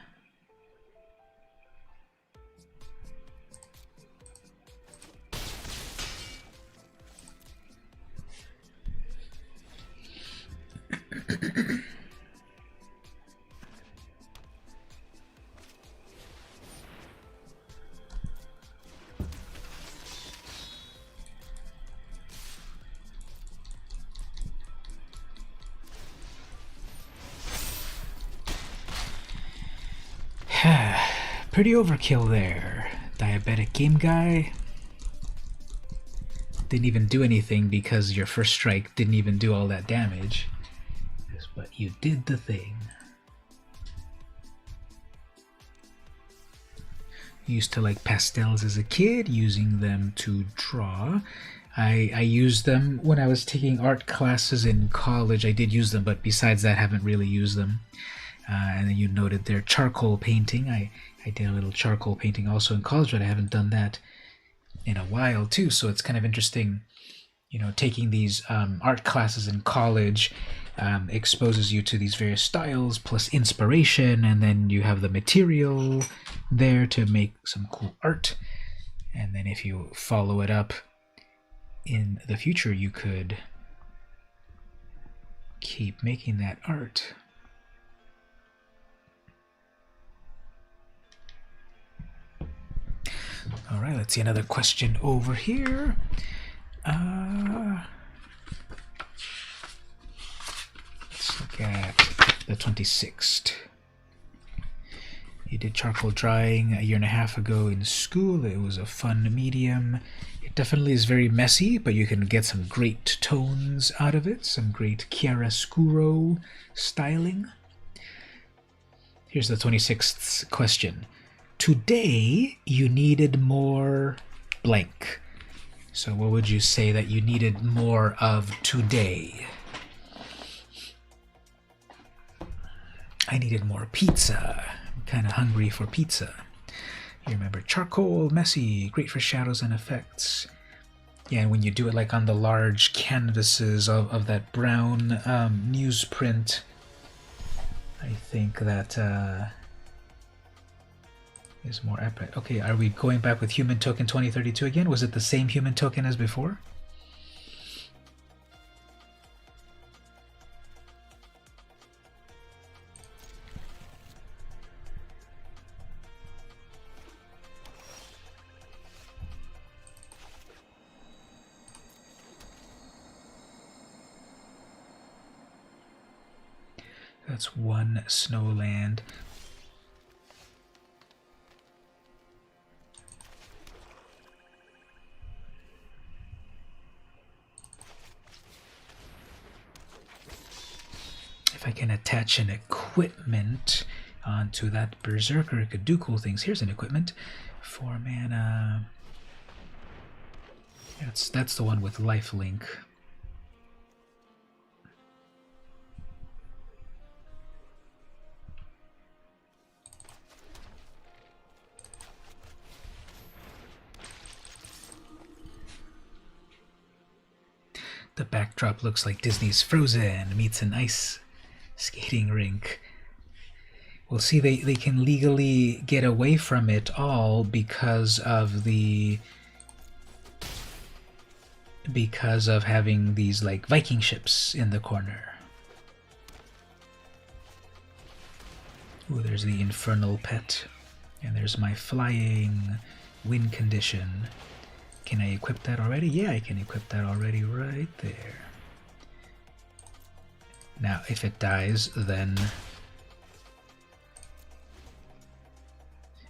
Pretty overkill there. Diabetic game guy. Didn't even do anything because your first strike didn't even do all that damage. But you did the thing. Used to like pastels as a kid, using them to draw. I used them when I was taking art classes in college. I did use them, but besides that, haven't really used them. And then you noted their charcoal painting. I did a little charcoal painting also in college, but I haven't done that in a while too. So it's kind of interesting, you know, taking these art classes in college exposes you to these various styles plus inspiration, and then you have the material there to make some cool art. And then if you follow it up in the future, you could keep making that art. All right, let's see another question over here. Let's look at the 26th. You did charcoal drying a year and a half ago in school. It was a fun medium. It definitely is very messy, but you can get some great tones out of it, some great chiaroscuro styling. Here's the 26th question. Today, you needed more blank. So what would you say that you needed more of today? I needed more pizza. I'm kind of hungry for pizza. You remember charcoal, messy, great for shadows and effects. Yeah, and when you do it like on the large canvases of that brown newsprint, I think that is more epic. Okay, are we going back with human token 2032 again? Was it the same human token as before? That's one snowland. If I can attach an equipment onto that berserker, it could do cool things. Here's an equipment. 4 mana. That's the one with lifelink. The backdrop looks like Disney's Frozen meets an ice skating rink. Well, see, they can legally get away from it all because of having these like Viking ships in the corner. Ooh, there's the infernal pet, and there's my flying wind condition. Can I equip that already? Yeah, I can equip that already right there. Now, if it dies, then...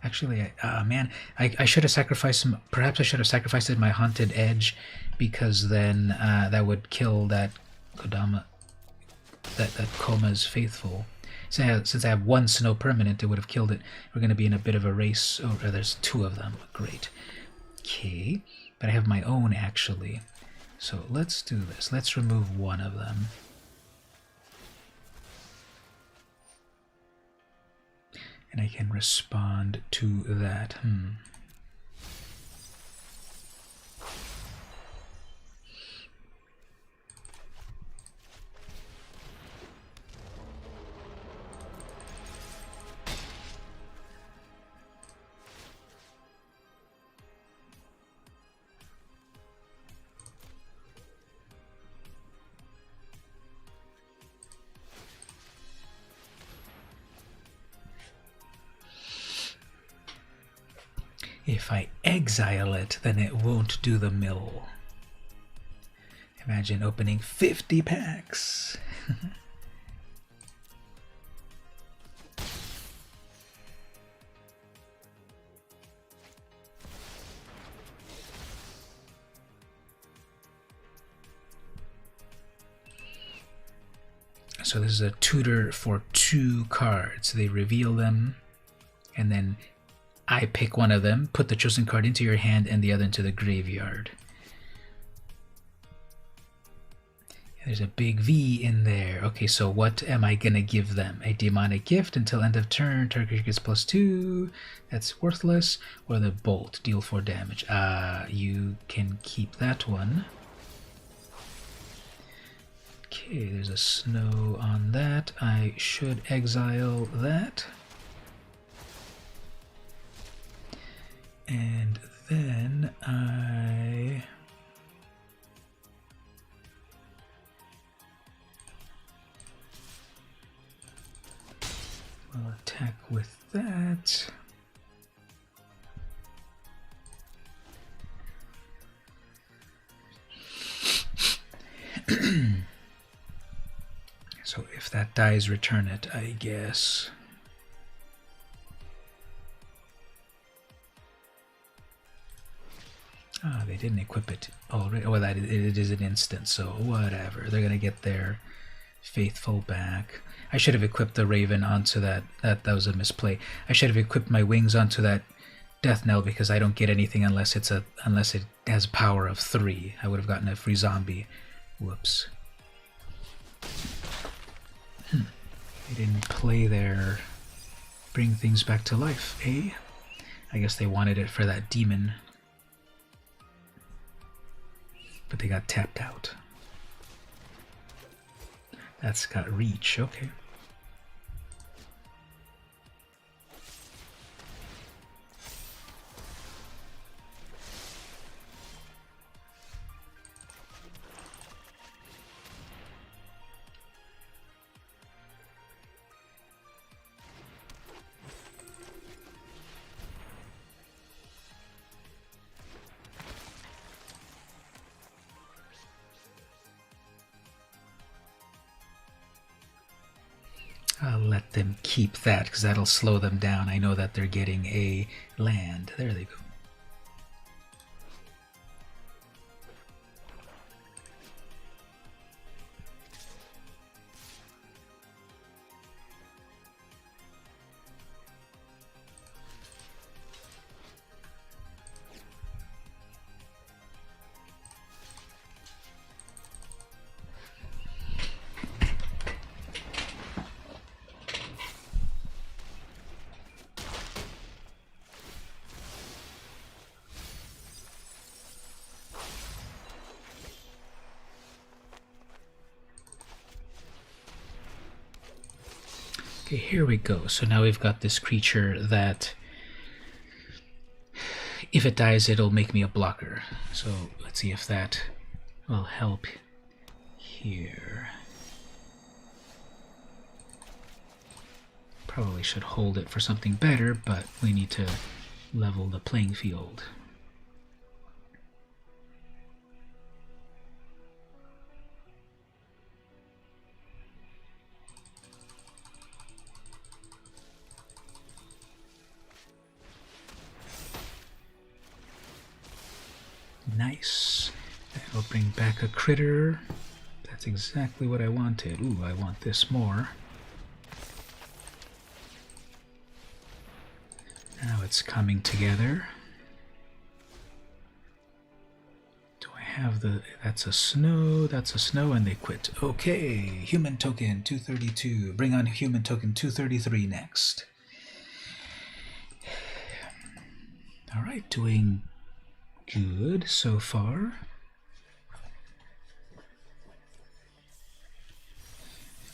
Actually, man, I should have sacrificed some... Perhaps I should have sacrificed my Haunted Edge, because then that would kill that Kodama... that Koma's Faithful. Since I have one Snow Permanent, it would have killed it. We're going to be in a bit of a race. Oh, there's two of them. Great. Okay. But I have my own, actually. So let's do this. Let's remove one of them. And I can respond to that. If I exile it, then it won't do the mill. Imagine opening 50 packs. So this is a tutor for 2 cards. They reveal them, and then I pick one of them, put the chosen card into your hand and the other into the graveyard. There's a big V in there. Okay, so what am I going to give them? A demonic gift until end of turn. Target gets +2. That's worthless. Or the bolt. Deal 4 damage. You can keep that one. Okay, there's a snow on that. I should exile that. And then I... will attack with that. So if that dies, return it, I guess. Ah, they didn't equip it already. Well, it is an instant, so whatever. They're going to get their Faithful back. I should have equipped the Raven onto that. That was a misplay. I should have equipped my wings onto that Death Knell, because I don't get anything unless it has power of 3. I would have gotten a free zombie. Whoops. They didn't play their bring things back to life, eh? I guess they wanted it for that demon. But they got tapped out. That's got reach, okay. I'll let them keep that, because that'll slow them down. I know that they're getting a land. There they go. Okay, here we go. So now we've got this creature that if it dies, it'll make me a blocker. So let's see if that will help here. Probably should hold it for something better, but we need to level the playing field. Nice. That'll bring back a critter. That's exactly what I wanted. Ooh, I want this more. Now it's coming together. Do I have the... That's a snow, and they quit. Okay, human token 232. Bring on human token 233 next. Alright, doing good so far.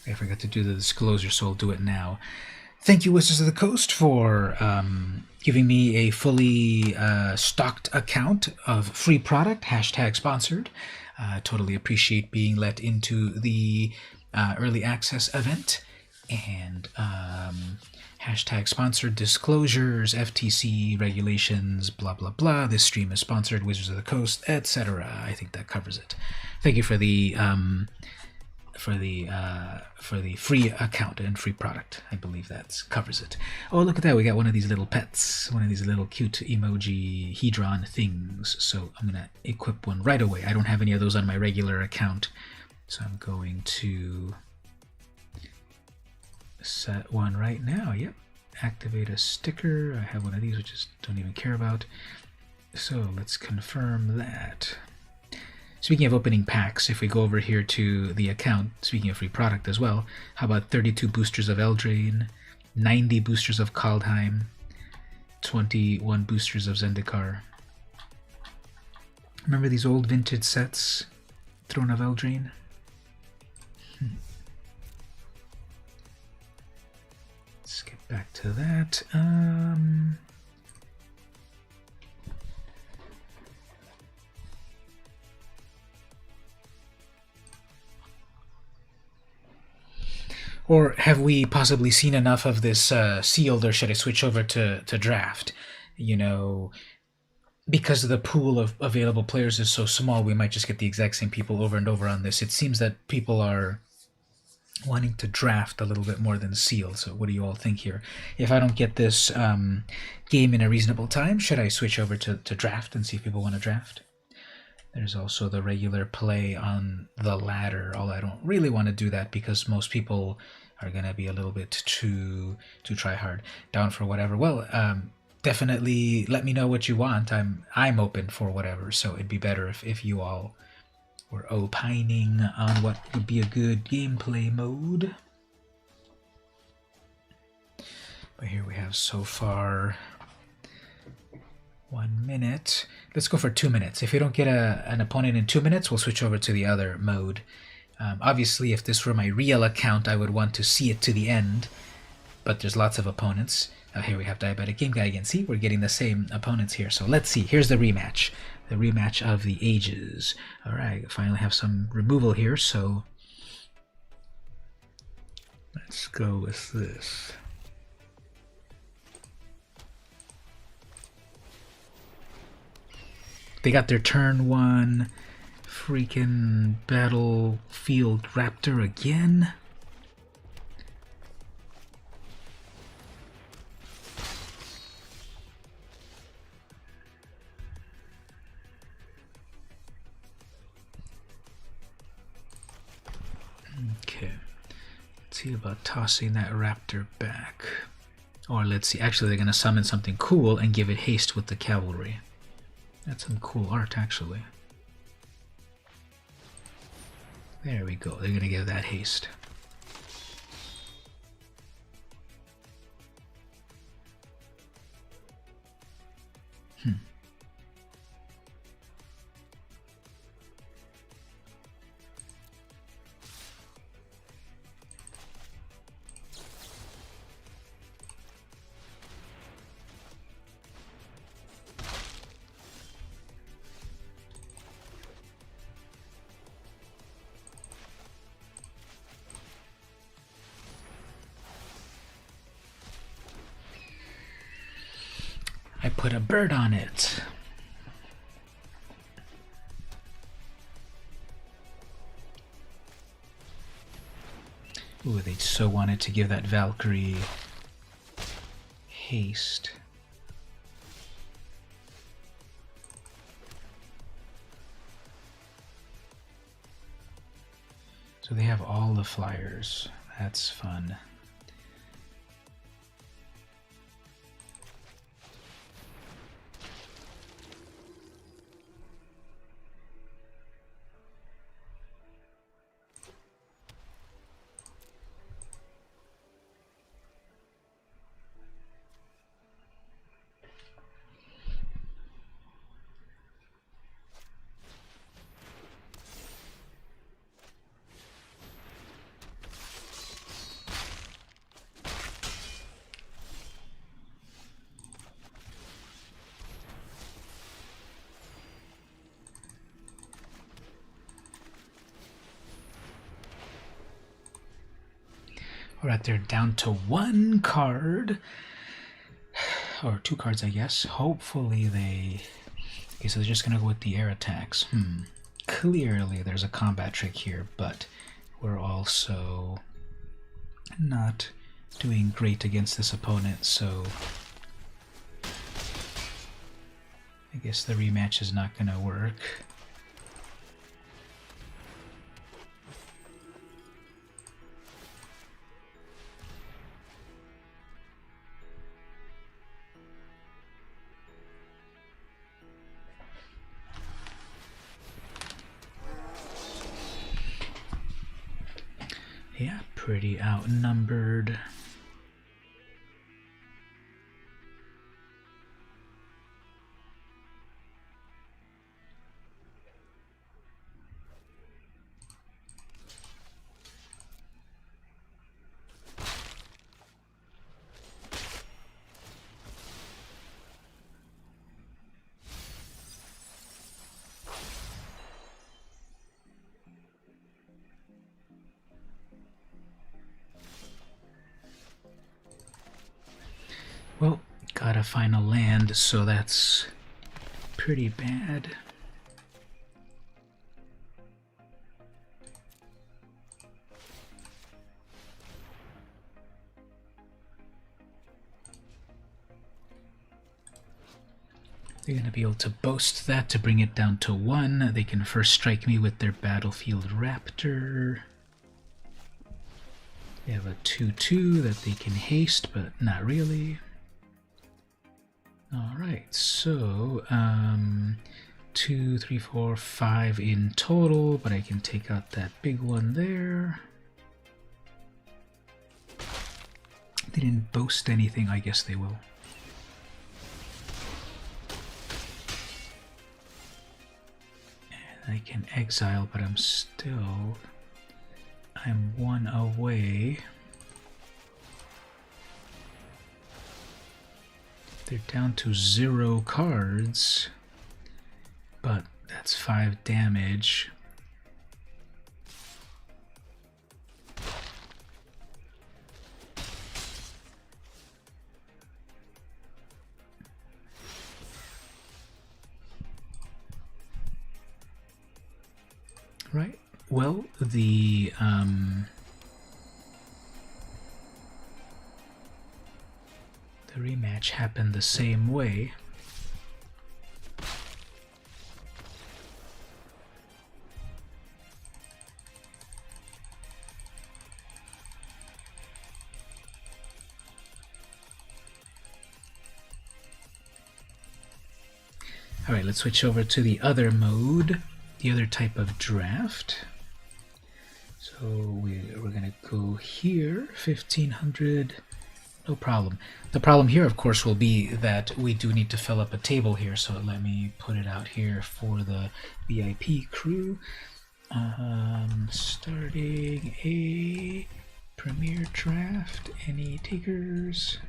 I forgot to do the disclosure, so I'll do it now. Thank you, Wizards of the Coast, for giving me a fully stocked account of free product, hashtag sponsored. Totally appreciate being let into the early access event. And hashtag sponsored disclosures, FTC regulations, blah, blah, blah. This stream is sponsored, Wizards of the Coast, etc. I think that covers it. Thank you for the free account and free product. I believe that covers it. Oh, look at that. We got one of these little pets, one of these little cute emoji hedron things. So I'm going to equip one right away. I don't have any of those on my regular account. So I'm going to set one right now. Yep. Activate a sticker. I have one of these, which I don't even care about. So let's confirm that. Speaking of opening packs, if we go over here to the account, speaking of free product as well, how about 32 boosters of Eldraine, 90 boosters of Kaldheim, 21 boosters of Zendikar. Remember these old vintage sets? Throne of Eldraine? Let's get back to that. Or have we possibly seen enough of this sealed, or should I switch over to draft? You know, because the pool of available players is so small, we might just get the exact same people over and over on this. It seems that people are wanting to draft a little bit more than sealed. So what do you all think here? If I don't get this game in a reasonable time, should I switch over to draft and see if people want to draft? There's also the regular play on the ladder, although I don't really want to do that because most people are going to be a little bit too try hard. Down for whatever. Well, definitely let me know what you want. I'm open for whatever, so it'd be better if you all were opining on what would be a good gameplay mode. But here we have so far 1 minute. Let's go for 2 minutes. If we don't get an opponent in 2 minutes, we'll switch over to the other mode. Obviously, if this were my real account, I would want to see it to the end, but there's lots of opponents. Here we have Diabetic Game Guy again. See, we're getting the same opponents here. So let's see. Here's the rematch. The rematch of the ages. All right, finally have some removal here, so let's go with this. They got their turn one freaking battlefield raptor again. Okay, let's see about tossing that raptor back. Or let's see, actually they're going to summon something cool and give it haste with the cavalry. That's some cool art, actually. There we go. They're going to give that haste. put a bird on it. Ooh, they so wanted to give that Valkyrie haste. So they have all the flyers. That's fun. Alright, they're down to one card. Or two cards, I guess. Hopefully they... Okay, so they're just going to go with the air attacks. Clearly there's a combat trick here, but we're also not doing great against this opponent, so I guess the rematch is not going to work. Yeah, pretty outnumbered. Well, gotta find a land, so that's pretty bad. They're gonna be able to boast that to bring it down to 1. They can first strike me with their Battlefield Raptor. They have a 2/2 that they can haste, but not really. Alright, so 2, 3, 4, 5 in total, but I can take out that big one there. They didn't boast anything, I guess they will. And I can exile, but I'm 1 away. They're down to 0 cards, but that's 5 damage. Right. Well, the rematch happened the same way. Alright, let's switch over to the other mode, the other type of draft. So we're going to go here, 1500. No problem. The problem here, of course, will be that we do need to fill up a table here, so let me put it out here for the VIP crew. Starting a premier draft. Any takers?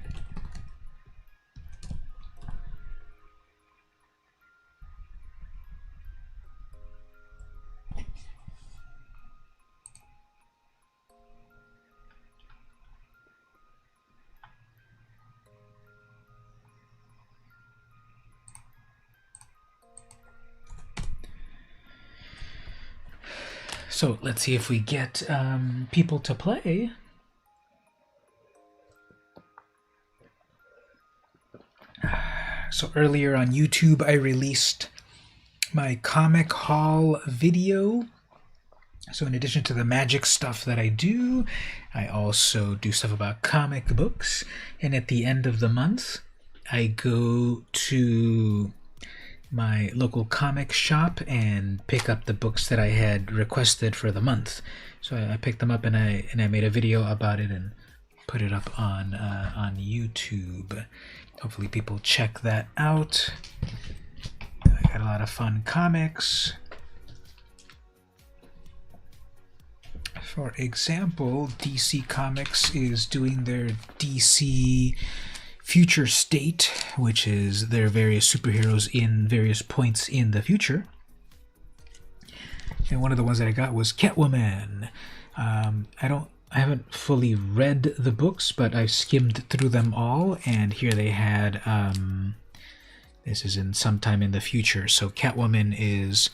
So let's see if we get people to play. So earlier on YouTube, I released my comic haul video. So in addition to the magic stuff that I do, I also do stuff about comic books. And at the end of the month, I go to my local comic shop and pick up the books that I had requested for the month. So I picked them up and I made a video about it and put it up on YouTube. Hopefully people check that out. I got a lot of fun comics. For example, DC Comics is doing their DC Future State, which is their various superheroes in various points in the future. And one of the ones that I got was Catwoman. I haven't fully read the books, but I skimmed through them all, and here they had this is in sometime in the future. So Catwoman is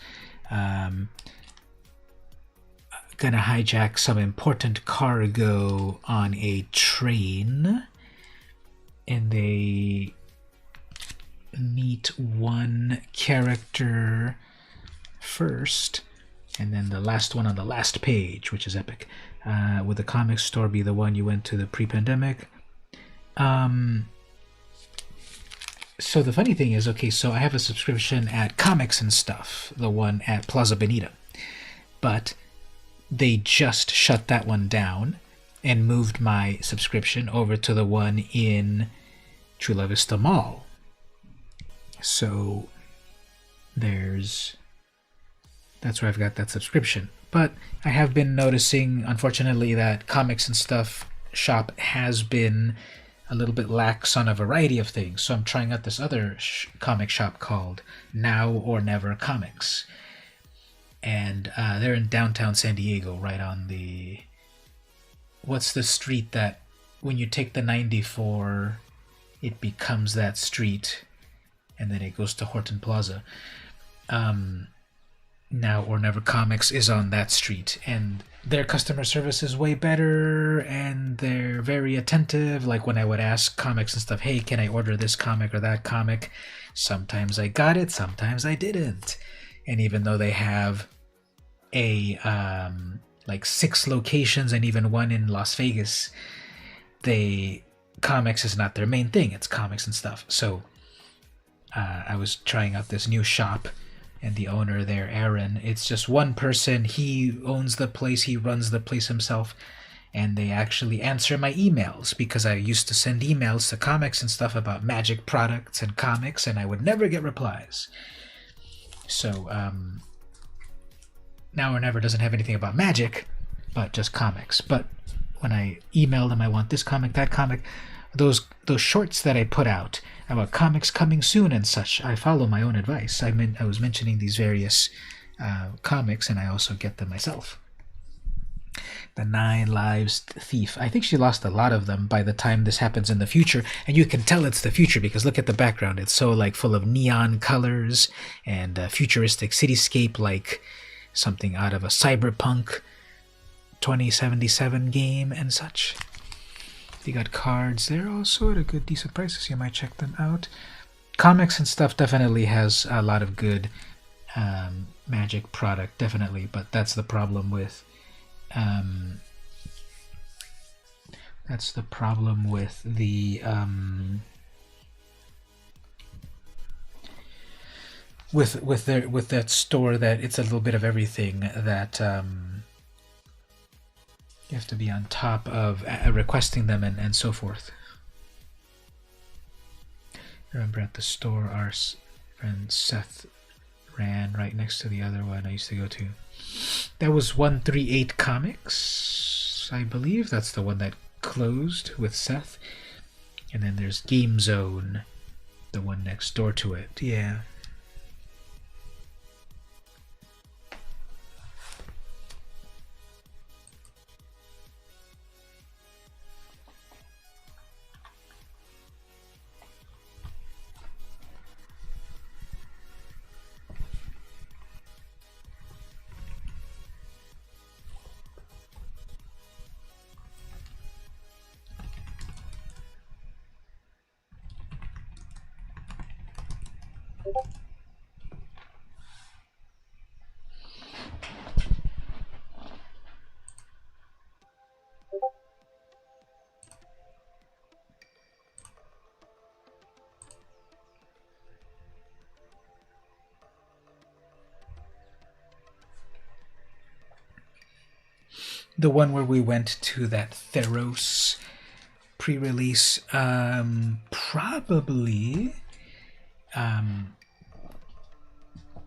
gonna hijack some important cargo on a train, and they meet one character first, and then the last one on the last page, which is epic. Would the comic store be the one you went to the pre-pandemic? So the funny thing is, okay, so I have a subscription at Comics and Stuff, the one at Plaza Bonita, but they just shut that one down and moved my subscription over to the one in Chula Vista Mall. So that's where I've got that subscription. But I have been noticing, unfortunately, that Comics and Stuff shop has been a little bit lax on a variety of things. So I'm trying out this other comic shop called Now or Never Comics. And they're in downtown San Diego, right on the... What's the street that when you take the 94, it becomes that street, and then it goes to Horton Plaza. Now or Never Comics is on that street, and their customer service is way better, and they're very attentive. Like when I would ask Comics and Stuff, hey, can I order this comic or that comic? Sometimes I got it, sometimes I didn't. And even though they have like 6 locations and even one in Las Vegas, comics is not their main thing. It's Comics and Stuff. So I was trying out this new shop, and the owner there, Aaron, it's just one person. He owns the place, he runs the place himself, and they actually answer my emails, because I used to send emails to Comics and Stuff about magic products and comics, and I would never get replies. So Now or Never doesn't have anything about magic, but just comics. But when I email them, I want this comic, that comic, those shorts that I put out about comics coming soon and such, I follow my own advice. I was mentioning these various comics, and I also get them myself. The 9 Lives Thief. I think she lost a lot of them by the time this happens in the future, and you can tell it's the future because look at the background. It's so like full of neon colors and futuristic cityscape, like something out of a cyberpunk 2077 game and such. They got cards there also at a good decent prices. You might check them out. Comics and Stuff definitely has a lot of good magic product, definitely, but that's the problem with the with that store, that it's a little bit of everything, that you have to be on top of requesting them and so forth. I remember at the store our friend Seth ran right next to the other one I used to go to. That was 138 Comics, I believe. That's the one that closed with Seth. And then there's Game Zone, the one next door to it. Yeah. The one where we went to that Theros pre-release, probably.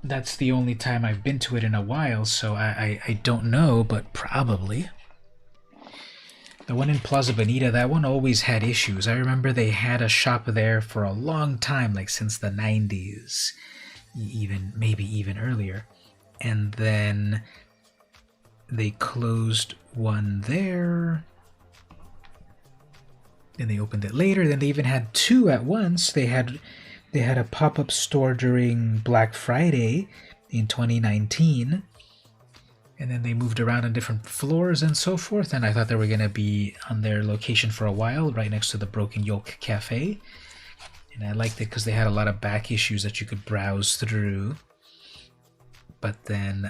That's the only time I've been to it in a while, so I don't know, but probably. The one in Plaza Bonita, that one always had issues. I remember they had a shop there for a long time, like since the 90s, even maybe even earlier. And then they closed one there. Then they opened it later. Then they even had two at once. They had a pop-up store during Black Friday in 2019. And then they moved around on different floors and so forth. And I thought they were going to be on their location for a while, right next to the Broken Yolk Cafe. And I liked it because they had a lot of back issues that you could browse through. But then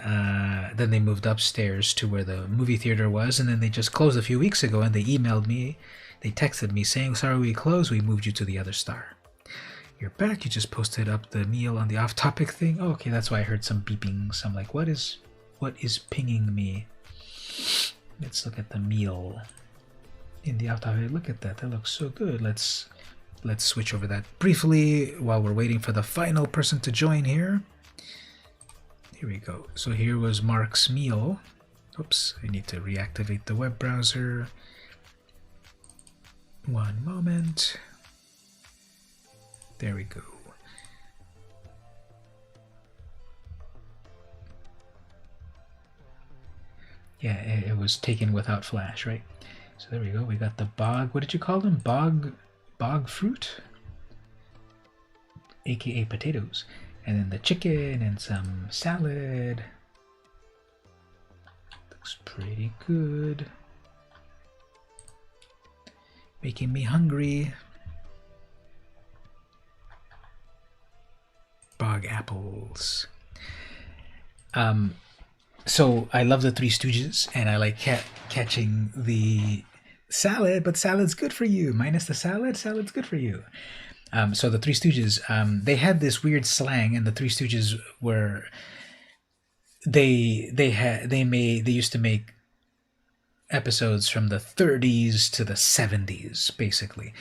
they moved upstairs to where the movie theater was, and then they just closed a few weeks ago, and they emailed me, they texted me saying, sorry we closed, we moved you to the other star. You're back, you just posted up the meal on the off-topic thing. Oh, okay, that's why I heard some beeping. So I'm like, what is pinging me? Let's look at the meal in the off-topic. Look at that, that looks so good. Let's switch over that briefly while we're waiting for the final person to join here. Here we go. So here was Mark's meal. Oops, I need to reactivate the web browser. One moment. There we go. Yeah, it was taken without flash, right? So there we go. We got the bog. What did you call them? Bog fruit? AKA potatoes. And then the chicken and some salad. Looks pretty good. Making me hungry. Bog apples. So I love the Three Stooges, and I like catching the salad, but salad's good for you. Minus the salad, salad's good for you. So the Three Stooges, they had this weird slang, and the Three Stooges were they used to make episodes from the 30s to the 70s, basically,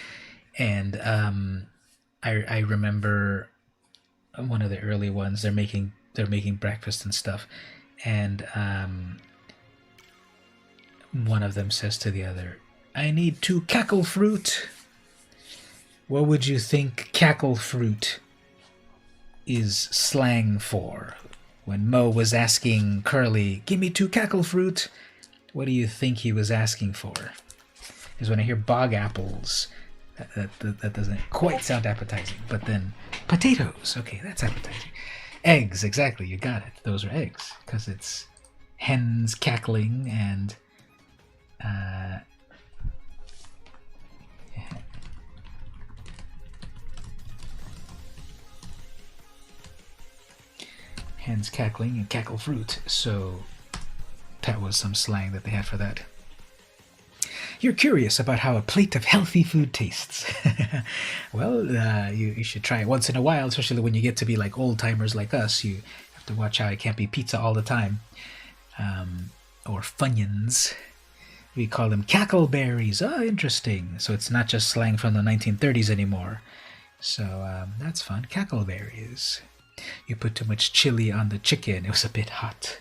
and I remember one of the early ones. They're making breakfast and stuff, and one of them says to the other, "I need 2 cackle fruit." What would you think cackle fruit is slang for? When Mo was asking Curly, "Give me 2 cackle fruit," what do you think he was asking for? Because when I hear bog apples, that doesn't quite sound appetizing. But then potatoes, okay, that's appetizing. Eggs, exactly, you got it. Those are eggs, because it's hens cackling and hens cackling and cackle fruit. So that was some slang that they had for that. You're curious about how a plate of healthy food tastes. Well, you should try it once in a while, especially when you get to be like old-timers like us. You have to watch how it can't be pizza all the time. Or Funyuns. We call them cackleberries. Oh, interesting. So it's not just slang from the 1930s anymore. So that's fun. Cackleberries. You put too much chili on the chicken. It was a bit hot.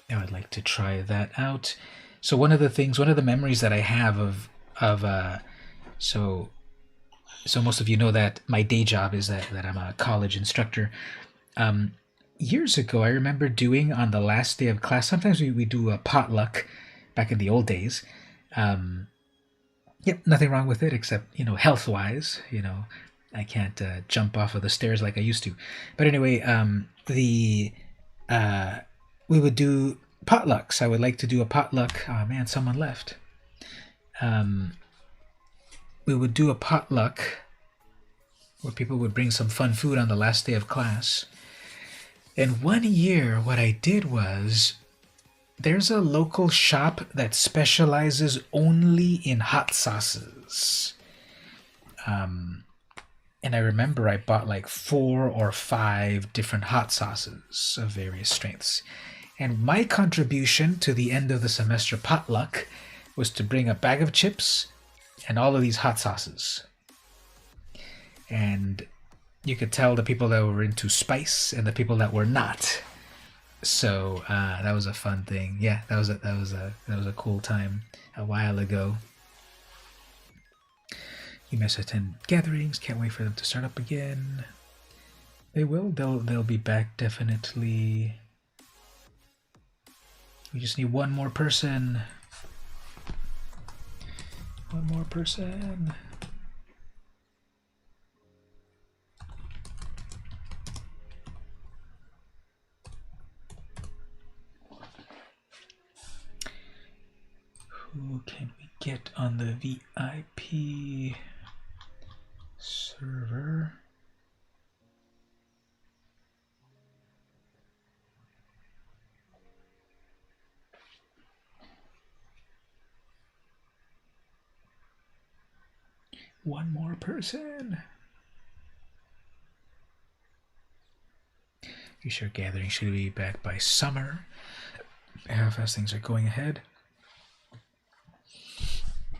I would like to try that out. So one of the memories that I have of so most of you know that my day job is that I'm a college instructor. Years ago, I remember doing on the last day of class, sometimes we do a potluck back in the old days. Yep, nothing wrong with it, except, health-wise, I can't jump off of the stairs like I used to. But anyway, we would do potlucks. I would like to do a potluck. Oh man, someone left. We would do a potluck where people would bring some fun food on the last day of class. And one year, what I did was, there's a local shop that specializes only in hot sauces. And I remember I bought like 4 or 5 different hot sauces of various strengths. And my contribution to the end of the semester potluck was to bring a bag of chips and all of these hot sauces. And you could tell the people that were into spice and the people that were not. So that was a fun thing. Yeah, that was a cool time a while ago. You must attend gatherings. Can't wait for them to start up again. They will. They'll be back definitely. We just need one more person. One more person. Who can we get on the VIP server? One more person. You sure gathering should be back by summer. How fast things are going ahead.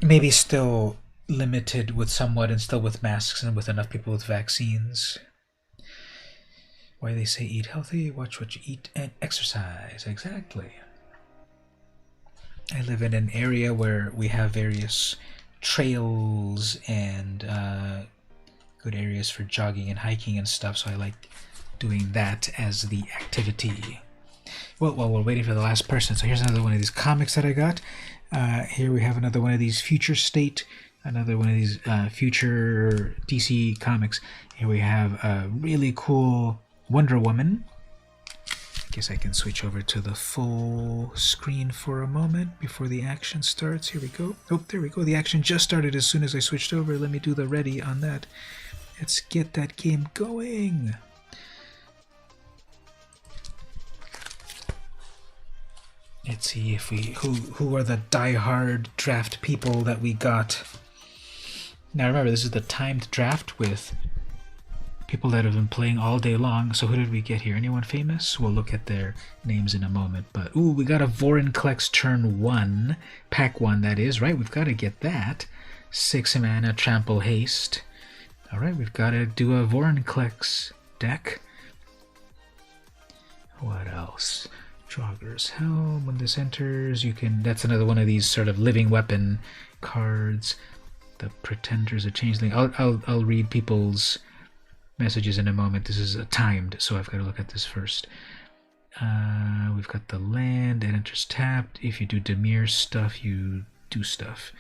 Maybe still limited with somewhat and still with masks and with enough people with vaccines. Why they say eat healthy, watch what you eat, and exercise. Exactly. I live in an area where we have various trails and good areas for jogging and hiking and stuff, so I like doing that as the activity. Well, while we're waiting for the last person, so here's another one of these comics that I got. Here we have another one of these Future State, another one of these Future DC comics. Here we have a really cool Wonder Woman. I guess I can switch over to the full screen for a moment before the action starts. Here we go. Oh, there we go. The action just started as soon as I switched over. Let me do the ready on that. Let's get that game going. Let's see if we who are the die-hard draft people that we got. Now remember, this is the timed draft with people that have been playing all day long. So who did we get here? Anyone famous? We'll look at their names in a moment. But ooh, we got a Vorinclex turn 1, pack 1 that is, right? We've got to get that. 6 mana, trample haste. All right, we've got to do a Vorinclex deck. What else? Draugur's Helm. When this enters, you can. That's another one of these sort of living weapon cards. The Pretender's a changeling. I'll read people's messages in a moment. This is timed, so I've got to look at this first. We've got the land. It enters tapped. If you do Demir stuff, you do stuff.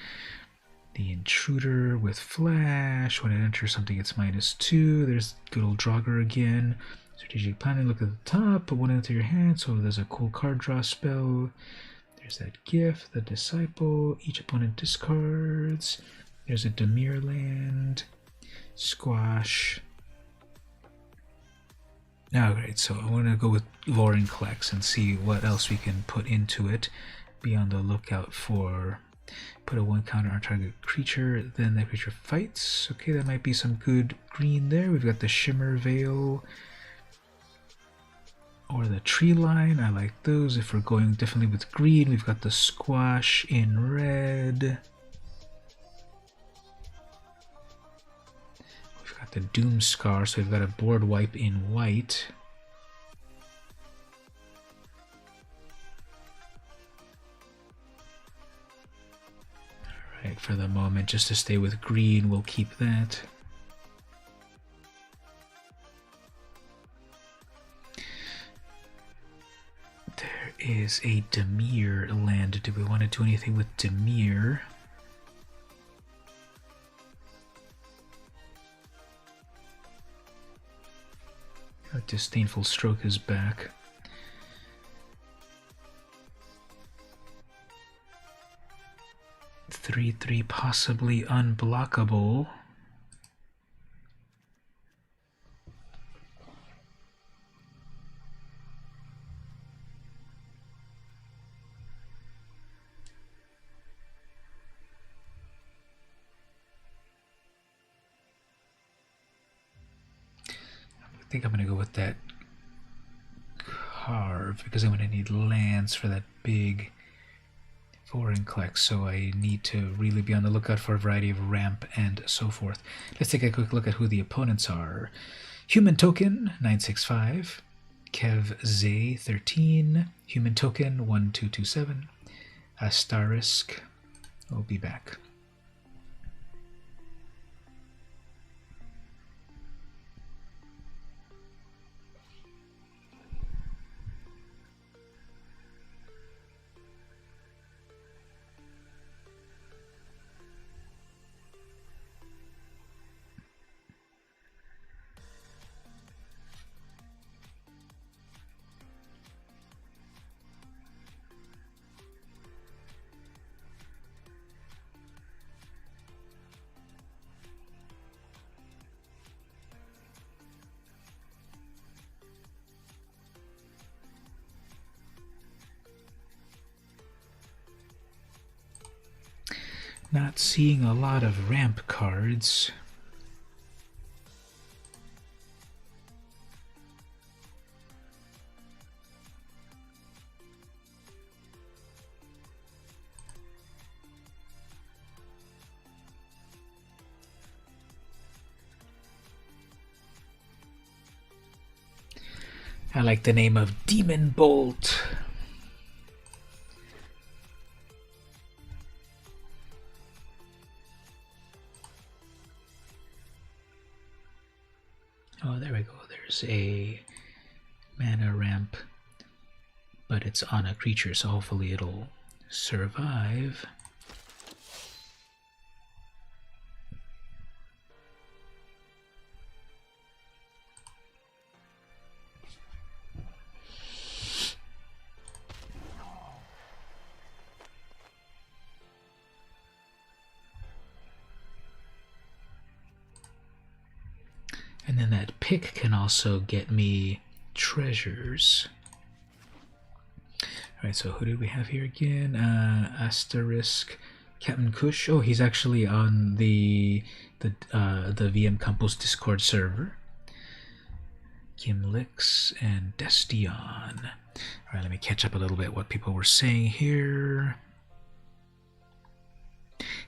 The Intruder with flash. When it enters something, it's -2. There's good old Draugur again. Strategic planning, look at the top, put one into your hand, so there's a cool card draw spell. There's that gift, the Disciple, each opponent discards. There's a Demir land, Squash. Alright, so I want to go with Vorinclex and see what else we can put into it. Be on the lookout for, put a 1 counter on target creature, then that creature fights. Okay, that might be some good green there. We've got the Shimmer Veil, or the Tree Line. I like those. If we're going definitely with green, we've got the Squash in red. We've got the Doom Scar, so we've got a board wipe in white. Alright, for the moment, just to stay with green, we'll keep that. Is a Demir land. Do we want to do anything with Demir? A Disdainful Stroke is back. Three, possibly unblockable. think I'm gonna go with that carve because I'm gonna need lands for that big Vorinclex, so I need to really be on the lookout for a variety of ramp and so forth. Let's take a quick look at who the opponents are. Human Token 965, Kev Zay 13, Human Token 1227, Astarisk. I'll be back. Not seeing a lot of ramp cards. I like the name of Demon Bolt. Oh, there we go. There's a mana ramp, but it's on a creature, so hopefully it'll survive. And then that pick can also get me treasures. Alright, so who did we have here again? Asterisk, Captain Kush. Oh, he's actually on the VM Campos Discord server. Gimlix and Destion. Alright, let me catch up a little bit what people were saying here.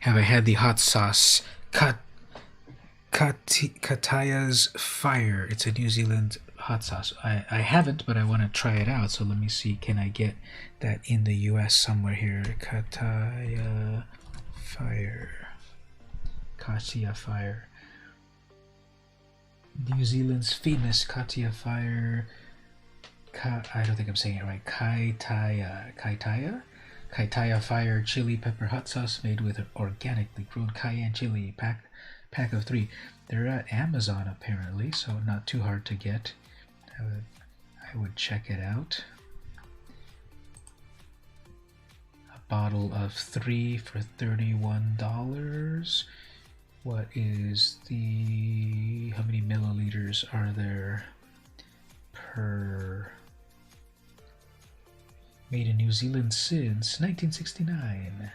Have I had the hot sauce Kataya's Fire? It's a New Zealand hot sauce. I haven't, but I want to try it out. So let me see. Can I get that in the US somewhere here? Kataya Fire. Katia Fire. New Zealand's famous Katia Fire. I don't think I'm saying it right. Kaitaya Fire chili pepper hot sauce made with organically grown cayenne chili pack of 3. They're at Amazon apparently, so not too hard to get. I would check it out. A bottle of 3 for $31. What is the... how many milliliters are there per... Made in New Zealand since 1969.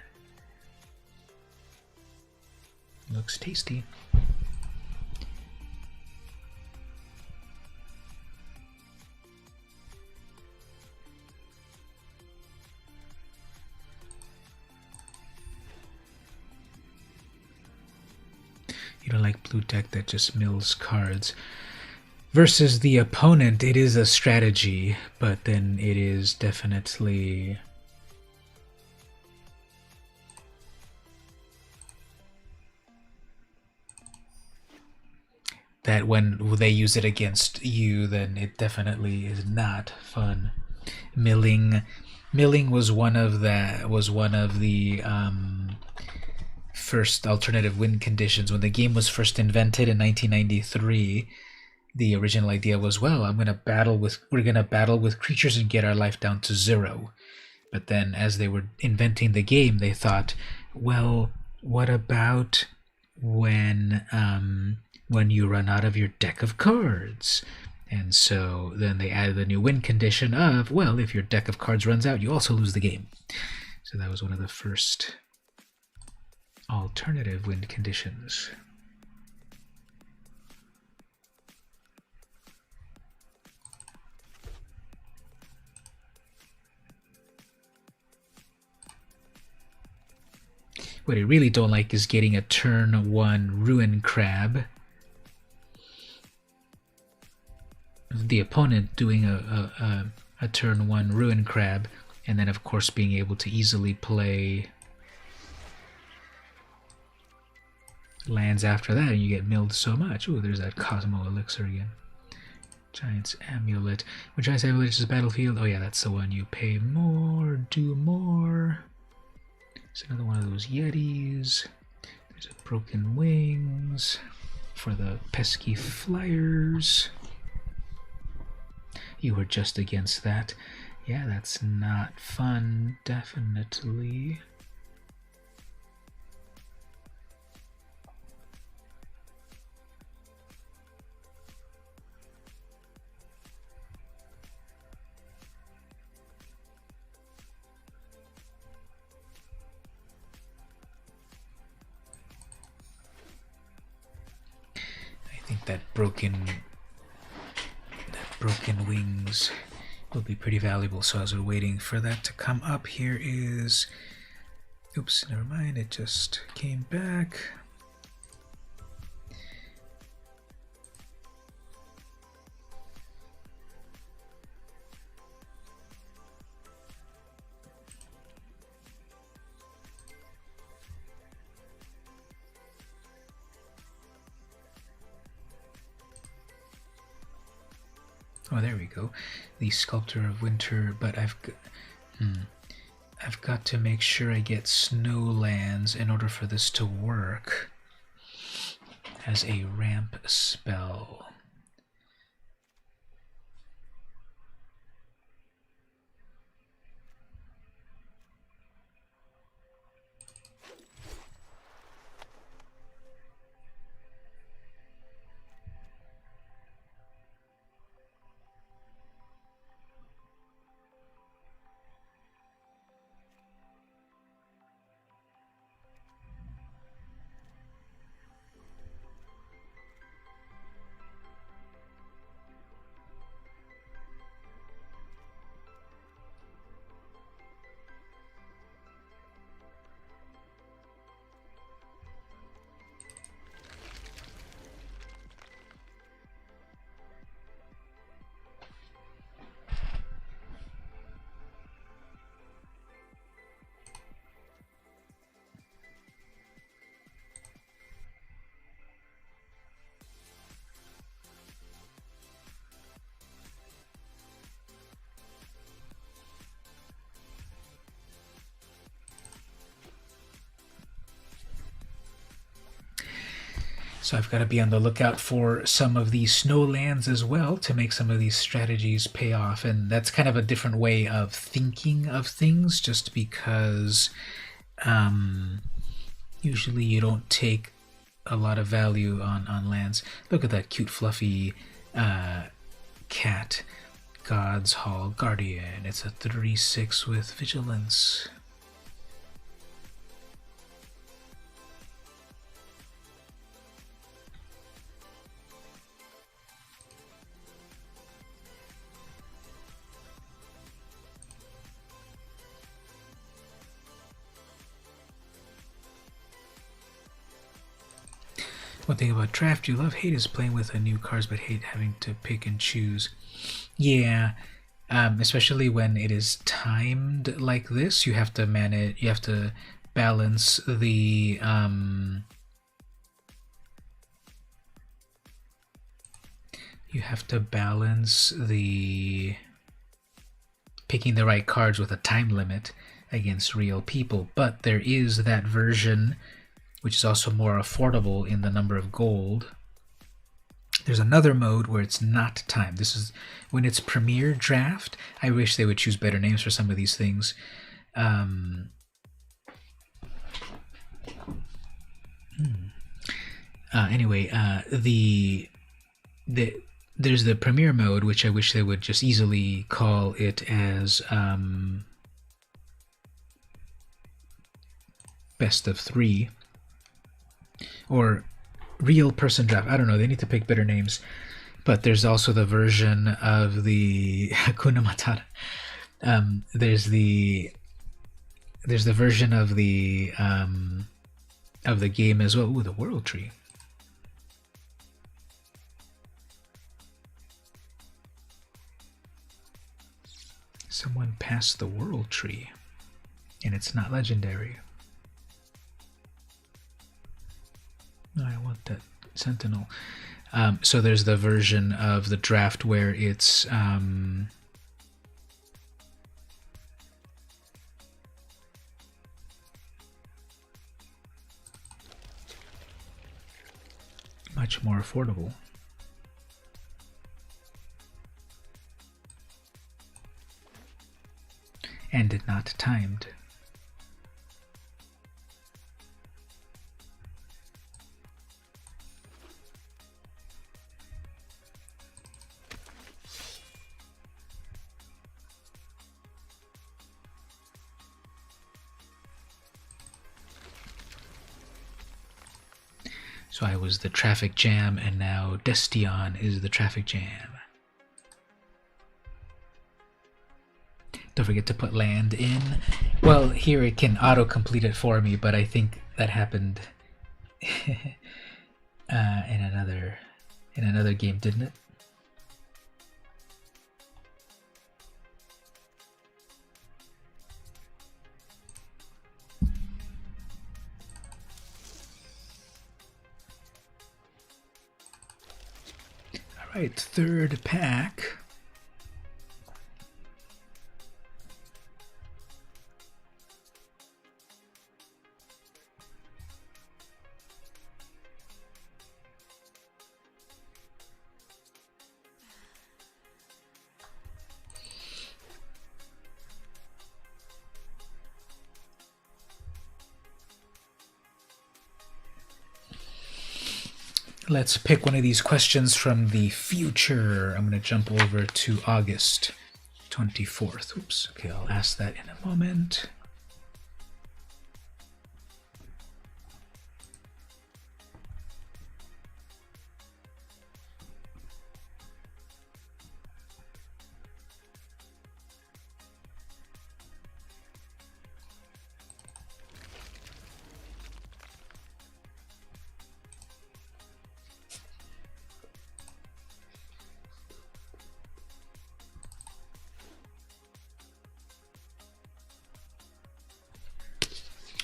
Looks tasty. You don't like blue deck that just mills cards. Versus the opponent, it is a strategy, but then it is definitely... that when they use it against you, then it definitely is not fun. Milling was one of the first alternative win conditions when the game was first invented in 1993. The original idea was, well, we're gonna battle with creatures and get our life down to 0. But then, as they were inventing the game, they thought, well, what about when you run out of your deck of cards? And so then they added the new win condition of, well, if your deck of cards runs out, you also lose the game. So that was one of the first alternative win conditions. What I really don't like is getting a turn 1 Ruin Crab. The opponent doing a turn 1 Ruin Crab, and then of course being able to easily play lands after that, and you get milled so much. Ooh, there's that Cosmo Elixir again. Giant's Amulet. When Giant's Amulet is battlefield, oh yeah, that's the one. You pay more, do more. It's another one of those Yetis. There's a Broken Wings for the pesky flyers. You were just against that. Yeah, that's not fun, definitely. I think that broken wings will be pretty valuable. So as we're waiting for that to come up, here is, oops, never mind, it just came back. Oh, there we go. The Sculptor of Winter, but I've got to make sure I get snow lands in order for this to work as a ramp spell. So I've got to be on the lookout for some of these snow lands as well to make some of these strategies pay off. And that's kind of a different way of thinking of things, just because usually you don't take a lot of value on lands. Look at that cute fluffy cat. God's Hall Guardian. It's a 3/6 with Vigilance. One thing about draft you love, hate is playing with new cards, but hate having to pick and choose. Yeah, especially when it is timed like this, you have to manage. You have to balance the picking the right cards with a time limit against real people. But there is that version, which is also more affordable in the number of gold. There's another mode where it's not timed. This is when it's Premier Draft. I wish they would choose better names for some of these things. Anyway, there's the Premier mode, which I wish they would just easily call it as Best of 3. Or Real Person Draft. I don't know, they need to pick better names. But there's also the version of the Hakuna Matata. There's the version of the of the game as well. Ooh, the world tree. Someone passed the world tree, and it's not legendary. No, I want that sentinel. So there's the version of the draft where it's much more affordable. And not timed. So I was the traffic jam, and now Destion is the traffic jam. Don't forget to put land in. Well, here it can auto-complete it for me, but I think that happened in another game, didn't it? All right, third pack. Let's pick one of these questions from the future. I'm going to jump over to August 24th. Oops. Okay, I'll ask that in a moment.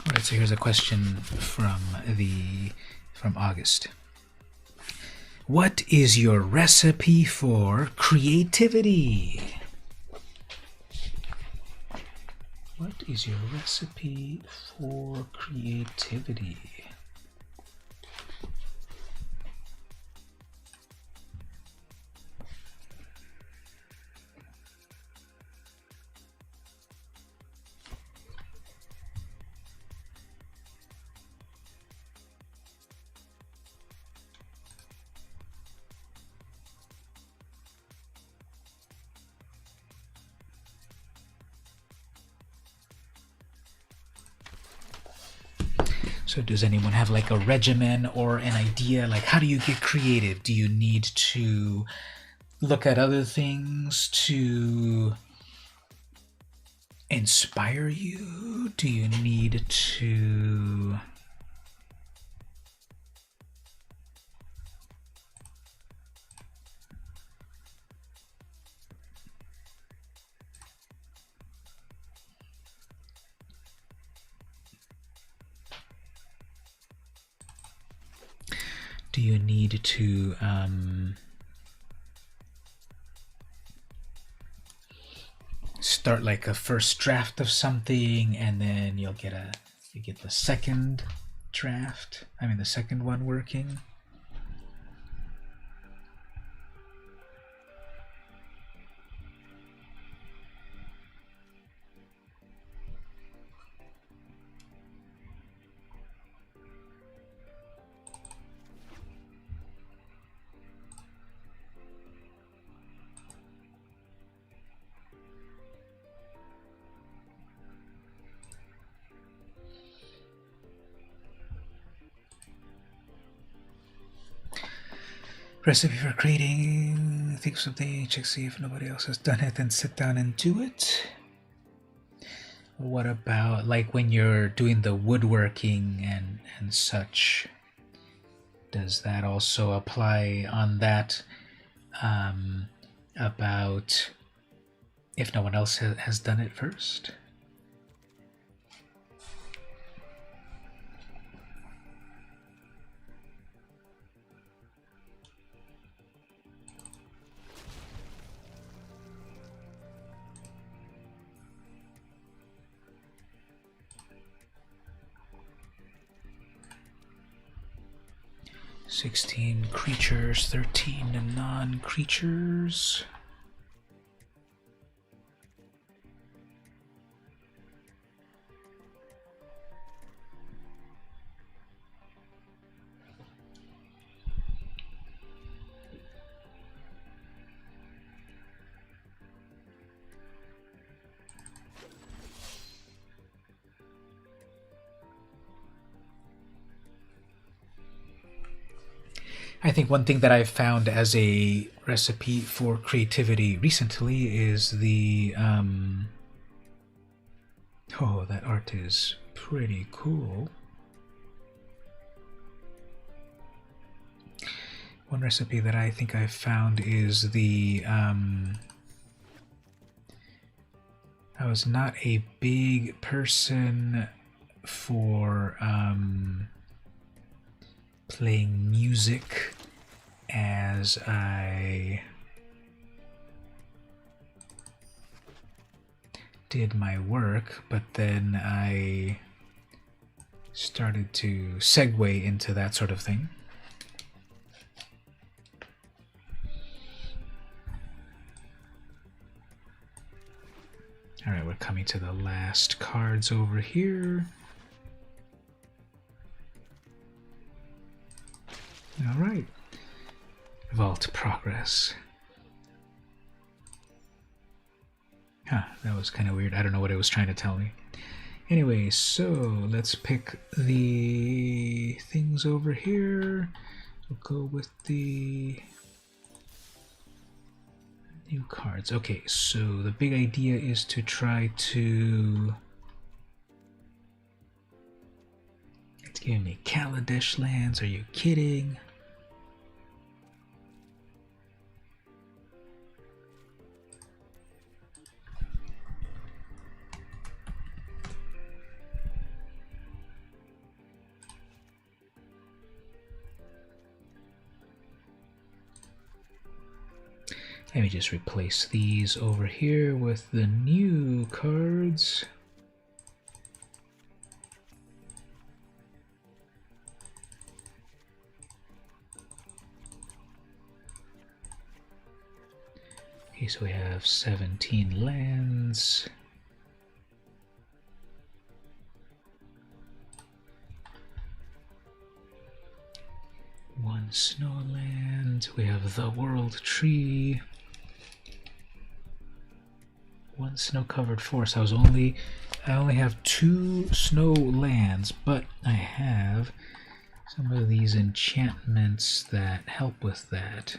Alright, so here's a question from August. What is your recipe for creativity? What is your recipe for creativity? So does anyone have like a regimen or an idea? Like, how do you get creative? Do you need to look at other things to inspire you? Do you need to... Do you need to start like a first draft of something, and then you get the second draft? I mean, the second one working. Recipe for creating, think of something, check, see if nobody else has done it, then sit down and do it. What about like when you're doing the woodworking and such? Does that also apply on that? About if no one else has done it first? 16 creatures, 13 non-creatures. I think one thing that I've found as a recipe for creativity recently is the oh, that art is pretty cool. One recipe that I think I've found is the I was not a big person for playing music as I did my work, but then I started to segue into that sort of thing. Alright, we're coming to the last cards over here. Alright. Vault progress. Huh, that was kind of weird. I don't know what it was trying to tell me. Anyway, so let's pick the things over here. We'll go with the new cards. Okay, so the big idea is to try to... It's giving me Kaladesh lands. Are you kidding? Let me just replace these over here with the new cards. Okay, so we have 17 lands. One snow land. We have the World Tree. One snow-covered forest. I only have 2 snow lands, but I have some of these enchantments that help with that.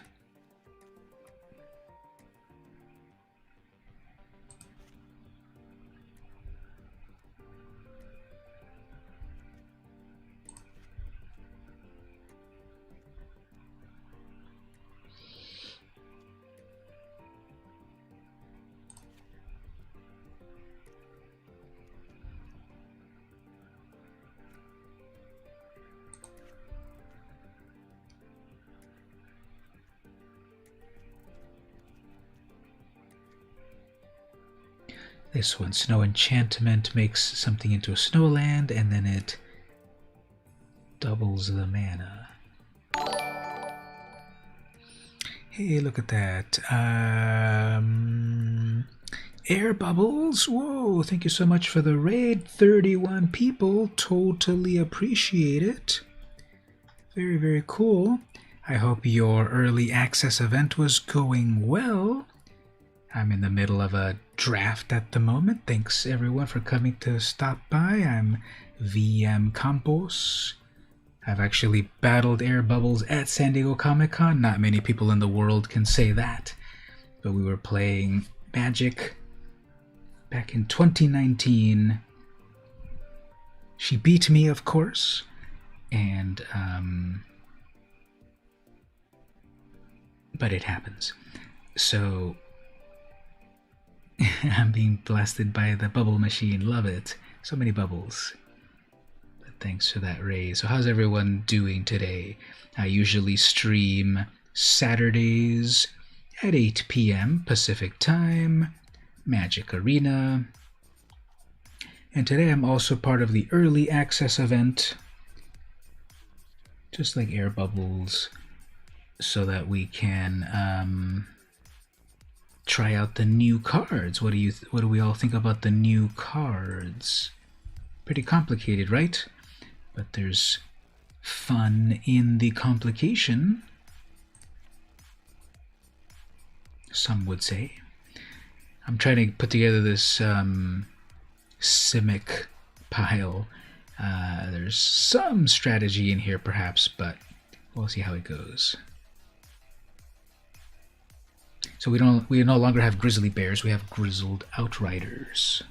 This one, Snow Enchantment, makes something into a snowland, and then it doubles the mana. Hey, look at that. Air Bubbles, whoa, thank you so much for the raid. 31 people, totally appreciate it. Very, very cool. I hope your early access event was going well. I'm in the middle of a draft at the moment. Thanks everyone for coming to stop by. I'm VM Campos. I've actually battled air bubbles at San Diego Comic-Con. Not many people in the world can say that. But we were playing Magic back in 2019. She beat me, of course, and but it happens. So I'm being blasted by the bubble machine. Love it. So many bubbles. But thanks for that, Ray. So how's everyone doing today? I usually stream Saturdays at 8 p.m. Pacific Time, Magic Arena. And today I'm also part of the early access event, just like air bubbles, so that we can try out the new cards. What do we all think about the new cards? Pretty complicated, right? But there's fun in the complication, some would say. I'm trying to put together this Simic pile. There's some strategy in here perhaps, but we'll see how it goes. So we no longer have grizzly bears, we have grizzled outriders.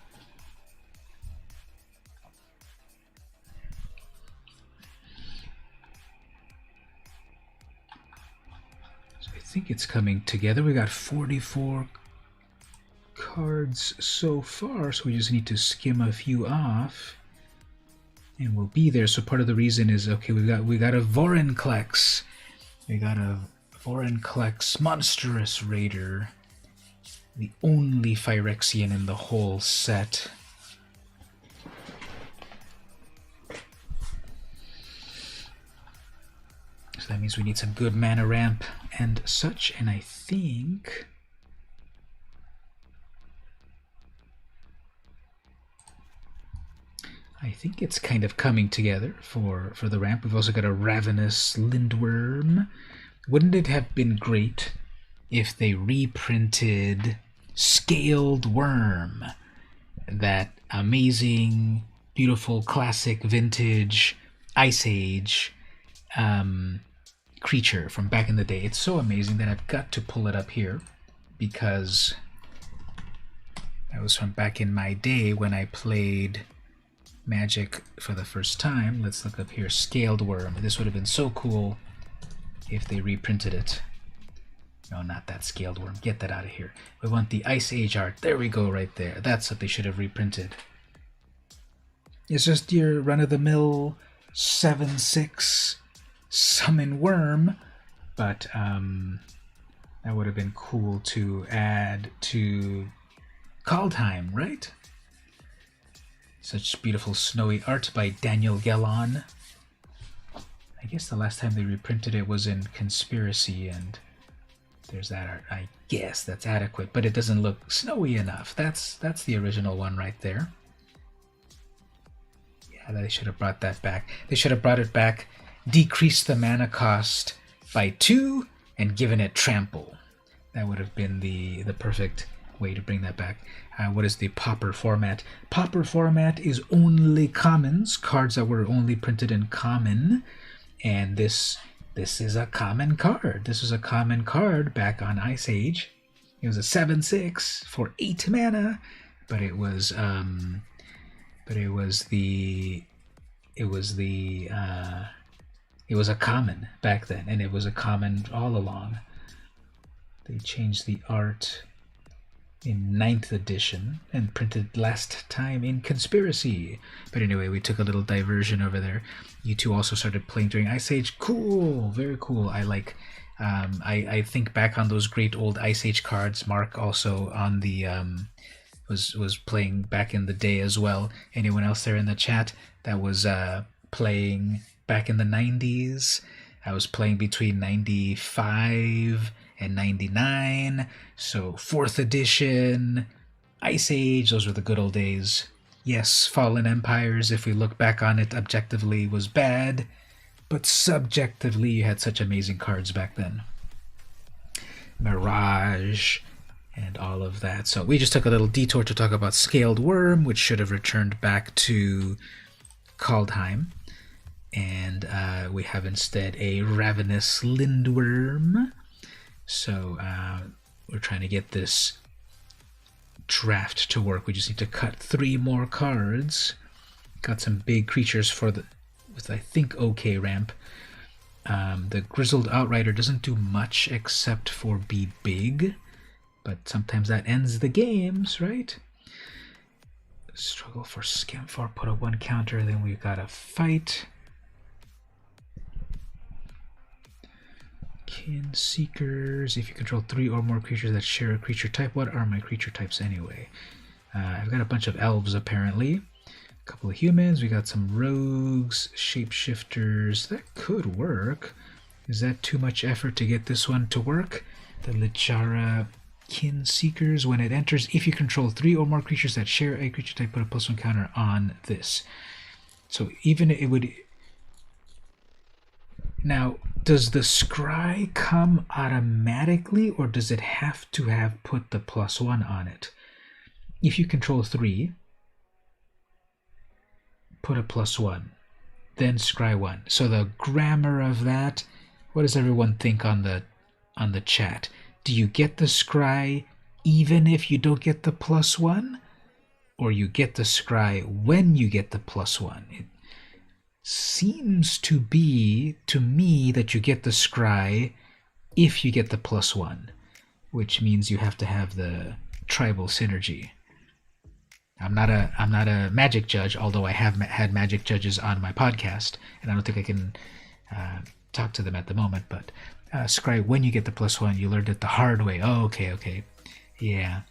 So I think it's coming together. We got 44 cards so far, so we just need to skim a few off and we'll be there. So part of the reason is, okay, we got a Vorinclex. We got a Vorinclex Monstrous Raider, the only Phyrexian in the whole set. So that means we need some good mana ramp and such, and I think it's kind of coming together for the ramp. We've also got a Ravenous Lindworm. Wouldn't it have been great if they reprinted Scaled Worm, that amazing, beautiful, classic, vintage Ice Age creature from back in the day? It's so amazing that I've got to pull it up here because that was from back in my day when I played Magic for the first time. Let's look up here, Scaled Worm. This would have been so cool if they reprinted it. No, not that Scaled Worm. Get that out of here. We want the Ice Age art. There we go, right there. That's what they should have reprinted. It's just your run-of-the-mill 7/6 summon worm, but that would have been cool to add to Kaldheim, right? Such beautiful snowy art by Daniel Gellon. I guess the last time they reprinted it was in Conspiracy, and there's that art. I guess that's adequate, but it doesn't look snowy enough. That's the original one right there. Yeah, they should have brought that back. They should have brought it back, decreased the mana cost by 2, and given it trample. That would have been the perfect way to bring that back. What is the Pauper format? Pauper format is only commons, cards that were only printed in common, and this is a common card. This was a common card back on Ice Age. It was a 7/6 for 8 mana, but it was a common back then, and it was a common all along. They changed the art in 9th edition and printed last time in Conspiracy. But anyway, we took a little diversion over there. You two also started playing during Ice Age. Cool, very cool. I like. I think back on those great old Ice Age cards. Mark also on the was playing back in the day as well. Anyone else there in the chat that was playing back in the 90s? I was playing between 95 and 99, so 4th edition, Ice Age, those were the good old days. Yes, Fallen Empires, if we look back on it objectively, was bad, but subjectively you had such amazing cards back then. Mirage, and all of that. So we just took a little detour to talk about Scaled Worm, which should have returned back to Kaldheim. And we have instead a Ravenous Lindworm. So we're trying to get this draft to work. We just need to cut 3 more cards. Got some big creatures for the with, I think, okay ramp. The Grizzled Outrider doesn't do much except for be big, but sometimes that ends the games, right? Struggle for Scam 4, put a 1 counter, then we've got a fight. Kin Seekers. If you control 3 or more creatures that share a creature type, what are my creature types anyway? I've got a bunch of elves apparently. A couple of humans. We got some rogues, shapeshifters. That could work. Is that too much effort to get this one to work? The Lichara Kin Seekers. When it enters, if you control 3 or more creatures that share a creature type, put a +1 counter on this. So even it would... Now, does the scry come automatically, or does it have to have put the +1 on it? If you control 3, put a +1, then scry 1. So the grammar of that, what does everyone think on the chat? Do you get the scry even if you don't get the +1? Or you get the scry when you get the +1? It seems to be, to me, that you get the scry if you get the +1, which means you have to have the tribal synergy. I'm not a magic judge, although I have had magic judges on my podcast, and I don't think I can talk to them at the moment, but scry when you get the +1, you learned it the hard way. Oh, okay. Yeah.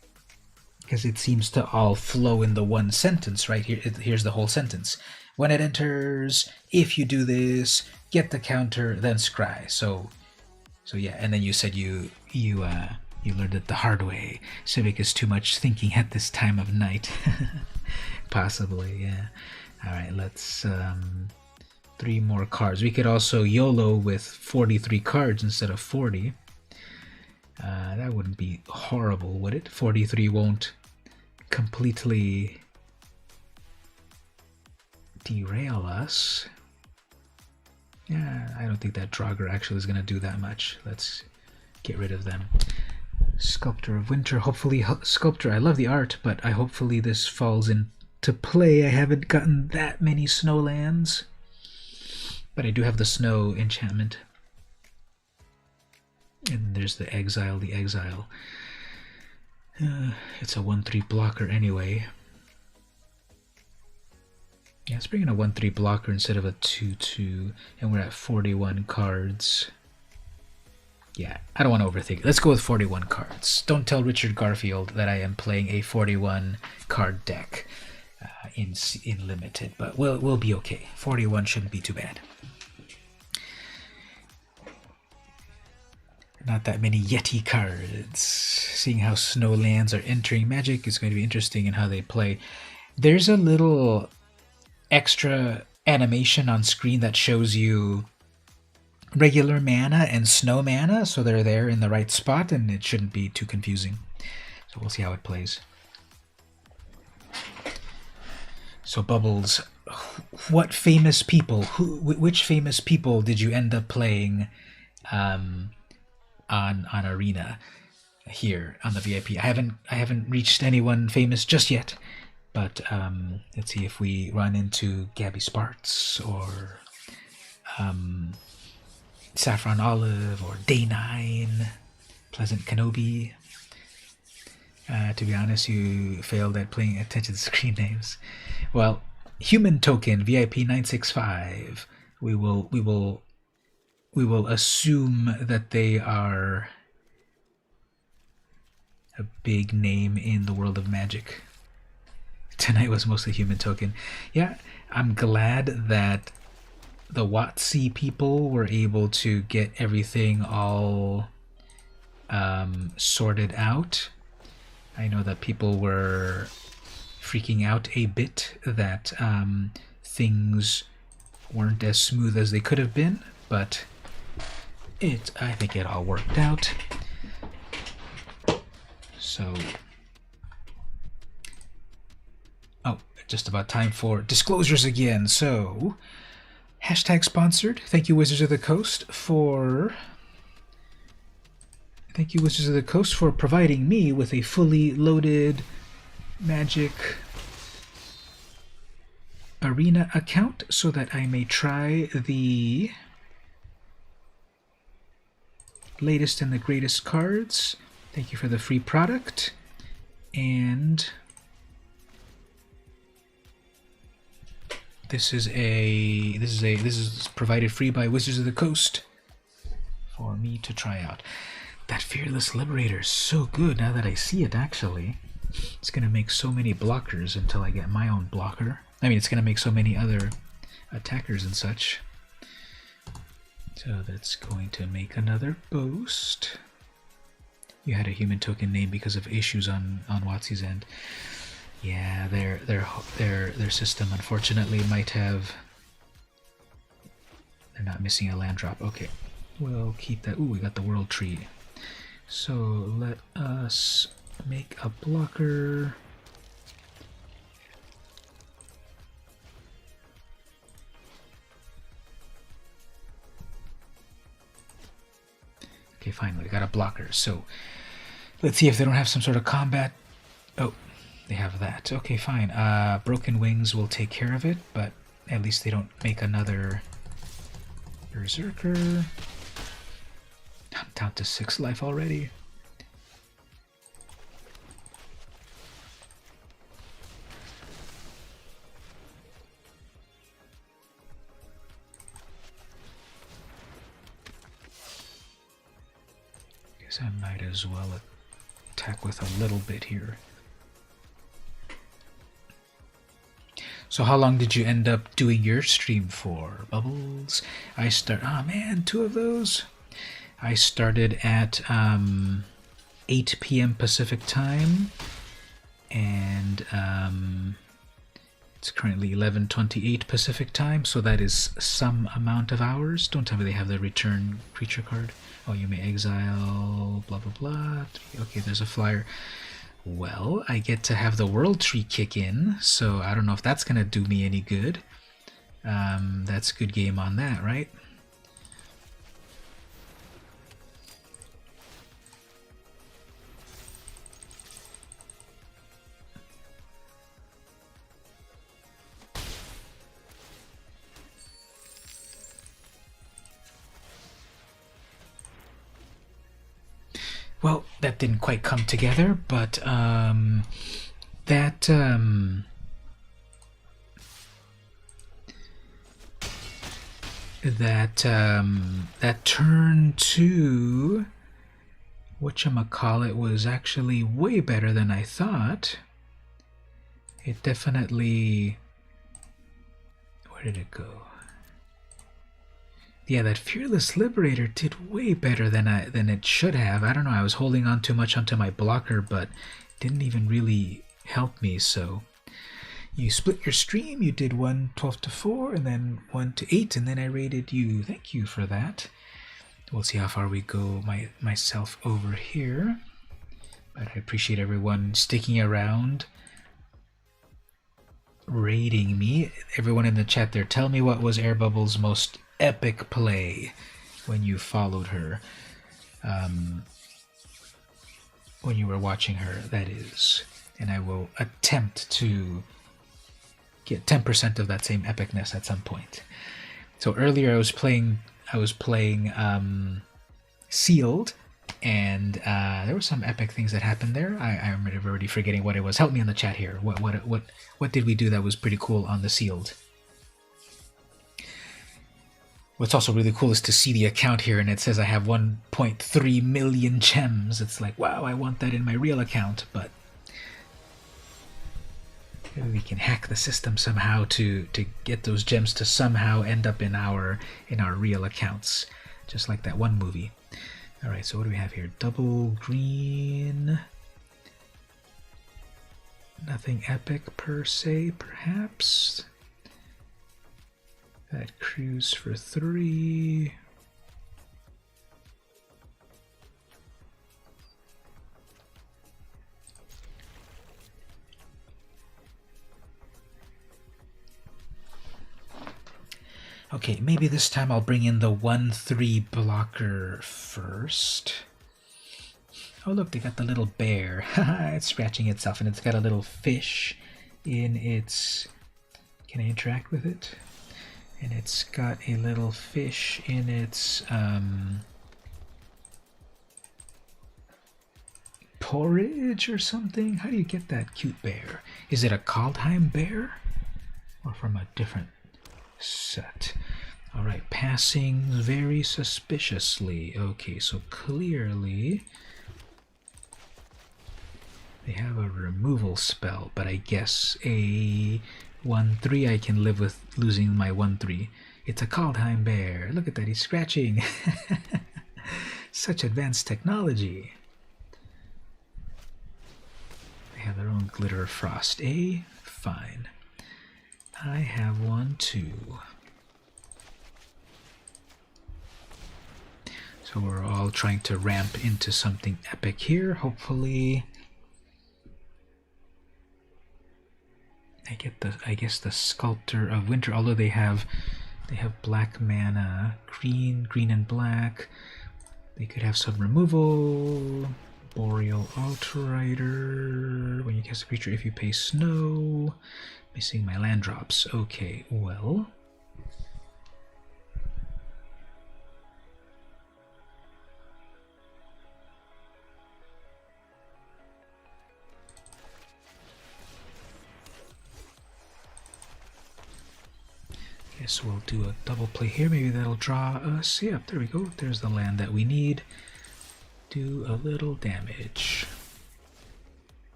Because it seems to all flow in the one sentence, right? Here's the whole sentence. When it enters, if you do this, get the counter, then scry. So yeah, and then you said you learned it the hard way. Civic is too much thinking at this time of night. Possibly, yeah. All right, let's 3 more cards. We could also YOLO with 43 cards instead of 40. That wouldn't be horrible, would it? 43 won't completely derail us. Yeah, I don't think that Draugr actually is going to do that much. Let's get rid of them. Sculptor of Winter. Hopefully, Sculptor, I love the art, but hopefully this falls into play. I haven't gotten that many snowlands, but I do have the snow enchantment. And there's the exile, it's a 1/3 blocker anyway. Yeah, let's bring in a 1/3 blocker instead of a 2/2, and we're at 41 cards. Yeah, I don't want to overthink it. Let's go with 41 cards. Don't tell Richard Garfield that I am playing a 41 card deck in limited, but we'll be okay. 41 shouldn't be too bad. Not that many Yeti cards. Seeing how snowlands are entering Magic is going to be interesting in how they play. There's a little extra animation on screen that shows you regular mana and snow mana, so they're there in the right spot, and it shouldn't be too confusing. So we'll see how it plays. So Bubbles, what famous people, which famous people did you end up playing on Arena here on the VIP? I haven't reached anyone famous just yet, but let's see if we run into Gabby Sparts or Saffron Olive or Day 9, Pleasant Kenobi. To be honest, you failed at paying attention to screen names. Well, Human Token VIP 965. We will assume that they are a big name in the world of Magic. Tonight was mostly Human Token. Yeah, I'm glad that the WotC people were able to get everything all sorted out. I know that people were freaking out a bit that things weren't as smooth as they could have been, but I think it all worked out. So, just about time for disclosures again. So, hashtag sponsored. Thank you, Wizards of the Coast, for providing me with a fully loaded Magic Arena account so that I may try the latest and the greatest cards. Thank you for the free product. And this is provided free by Wizards of the Coast for me to try out. That Fearless Liberator is so good now that I see it. Actually, it's gonna make so many blockers until I get my own blocker. I mean, it's gonna make so many other attackers and such. So that's going to make another boost. You had a human token name because of issues on WotC's end. Yeah, their system unfortunately might have. They're not missing a land drop. Okay, we'll keep that. Ooh, we got the World Tree. So let us make a blocker. Okay, finally, we got a blocker. So let's see if they don't have some sort of combat. Oh, they have that. Okay, fine. Broken Wings will take care of it, but at least they don't make another Berserker. I'm down to 6 life already. Guess I might as well attack with a little bit here. So how long did you end up doing your stream for, Bubbles? Ah man, 2 of those. I started at 8 p.m. Pacific time, and it's currently 11:28 Pacific time, so that is some amount of hours. Don't tell me they have the return creature card. Oh, you may exile, blah blah blah. Okay, there's a flyer. Well, I get to have the World Tree kick in, so I don't know if that's gonna do me any good. That's a good game on that, right? Well, that didn't quite come together, but that turn to whatchamacallit was actually way better than I thought. It definitely... Where did it go? Yeah, that Fearless Liberator did way better than it should have. I don't know, I was holding on too much onto my blocker, but it didn't even really help me. So you split your stream, you did 1 12 to 4, and then 1 to 8, and then I rated you. Thank you for that. We'll see how far we go myself over here. But I appreciate everyone sticking around, rating me. Everyone in the chat there, tell me what was Air Bubble's most epic play when you followed her, when you were watching her, that is, and I will attempt to get 10% of that same epicness at some point. So earlier I was playing Sealed, and there were some epic things that happened there. I'm already forgetting what it was. Help me in the chat here. What did we do that was pretty cool on the Sealed? What's also really cool is to see the account here, and it says I have 1.3 million gems. It's like, wow, I want that in my real account, but maybe we can hack the system somehow to get those gems to somehow end up in our real accounts, just like that one movie. All right, so what do we have here? Double green. Nothing epic per se, perhaps. That cruise for 3. Okay, maybe this time I'll bring in the 1/3 blocker first. Oh look, they got the little bear. It's scratching itself, and it's got a little fish in its... Can I interact with it? And it's got a little fish in its porridge or something. How do you get that cute bear? Is it a Kaldheim bear? Or from a different set? Alright, passing very suspiciously. Okay, so clearly they have a removal spell, but I guess a 1-3 I can live with losing my 1-3. It's a Kaldheim bear. Look at that, he's scratching. Such advanced technology. They have their own glitter frost. Fine. I have one too. So we're all trying to ramp into something epic here. Hopefully I guess the Sculptor of Winter, although they have black mana, green and black. They could have some removal. Boreal Outrider. When you cast a creature, if you pay snow. Missing my land drops. Okay, well. So we'll do a double play here. Maybe that'll draw us. Yeah, there we go. There's the land that we need. Do a little damage.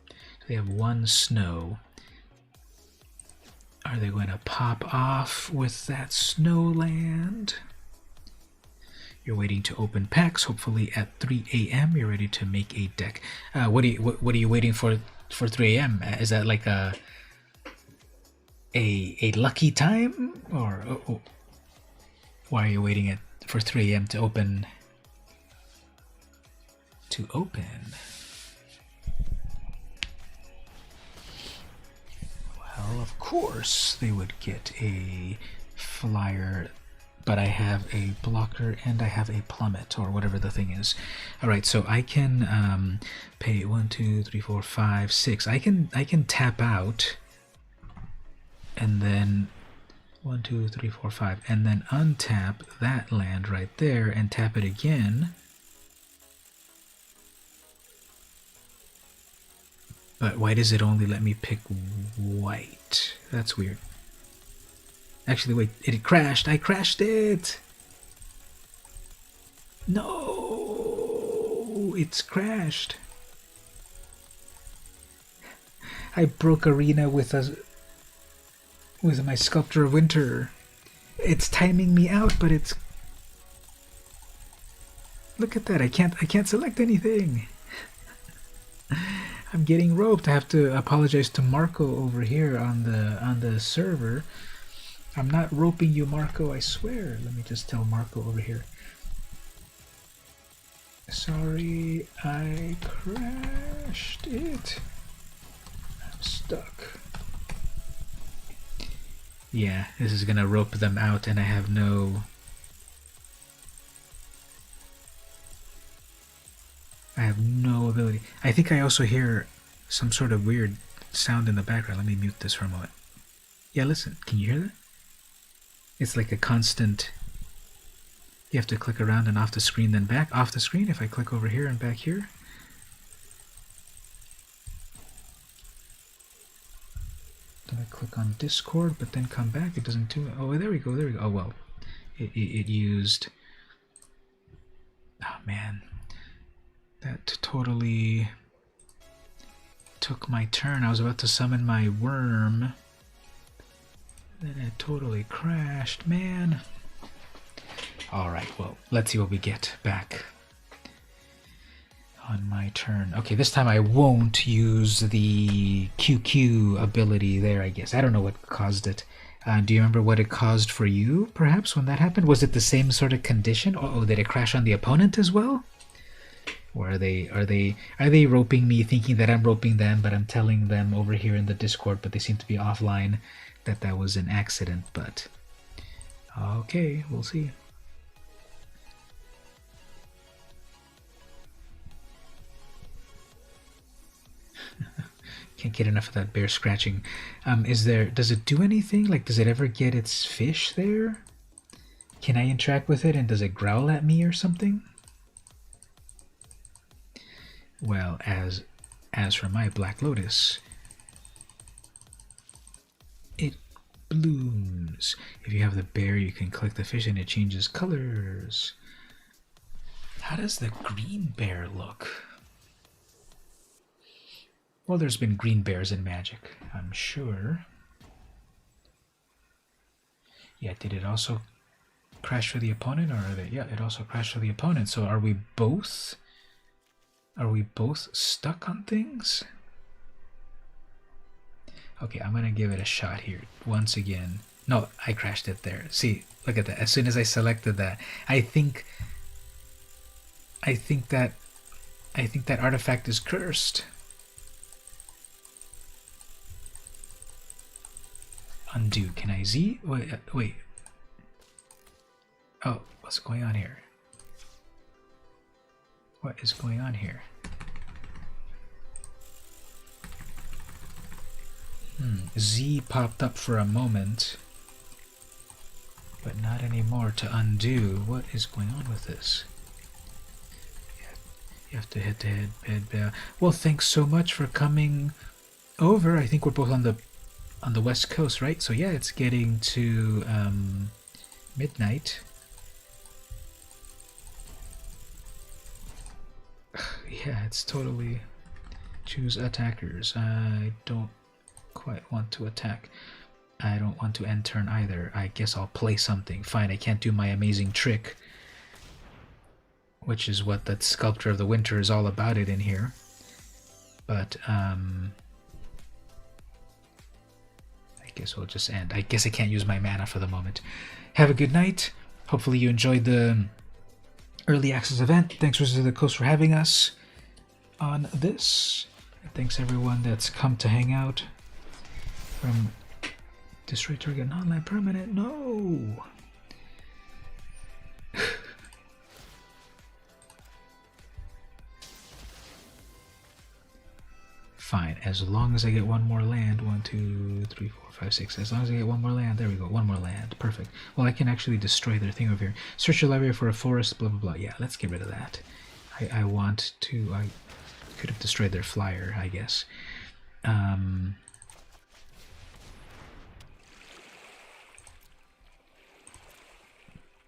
So they have one snow. Are they going to pop off with that snow land? You're waiting to open packs. Hopefully at 3 a.m. you're ready to make a deck. What are you waiting for 3 a.m.? Is that like a lucky time, or why are you waiting for 3 a.m. to open? Well, of course they would get a flyer, but I have a blocker and I have a plummet, or whatever the thing is. All right, so I can pay 1, 2, 3, 4, 5, 6. I can tap out. And then 1, 2, 3, 4, 5, and then untap that land right there and tap it again. But why does it only let me pick white? That's weird. Actually, wait, it crashed. I crashed it. No, it's crashed. I broke arena with my Sculptor of Winter. It's timing me out, but it's... Look at that, I can't select anything. I'm getting roped. I have to apologize to Marco over here on the server. I'm not roping you, Marco, I swear. Let me just tell Marco over here. Sorry, I crashed it. I'm stuck. Yeah, this is gonna rope them out, and I have no... ability. I think I also hear some sort of weird sound in the background. Let me mute this for a moment. Yeah, listen. Can you hear that? It's like a constant... You have to click around and off the screen, then back. Off the screen, if I click over here and back here. Then I click on Discord, but then come back. It doesn't do it. Oh, there we go. There we go. Oh, well. It used... Oh, man. That totally took my turn. I was about to summon my worm. Then it totally crashed, man. Alright, well, let's see what we get back on my turn. Okay, this time I won't use the QQ ability there, I guess. I don't know what caused it. Do you remember what it caused for you, perhaps, when that happened? Was it the same sort of condition? Oh, did it crash on the opponent as well? Or are they roping me, thinking that I'm roping them, but I'm telling them over here in the Discord, but they seem to be offline, that was an accident, but okay, we'll see. Can't get enough of that bear scratching. Does it do anything? Like, does it ever get its fish there? Can I interact with it, and does it growl at me or something? Well, as for my Black Lotus, it blooms. If you have the bear, you can click the fish and it changes colors. How does the green bear look? Well, there's been green bears in Magic, I'm sure. Yeah, did it also crash for the opponent, or are they? Yeah, it also crashed for the opponent. So are we both stuck on things? Okay, I'm gonna give it a shot here once again. No, I crashed it there. See, look at that. As soon as I selected that, I think that artifact is cursed. Undo. Can I Z? Wait. Oh, what's going on here? What is going on here? Z popped up for a moment, but not anymore to undo. What is going on with this? You have to hit the head. Well, thanks so much for coming over. I think we're both on the west coast, right? So yeah, it's getting to midnight. Yeah, it's totally choose attackers. I don't quite want to attack. I don't want to end turn either. I guess I'll play something. Fine, I can't do my amazing trick, which is what that Sculptor of the Winter is all about it in here. But I guess we'll just end. I guess I can't use my mana for the moment. Have a good night. Hopefully you enjoyed the early access event. Thanks Wizards of the Coast for having us on this. And thanks everyone that's come to hang out from Destroy Target Non-Land Permanent. No! Fine, as long as I get one more land. 1, 2, 3, 4, 5, 6. As long as I get one more land. There we go, one more land. Perfect. Well, I can actually destroy their thing over here. Search your library for a forest, blah, blah, blah. Yeah, let's get rid of that. I want to... I could have destroyed their flyer, I guess.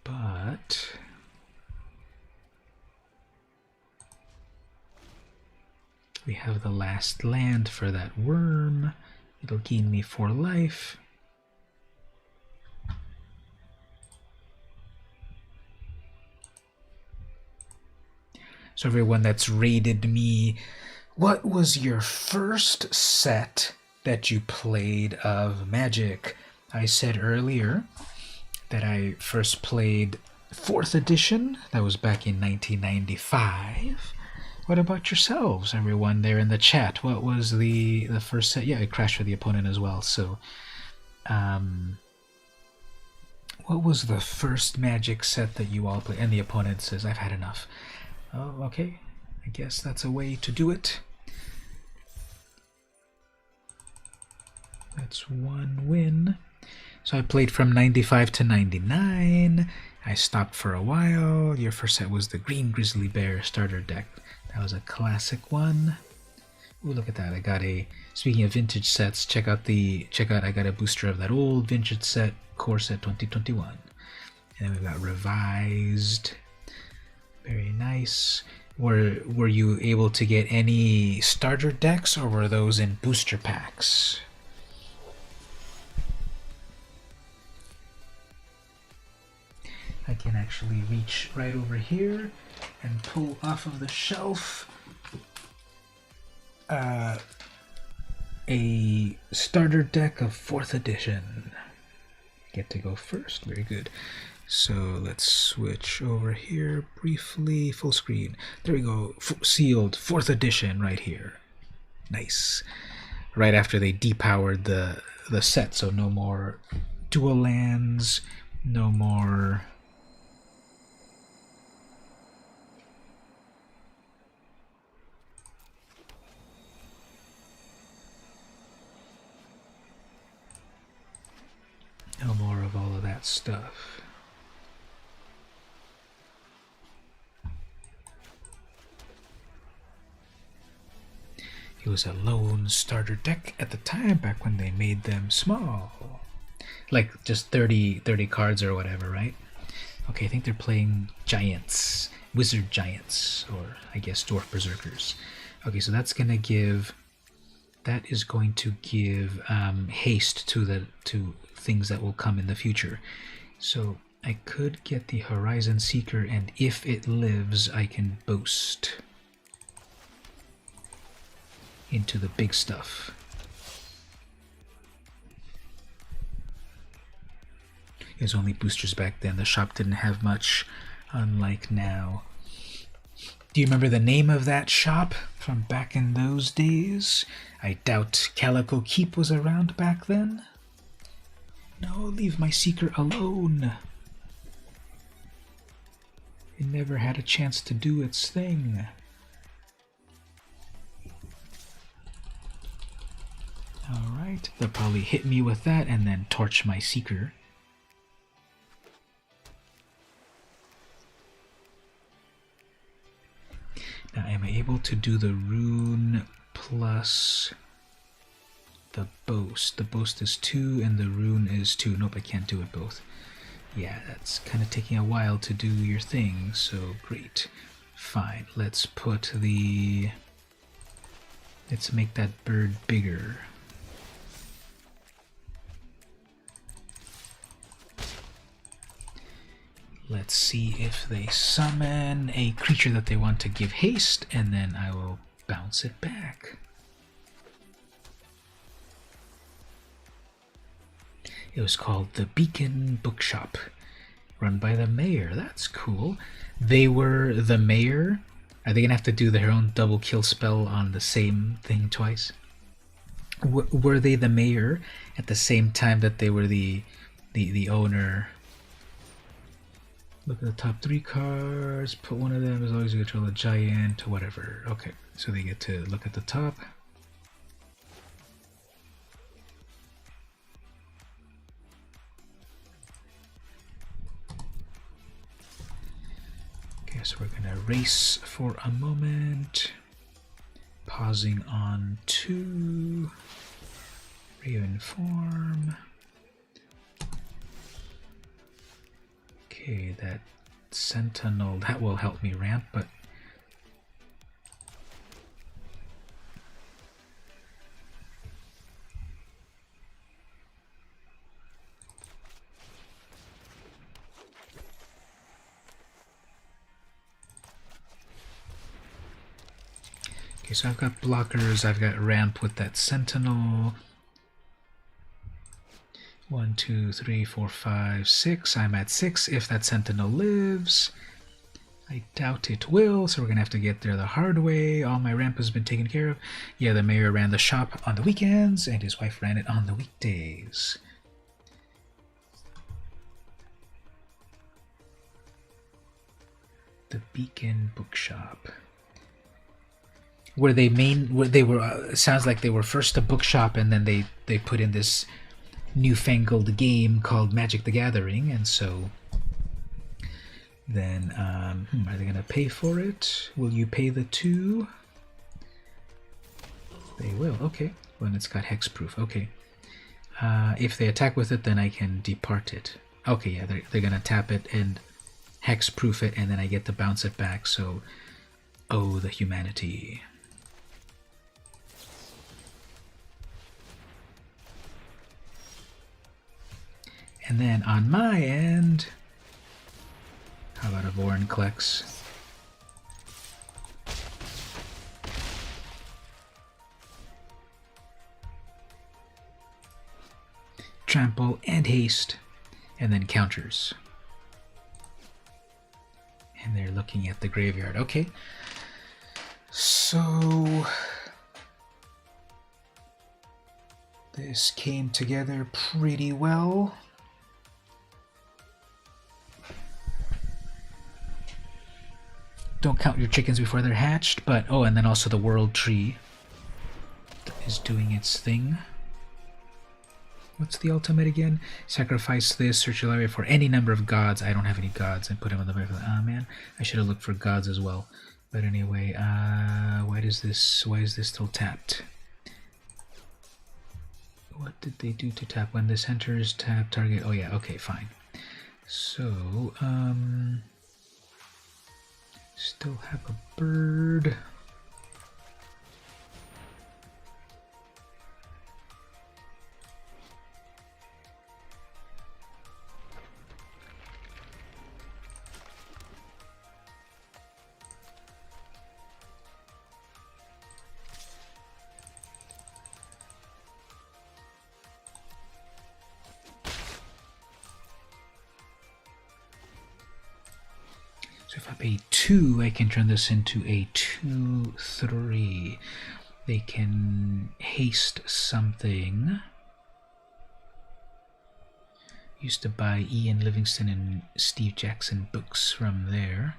But... we have the last land for that worm. It'll gain me 4 life. So everyone that's raided me, what was your first set that you played of Magic? I said earlier that I first played 4th edition. That was back in 1995. What about yourselves, everyone there in the chat? What was the first set? Yeah, it crashed for the opponent as well. So, what was the first Magic set that you all played? And the opponent says, I've had enough. Oh, okay. I guess that's a way to do it. That's 1 win. So I played from 95 to 99. I stopped for a while. Your first set was the Green Grizzly Bear starter deck. That was a classic one. Ooh, look at that. I got a... Speaking of vintage sets, check out I got a booster of that old vintage set, Core Set 2021. And then we've got Revised. Very nice. Were you able to get any starter decks, or were those in booster packs? I can actually reach right over here and pull off of the shelf a starter deck of 4th edition. Get to go first. Very good. So let's switch over here briefly. Full screen. There we go. Sealed 4th edition right here. Nice. Right after they depowered the set, so no more dual lands, no more... hot stuff. It was a lone starter deck at the time, back when they made them small. Like just 30 cards or whatever, right? Okay, I think they're playing giants. Wizard giants, or I guess dwarf berserkers. Okay, so that's gonna give... That is going to give haste to things that will come in the future. So I could get the Horizon Seeker, and if it lives, I can boast into the big stuff. It was only boosters back then. The shop didn't have much, unlike now. Do you remember the name of that shop from back in those days? I doubt Calico Keep was around back then. No, leave my Seeker alone. It never had a chance to do its thing. Alright, they'll probably hit me with that and then torch my Seeker. Now, am I able to do the rune plus the boast? The boast is 2 and the rune is 2. Nope, I can't do it both. Yeah, that's kind of taking a while to do your thing, so great. Fine, let's put the... Let's make that bird bigger. Let's see if they summon a creature that they want to give haste, and then I will bounce it back. It was called the Beacon Bookshop, run by the mayor. That's cool. They were the mayor. Are they going to have to do their own double kill spell on the same thing twice? Were they the mayor at the same time that they were the owner? Look at the top 3 cards, put one of them as long as you control a giant, or whatever. Okay, so they get to look at the top. Okay, so we're gonna race for a moment. Pausing on 2. Raven form. Okay, that sentinel, that will help me ramp, but okay, so I've got blockers, I've got ramp with that sentinel. 1, 2, 3, 4, 5, 6. I'm at 6 if that sentinel lives. I doubt it will, so we're gonna have to get there the hard way. All my ramp has been taken care of. Yeah, the mayor ran the shop on the weekends, and his wife ran it on the weekdays. The Beacon Bookshop. Were they sounds like they were first a bookshop, and then they put in this newfangled game called Magic the Gathering, and so then are they gonna pay for it? Will you pay the 2? They will. Okay, when it's got hexproof. Okay, if they attack with it, then I can depart it. Okay, yeah, they're gonna tap it and hexproof it, and then I get to bounce it back. So, oh, the humanity. And then on my end, how about a Vorinclex? Trample and haste, and then counters. And they're looking at the graveyard. Okay. So this came together pretty well. Don't count your chickens before they're hatched, but oh, and then also the world tree is doing its thing. What's the ultimate again? Sacrifice this, search your library for any number of gods. I don't have any gods, and put them on the battlefield. Ah, man, I should have looked for gods as well. But anyway, why is this still tapped? What did they do to tap? When this enters, tap target. Oh yeah, okay, fine. So, still have a bird. So if I pay 2, I can turn this into a 2/3. They can haste something. Used to buy Ian Livingstone and Steve Jackson books from there.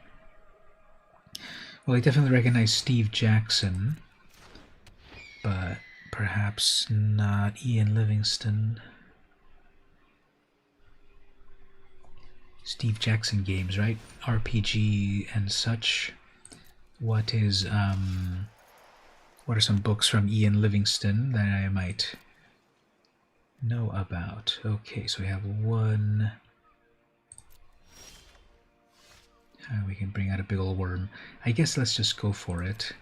Well, I definitely recognize Steve Jackson, but perhaps not Ian Livingstone. Steve Jackson games, right? RPG and such. What are some books from Ian Livingstone that I might know about? Okay, so we have one. We can bring out a big old worm. I guess let's just go for it.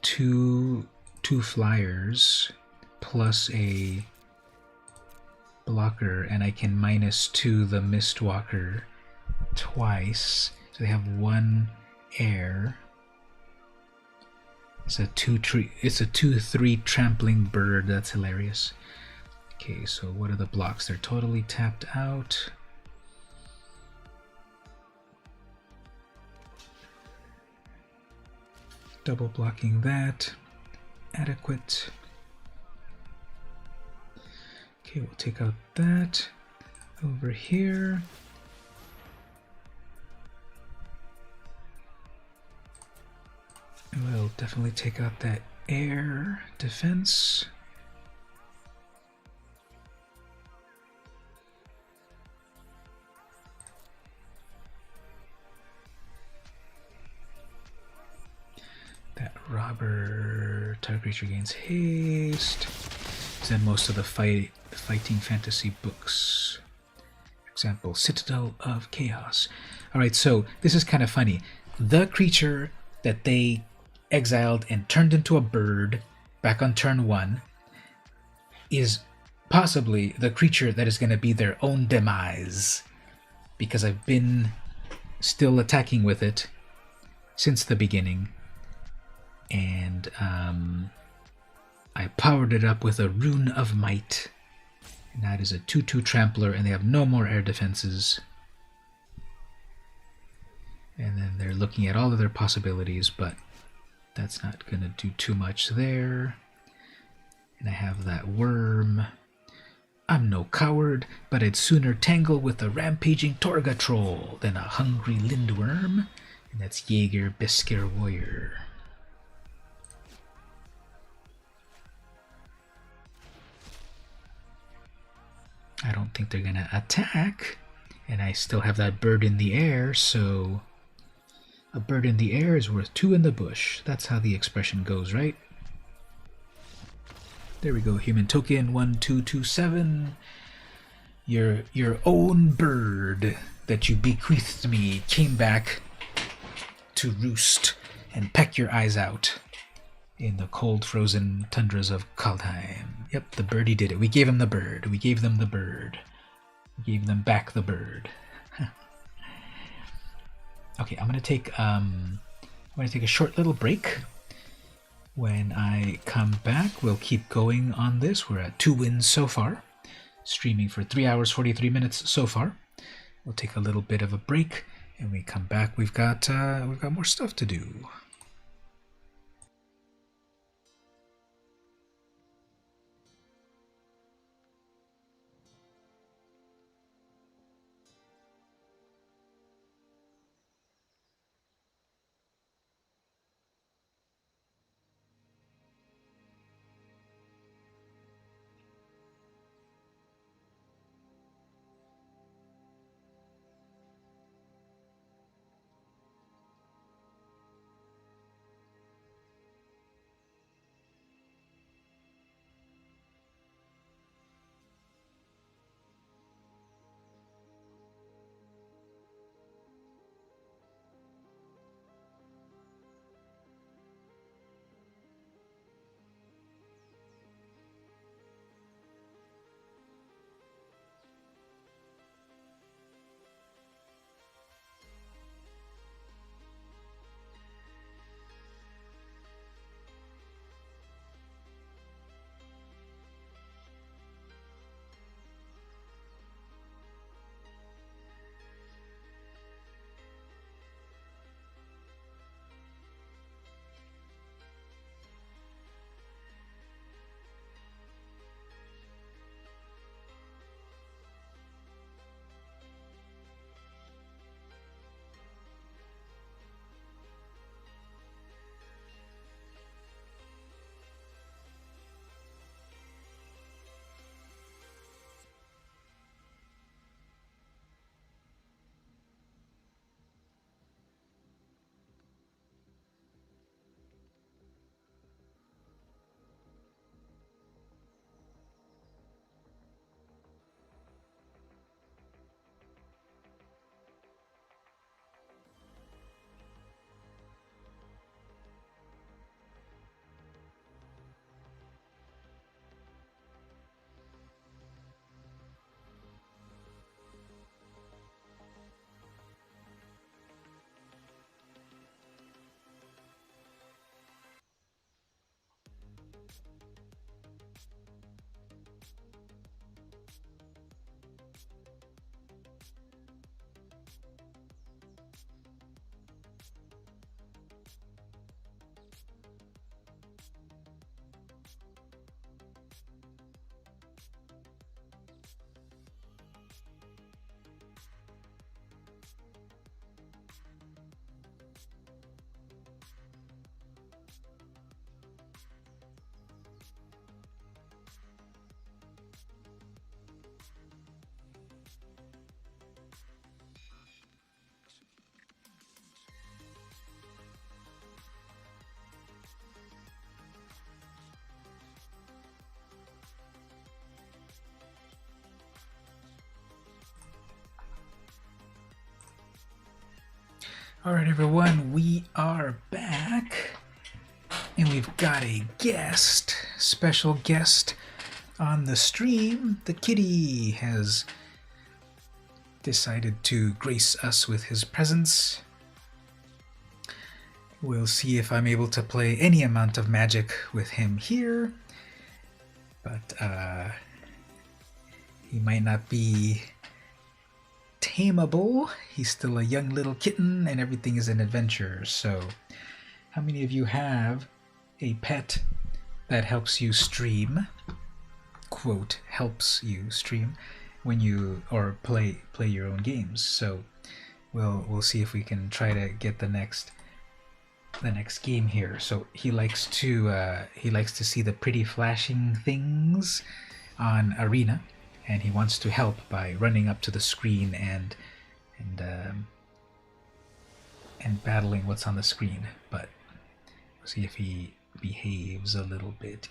Two flyers plus a blocker, and I can -2 the Mistwalker twice. So they have 1 air. It's a 2/3 trampling bird. That's hilarious. Okay, so what are the blocks? They're totally tapped out. Double blocking that. Adequate. Okay, we'll take out that. Over here. We'll definitely take out that air defense. That robber target creature gains haste. Is in most of the fighting fantasy books. Example, Citadel of Chaos. Alright, so this is kind of funny. The creature that they exiled and turned into a bird back on turn 1 is possibly the creature that is going to be their own demise, because I've been still attacking with it since the beginning, and I powered it up with a Rune of Might, and that is a 2/2 trampler, and they have no more air defenses. And then they're looking at all of their possibilities, but that's not going to do too much there. And I have that worm. I'm no coward, but I'd sooner tangle with a rampaging Torga troll than a hungry lindworm. And that's Jaeger Bisker Warrior. I don't think they're going to attack. And I still have that bird in the air, so a bird in the air is worth 2 in the bush. That's how the expression goes, right? There we go, human token 1227. Your own bird that you bequeathed me came back to roost and peck your eyes out in the cold, frozen tundras of Kaldheim. Yep, the birdie did it. We gave him the bird. We gave them the bird. We gave them back the bird. Okay, I'm gonna take a short little break. When I come back, we'll keep going on this. We're at 2 wins so far, streaming for 3 hours 43 minutes so far. We'll take a little bit of a break, and we come back. We've got more stuff to do. Alright everyone, we are back, and we've got a guest, special guest on the stream. The kitty has decided to grace us with his presence. We'll see if I'm able to play any amount of magic with him here, but he might not be tameable. He's still a young little kitten and everything is an adventure. So how many of you have a pet that helps you stream, quote, helps you stream when you or play your own games? So we'll see if we can try to get the next game here. So he likes to see the pretty flashing things on Arena, and he wants to help by running up to the screen and battling what's on the screen. But we'll see if he behaves a little bit.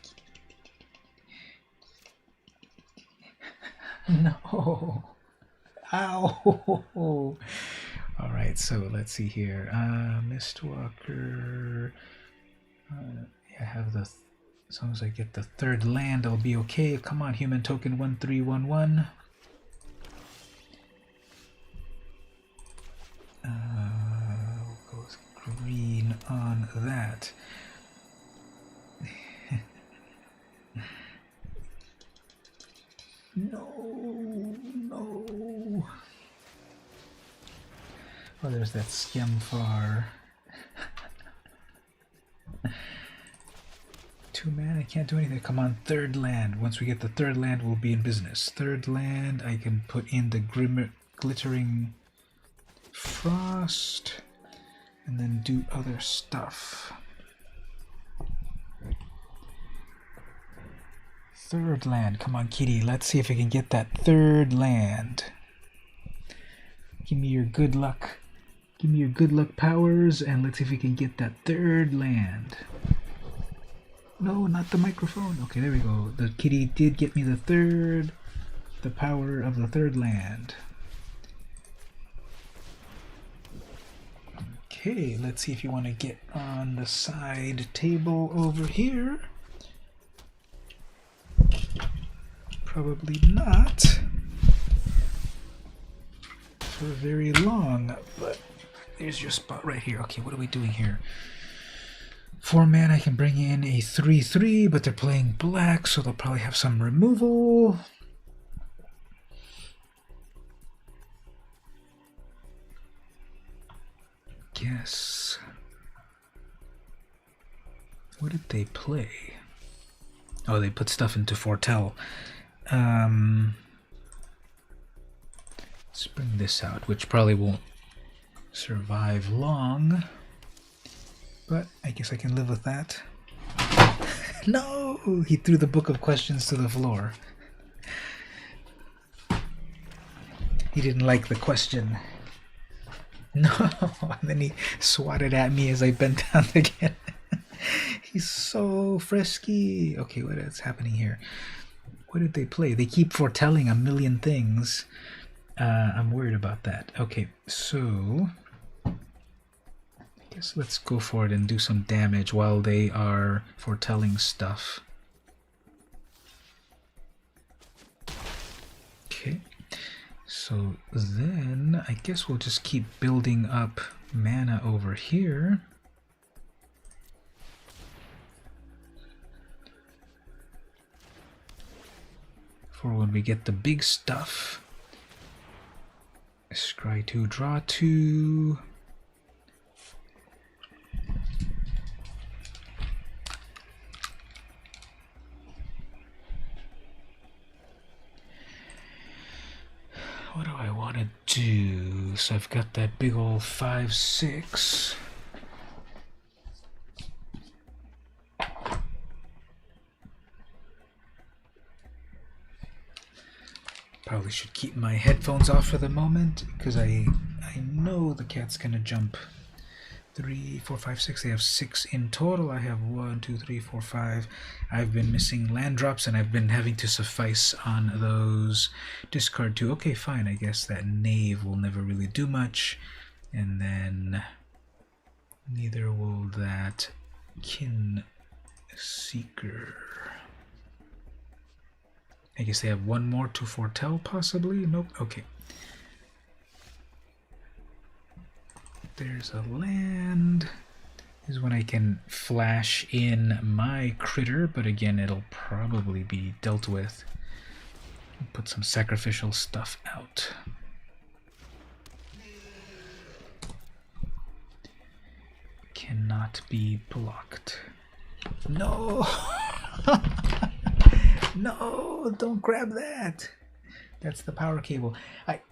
No. Ow. All right, so let's see here. Mistwalker. I have the. As long as I get the third land, I'll be okay. Come on, human token 1311. We'll go green on that. No. Oh, there's that Skemfar. 2 mana, I can't do anything. Come on, third land. Once we get the third land, we'll be in business. Third land, I can put in the Glittering Frost and then do other stuff. Third land. Come on, kitty. Let's see if I can get that third land. Give me your good luck. Give me your good luck powers, and let's see if we can get that third land. No, not the microphone. Okay, there we go. The kitty did get me the power of the third land. Okay, let's see if you want to get on the side table over here. Probably not for very long, but there's your spot right here. Okay, what are we doing here? 4 mana, I can bring in a 3/3, but they're playing black, so they'll probably have some removal. Guess. What did they play? Oh, they put stuff into Foretell. Let's bring this out, which probably won't survive long. But I guess I can live with that. No! He threw the book of questions to the floor. He didn't like the question. No! And then he swatted at me as I bent down again. He's so frisky. Okay, what is happening here? What did they play? They keep foretelling a million things. I'm worried about that. Okay, so guess let's go for it and do some damage while they are foretelling stuff. Okay, so then I guess we'll just keep building up mana over here. for when we get the big stuff. Scry 2, draw 2. What do I want to do? So I've got that big old 5/6. Probably should keep my headphones off for the moment because I know the cat's gonna jump. 3, 4, 5, 6. They have 6 in total. I have 1, 2, 3, 4, 5. I've been missing land drops and I've been having to suffice on those. Discard 2. Okay, fine. I guess that knave will never really do much. And then neither will that kin seeker. I guess they have one more to foretell, possibly? Nope. Okay. There's a land. This is when I can flash in my critter, but again, it'll probably be dealt with. Put some sacrificial stuff out. Cannot be blocked. No! No, don't grab that. That's the power cable. I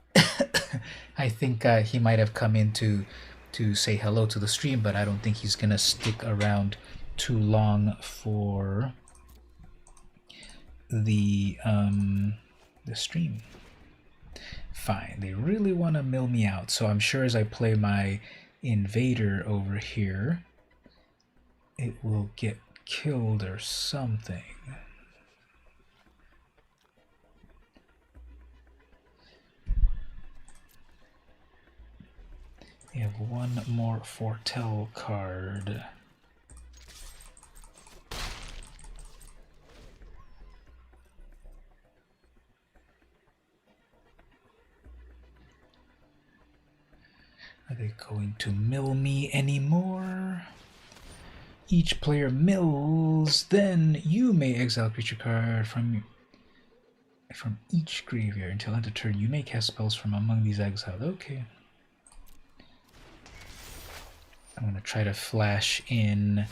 think he might have come in to say hello to the stream, but I don't think he's gonna stick around too long for the stream. Fine, they really want to mill me out, so I'm sure as I play my invader over here, it will get killed or something. We have one more foretell card. Are they going to mill me anymore? Each player mills, then you may exile creature card from each graveyard until end of turn. You may cast spells from among these exiled. Okay. I'm going to try to flash in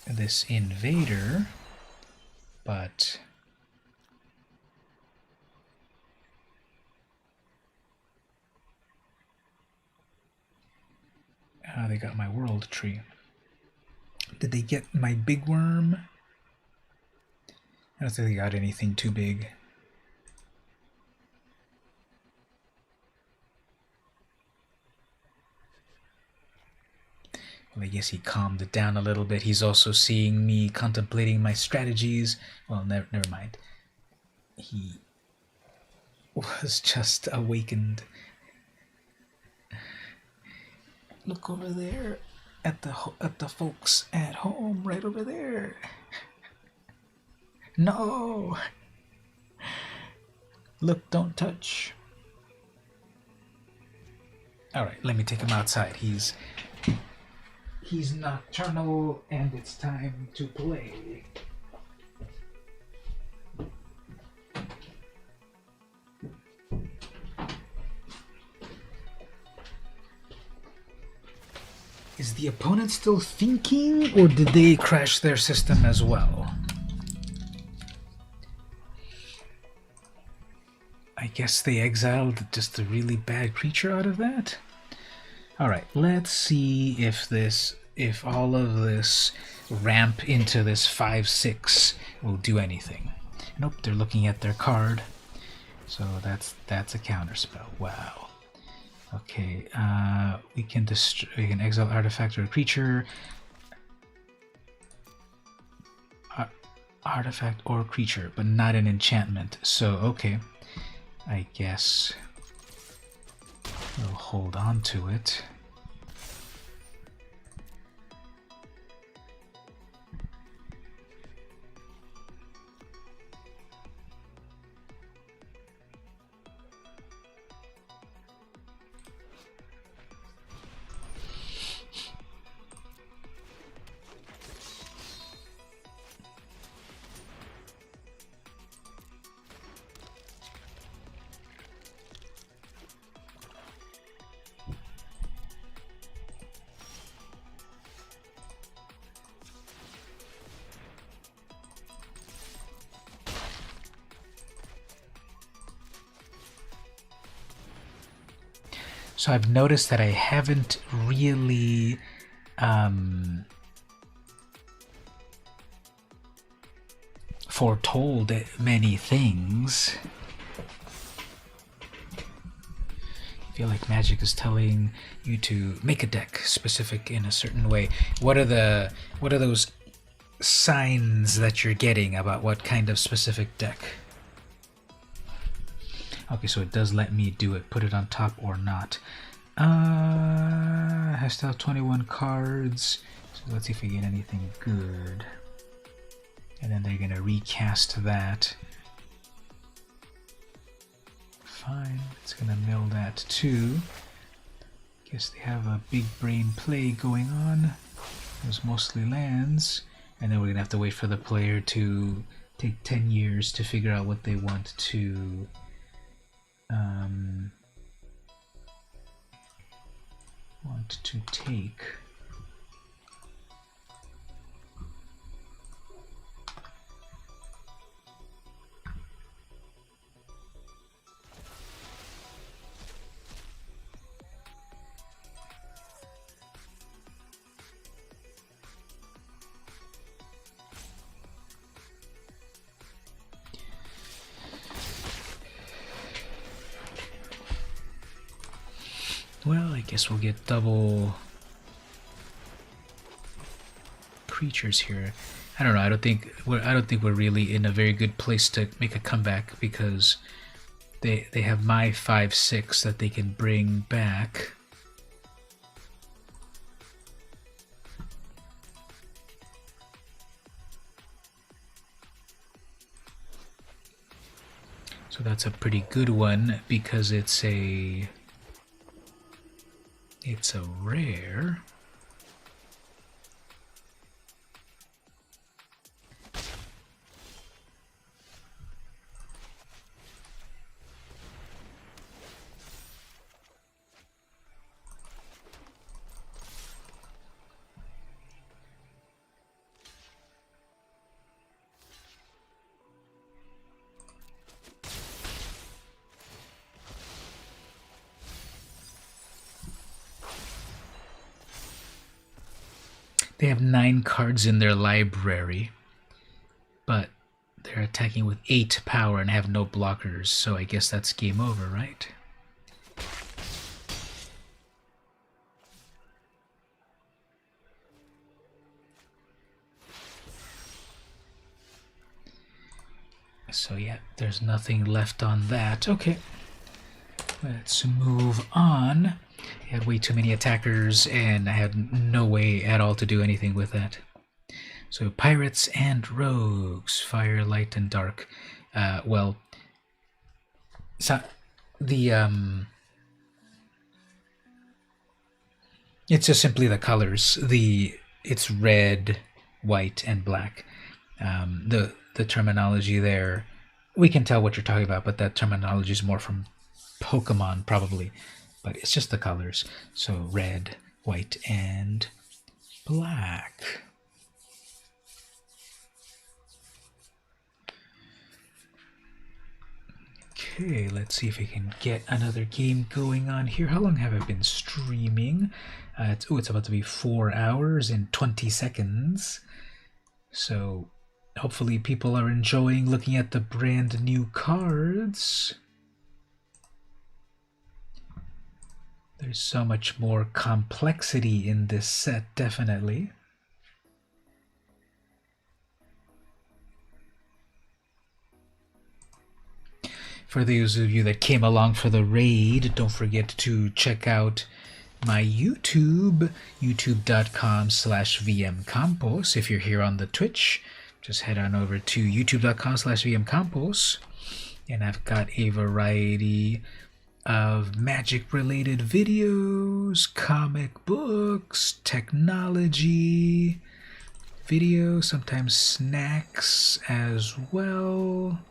this invader, but they got my world tree. Did they get my big worm? I don't think they got anything too big. Well, I guess he calmed it down a little bit. He's also seeing me contemplating my strategies. Well, never mind. He was just awakened. Look over there at the folks at home, right over there. No! Look, don't touch. Alright, let me take him outside. He's nocturnal and it's time to play. Is the opponent still thinking, or did they crash their system as well? I guess they exiled just a really bad creature out of that? Alright, let's see if all of this ramp into this 5/6 will do anything. Nope, they're looking at their card. So that's a counterspell. Wow. Okay, we can exile artifact or creature. Artifact or creature, but not an enchantment. So, okay. I guess we'll hold on to it. So I've noticed that I haven't really foretold many things. I feel like Magic is telling you to make a deck specific in a certain way. What are those signs that you're getting about what kind of specific deck? Okay, so it does let me do it. Put it on top or not. Has still 21 cards. So let's see if we get anything good. And then they're gonna recast that. Fine, it's gonna mill that too. Guess they have a big brain play going on. It was mostly lands. And then we're gonna have to wait for the player to take 10 years to figure out what they want to take. Well, I guess we'll get double creatures here. I don't know. I don't think we're really in a very good place to make a comeback because they have my 5/6 that they can bring back. So that's a pretty good one because it's a rare. They have 9 cards in their library, but they're attacking with 8 power and have no blockers, so I guess that's game over, right? So yeah, there's nothing left on that. Okay, let's move on. I had way too many attackers, and I had no way at all to do anything with that. So pirates and rogues, fire, light, and dark. Well, so the it's just simply the colors. It's red, white, and black. The terminology there, we can tell what you're talking about, but that terminology is more from Pokemon probably. But it's just the colors. So red, white, and black. Okay, let's see if we can get another game going on here. How long have I been streaming? It's about to be 4 hours and 20 seconds. So hopefully people are enjoying looking at the brand new cards. There's so much more complexity in this set, definitely. For those of you that came along for the raid, don't forget to check out my YouTube, youtube.com/vmcampos. If you're here on the Twitch, just head on over to youtube.com/vmcampos. And I've got a variety of magic-related videos, comic books, technology, videos, sometimes snacks as well.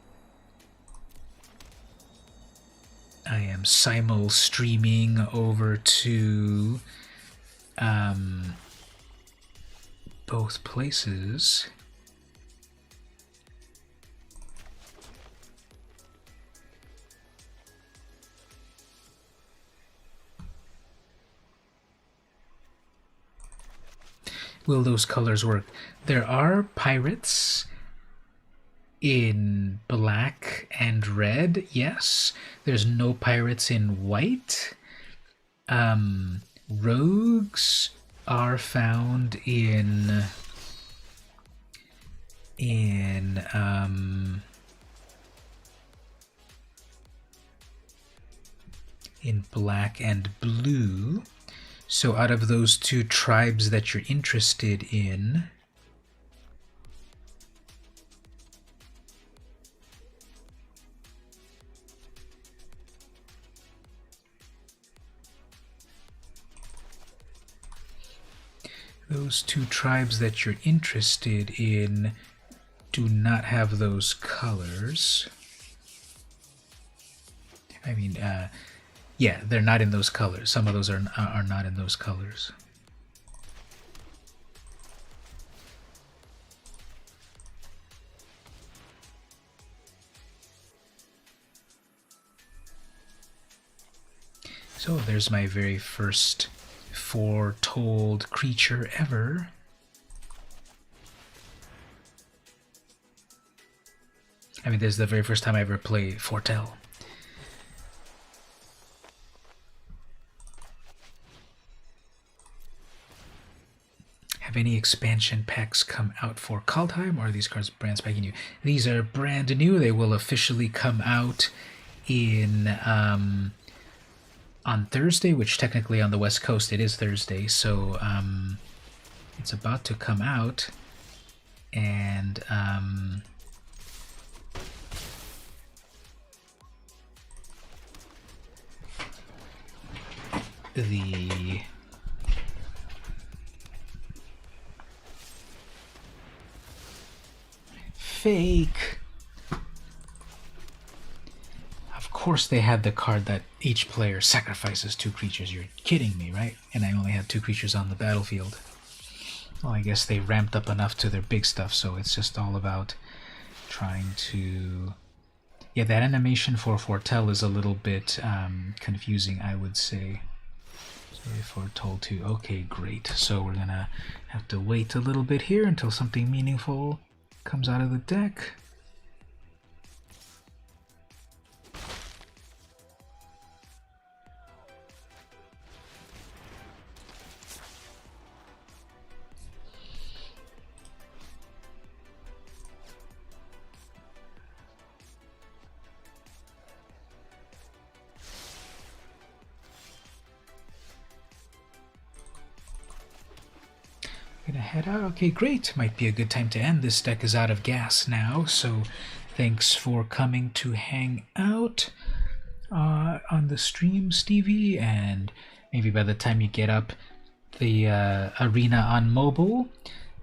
I am simul streaming over to both places. will those colors work? There are pirates in black and red, yes. There's no pirates in white. Rogues are found in black and blue. So out of those two tribes that you're interested in, do not have those colors. I mean, yeah, they're not in those colors. Some of those are not in those colors. So there's my very first foretold creature ever. I mean, this is the very first time I ever played Foretell. Have any expansion packs come out for Kaldheim, or are these cards brand spanking new? These are brand new. They will officially come out in on Thursday, which technically on the West Coast it is Thursday, so it's about to come out, and the fake. Of course they had the card that each player sacrifices 2 creatures. You're kidding me, right? And I only had 2 creatures on the battlefield. Well, I guess they ramped up enough to their big stuff, so it's just all about trying to... Yeah, that animation for Foretell is a little bit confusing, I would say. So foretold to... Okay, great. So we're gonna have to wait a little bit here until something meaningful comes out of the deck. Gonna head out. Okay, great. Might be a good time to end. This deck is out of gas now, so thanks for coming to hang out on the stream, Stevie, and maybe by the time you get up, the arena on mobile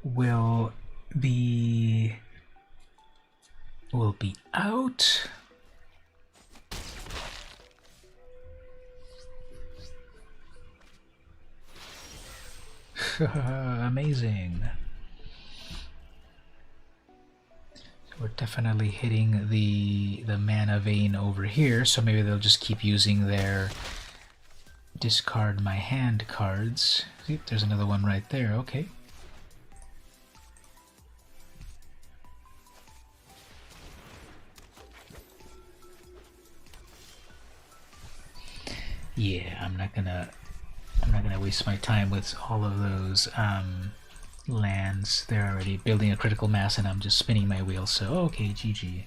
will be out. Amazing. So we're definitely hitting the mana vein over here, so maybe they'll just keep using their discard my hand cards. See, there's another one right there. Okay. Yeah, I'm not gonna waste my time with all of those lands. They're already building a critical mass and I'm just spinning my wheel, so okay, GG.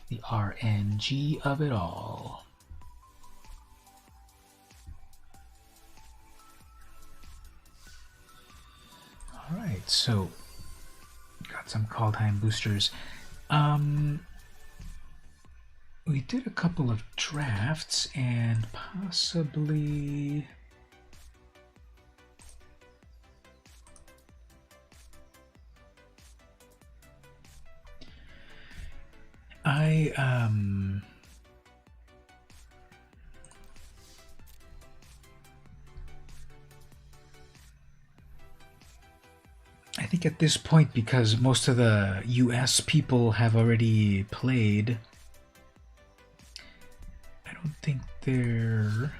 The RNG of it all. Alright, so got some Kaldheim boosters. We did a couple of drafts and possibly... I think at this point, because most of the US people have already played, I don't think they're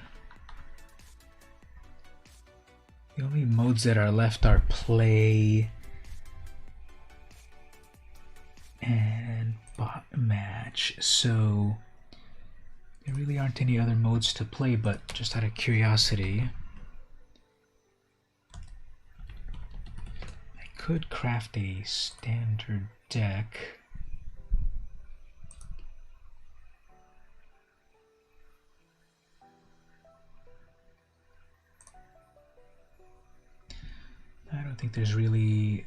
The only modes that are left are play and bot match, so there really aren't any other modes to play, but just out of curiosity, I could craft a standard deck. I don't think there's really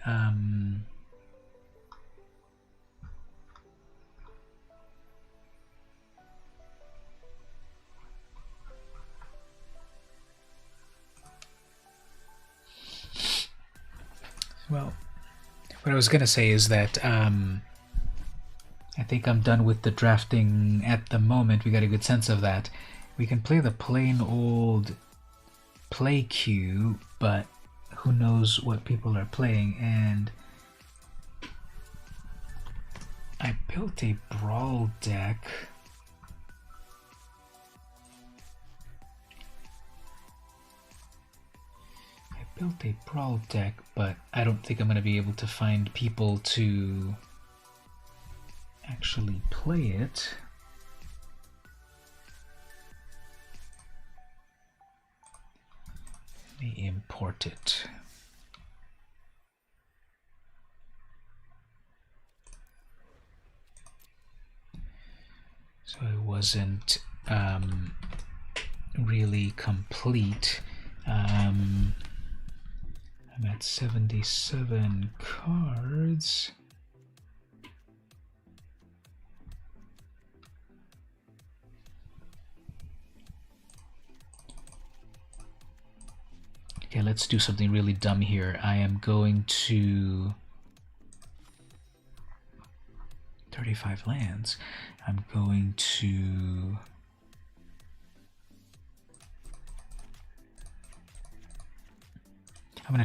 well, what I was gonna say is that I think I'm done with the drafting at the moment. We got a good sense of that. We can play the plain old play queue, but who knows what people are playing. And I built a brawl deck. But I don't think I'm going to be able to find people to actually play it. Let me import it. So it wasn't really complete. I'm at 77 cards. Okay, let's do something really dumb here. I am going to 35 lands. I'm going to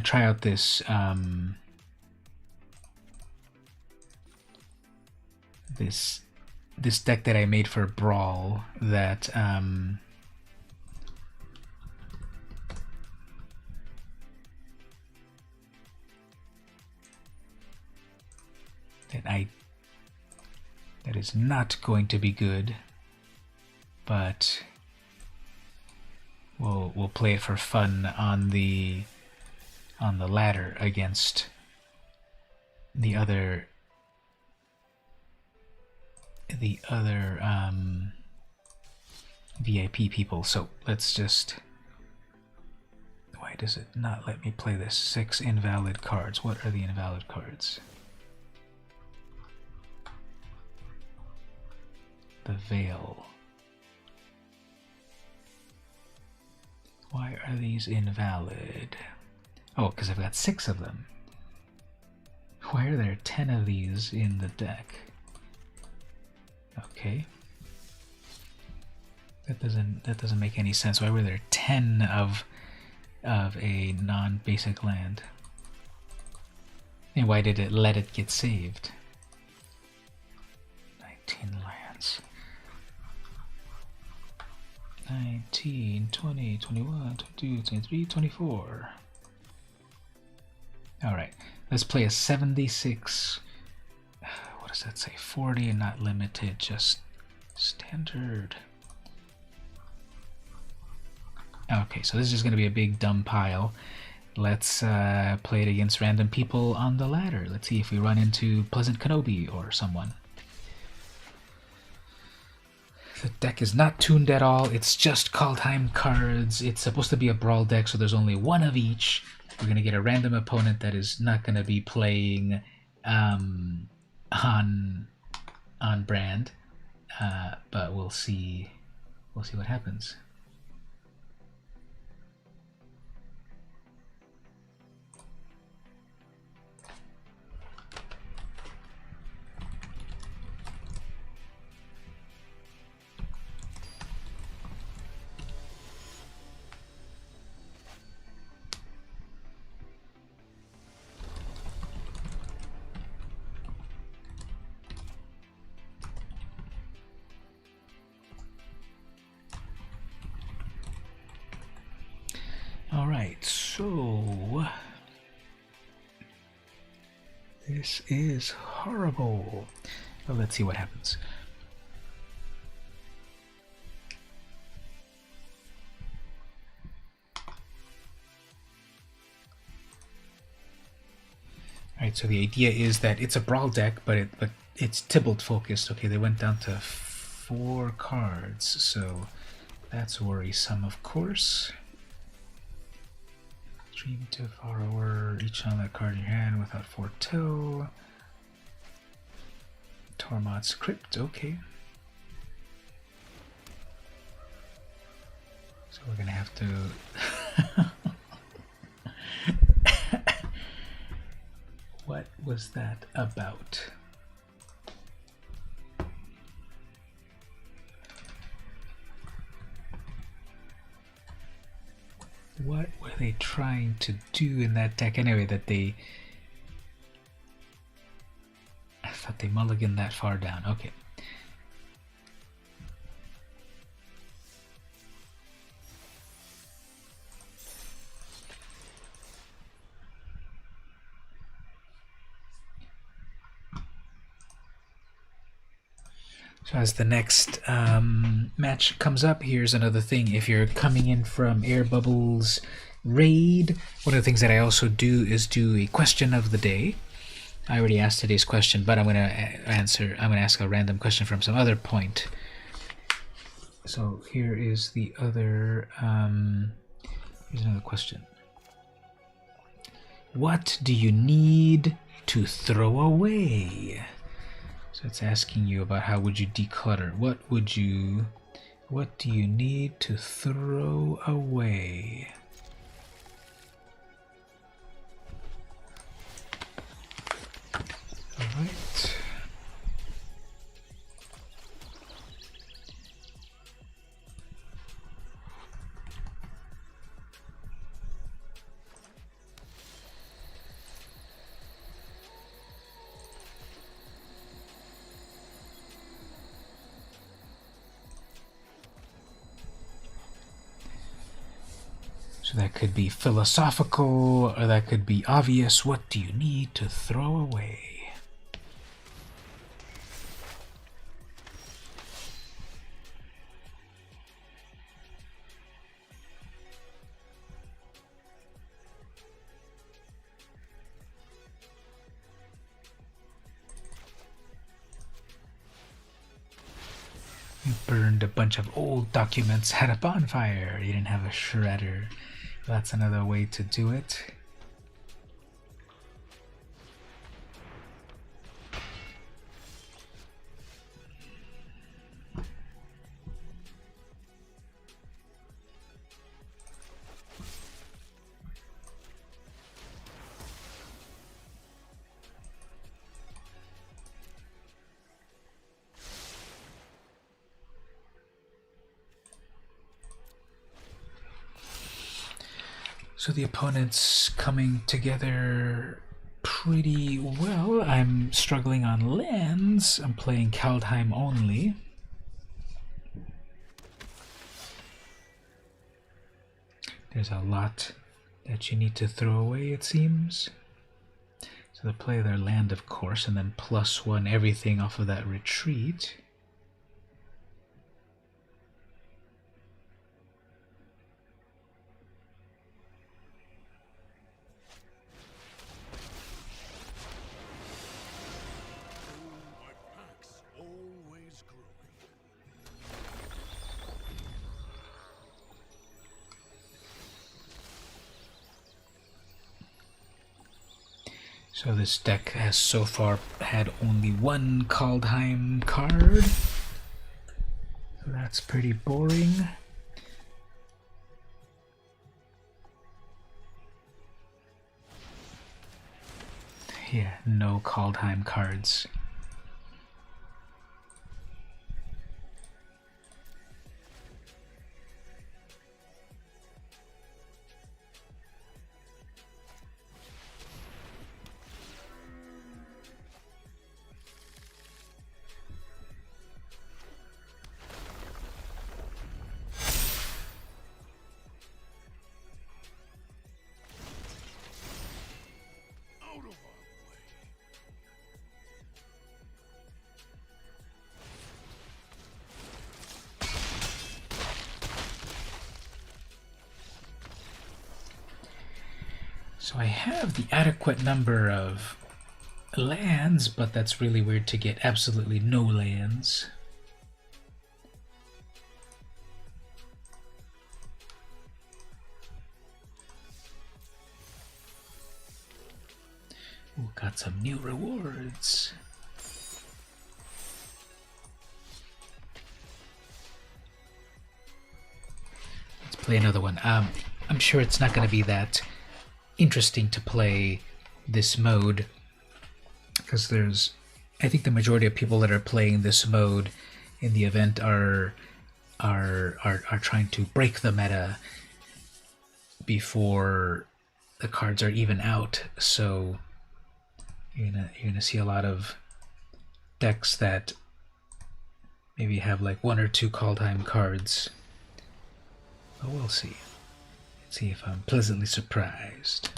try out this this deck that I made for Brawl that that is not going to be good, but we'll play it for fun on the ladder against the other VIP people. So let's just, why does it not let me play this? 6 invalid cards. What are the invalid cards? The Veil. Why are these invalid? Oh, because I've got 6 of them. Why are there 10 of these in the deck? Okay. That doesn't make any sense. Why were there 10 of a non-basic land? And why did it let it get saved? 19 lands. 19, 20, 21, 22, 23, 24. Alright, let's play a 76. What does that say? 40 and not limited, just standard. Okay, so this is going to be a big dumb pile. Let's play it against random people on the ladder. Let's see if we run into Pleasant Kenobi or someone. The deck is not tuned at all. It's just Kaldheim cards. It's supposed to be a Brawl deck, so there's only one of each. We're going to get a random opponent that is not going to be playing on brand, but we'll see what happens. This is horrible. Well, let's see what happens. Alright, so the idea is that it's a brawl deck, but it's Tybalt focused. Okay, they went down to 4 cards, so that's worrisome, of course. Dream to Borrower, each on that card in your hand without foretell. Tormod's Crypt, okay. So we're gonna have to... What was that about? What were they trying to do in that deck anyway that they... I thought they mulliganed that far down. Okay. So as the next match comes up, here's another thing. If you're coming in from Air Bubbles Raid, one of the things that I also do is do a question of the day. I already asked today's question, but I'm going to ask a random question from some other point. So here is the other, here's another question. What do you need to throw away? So it's asking you about how would you declutter. What do you need to throw away? All right. So that could be philosophical, or that could be obvious. What do you need to throw away? You burned a bunch of old documents at a bonfire. You didn't have a shredder. That's another way to do it. So the opponent's coming together pretty well. I'm struggling on lands. I'm playing Kaldheim only. There's a lot that you need to throw away, it seems. So they play their land, of course, and then +1 everything off of that retreat. So this deck has so far had only 1 Kaldheim card. So that's pretty boring. Yeah, no Kaldheim cards. So I have the adequate number of lands, but that's really weird to get absolutely no lands. Ooh, got some new rewards. Let's play another one. I'm sure it's not going to be that interesting to play this mode, because I think the majority of people that are playing this mode in the event are trying to break the meta before the cards are even out. So you're gonna see a lot of decks that maybe have like 1 or 2 Kaldheim cards. But we'll see. Let's see if I'm pleasantly surprised.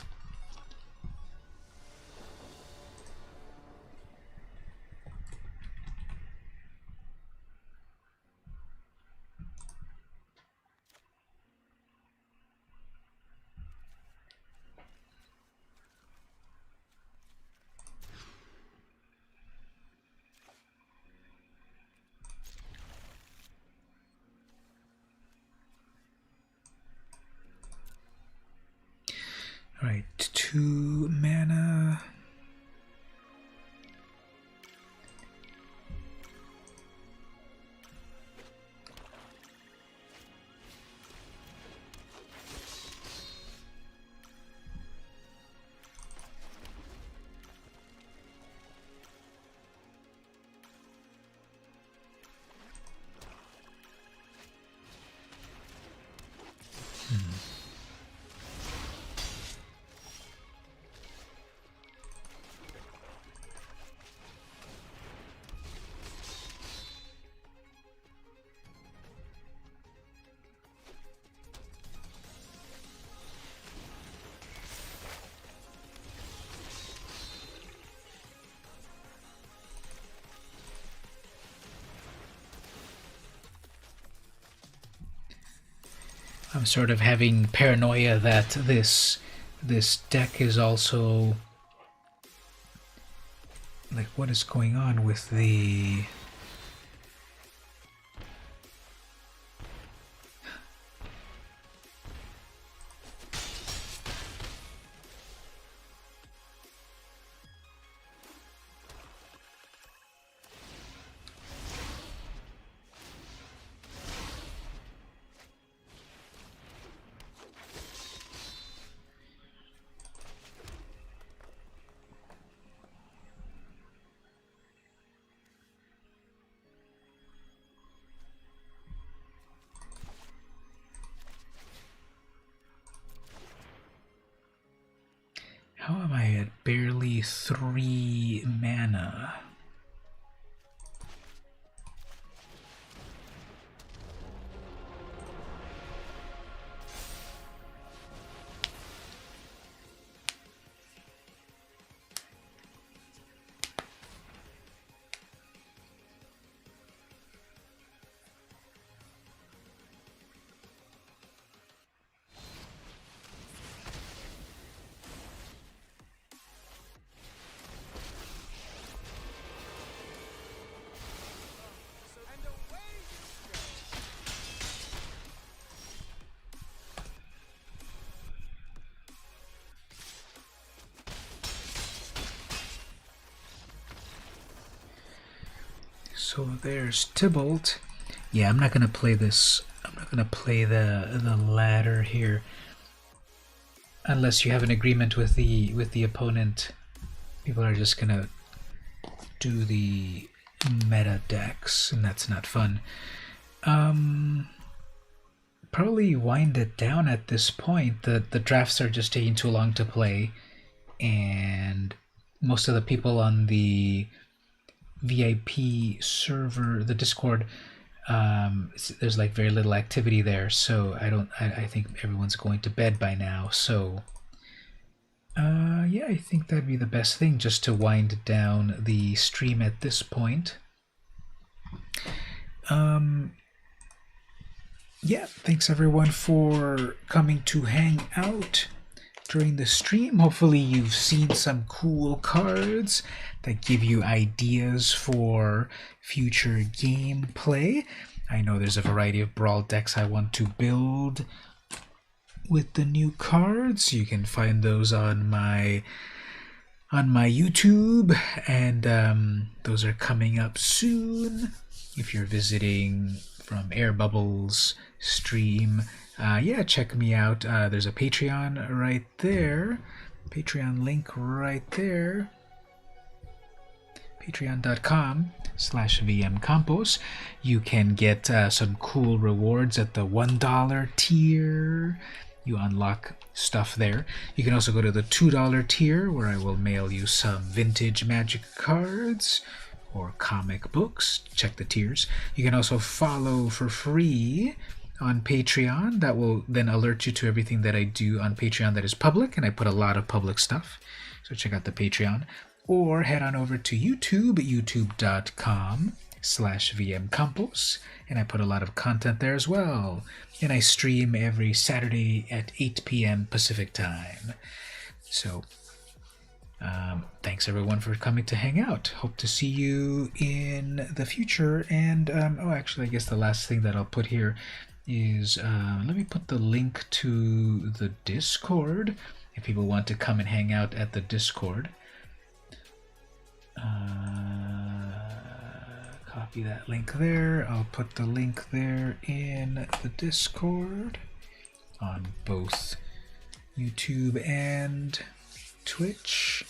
Alright, 2 mana. I'm sort of having paranoia that this deck is also like, what is going on with the how am I at barely 3 mana? So there's Tybalt. Yeah, I'm not gonna play this. I'm not gonna play the ladder here, unless you have an agreement with the opponent. People are just gonna do the meta decks, and that's not fun. Probably wind it down at this point. The drafts are just taking too long to play, and most of the people on the VIP server, the Discord, there's like very little activity there, so I think everyone's going to bed by now. So yeah, I think that'd be the best thing, just to wind down the stream at this point. Yeah, thanks everyone for coming to hang out. during the stream. Hopefully you've seen some cool cards that give you ideas for future gameplay. I know there's a variety of Brawl decks I want to build with the new cards. You can find those on my YouTube, and those are coming up soon. If you're visiting from Air Bubbles stream, yeah, check me out. There's a Patreon right there. Patreon link right there. Patreon.com/VMCampos. You can get some cool rewards at the $1 tier. You unlock stuff there. You can also go to the $2 tier, where I will mail you some vintage Magic cards or comic books. Check the tiers. You can also follow for free on Patreon. That will then alert you to everything that I do on Patreon that is public, and I put a lot of public stuff. So check out the Patreon. Or head on over to YouTube, youtube.com/VMCampos, and I put a lot of content there as well. And I stream every Saturday at 8 p.m. Pacific time. So thanks everyone for coming to hang out. Hope to see you in the future. And oh, actually, I guess the last thing that I'll put here is let me put the link to the Discord if people want to come and hang out at the Discord. Copy that link there. I'll put the link there in the Discord on both YouTube and Twitch.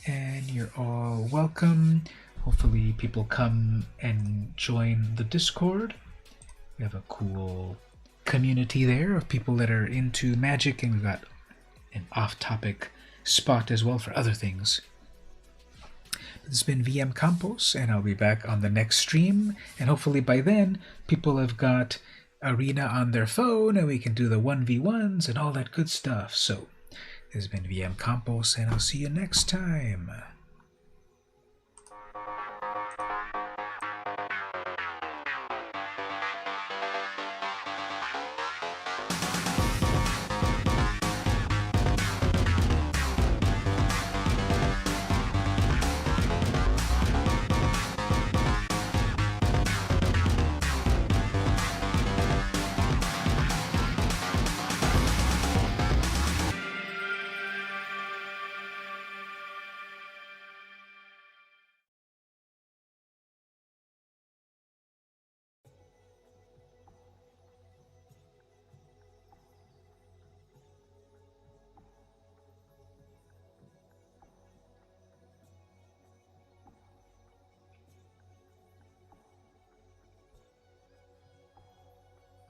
And you're all welcome. Hopefully people come and join the Discord. We have a cool community there of people that are into Magic, and we've got an off-topic spot as well for other things. This has been VM Campos, and I'll be back on the next stream. And hopefully by then, people have got Arena on their phone, and we can do the 1v1s and all that good stuff. So, this has been VM Campos, and I'll see you next time.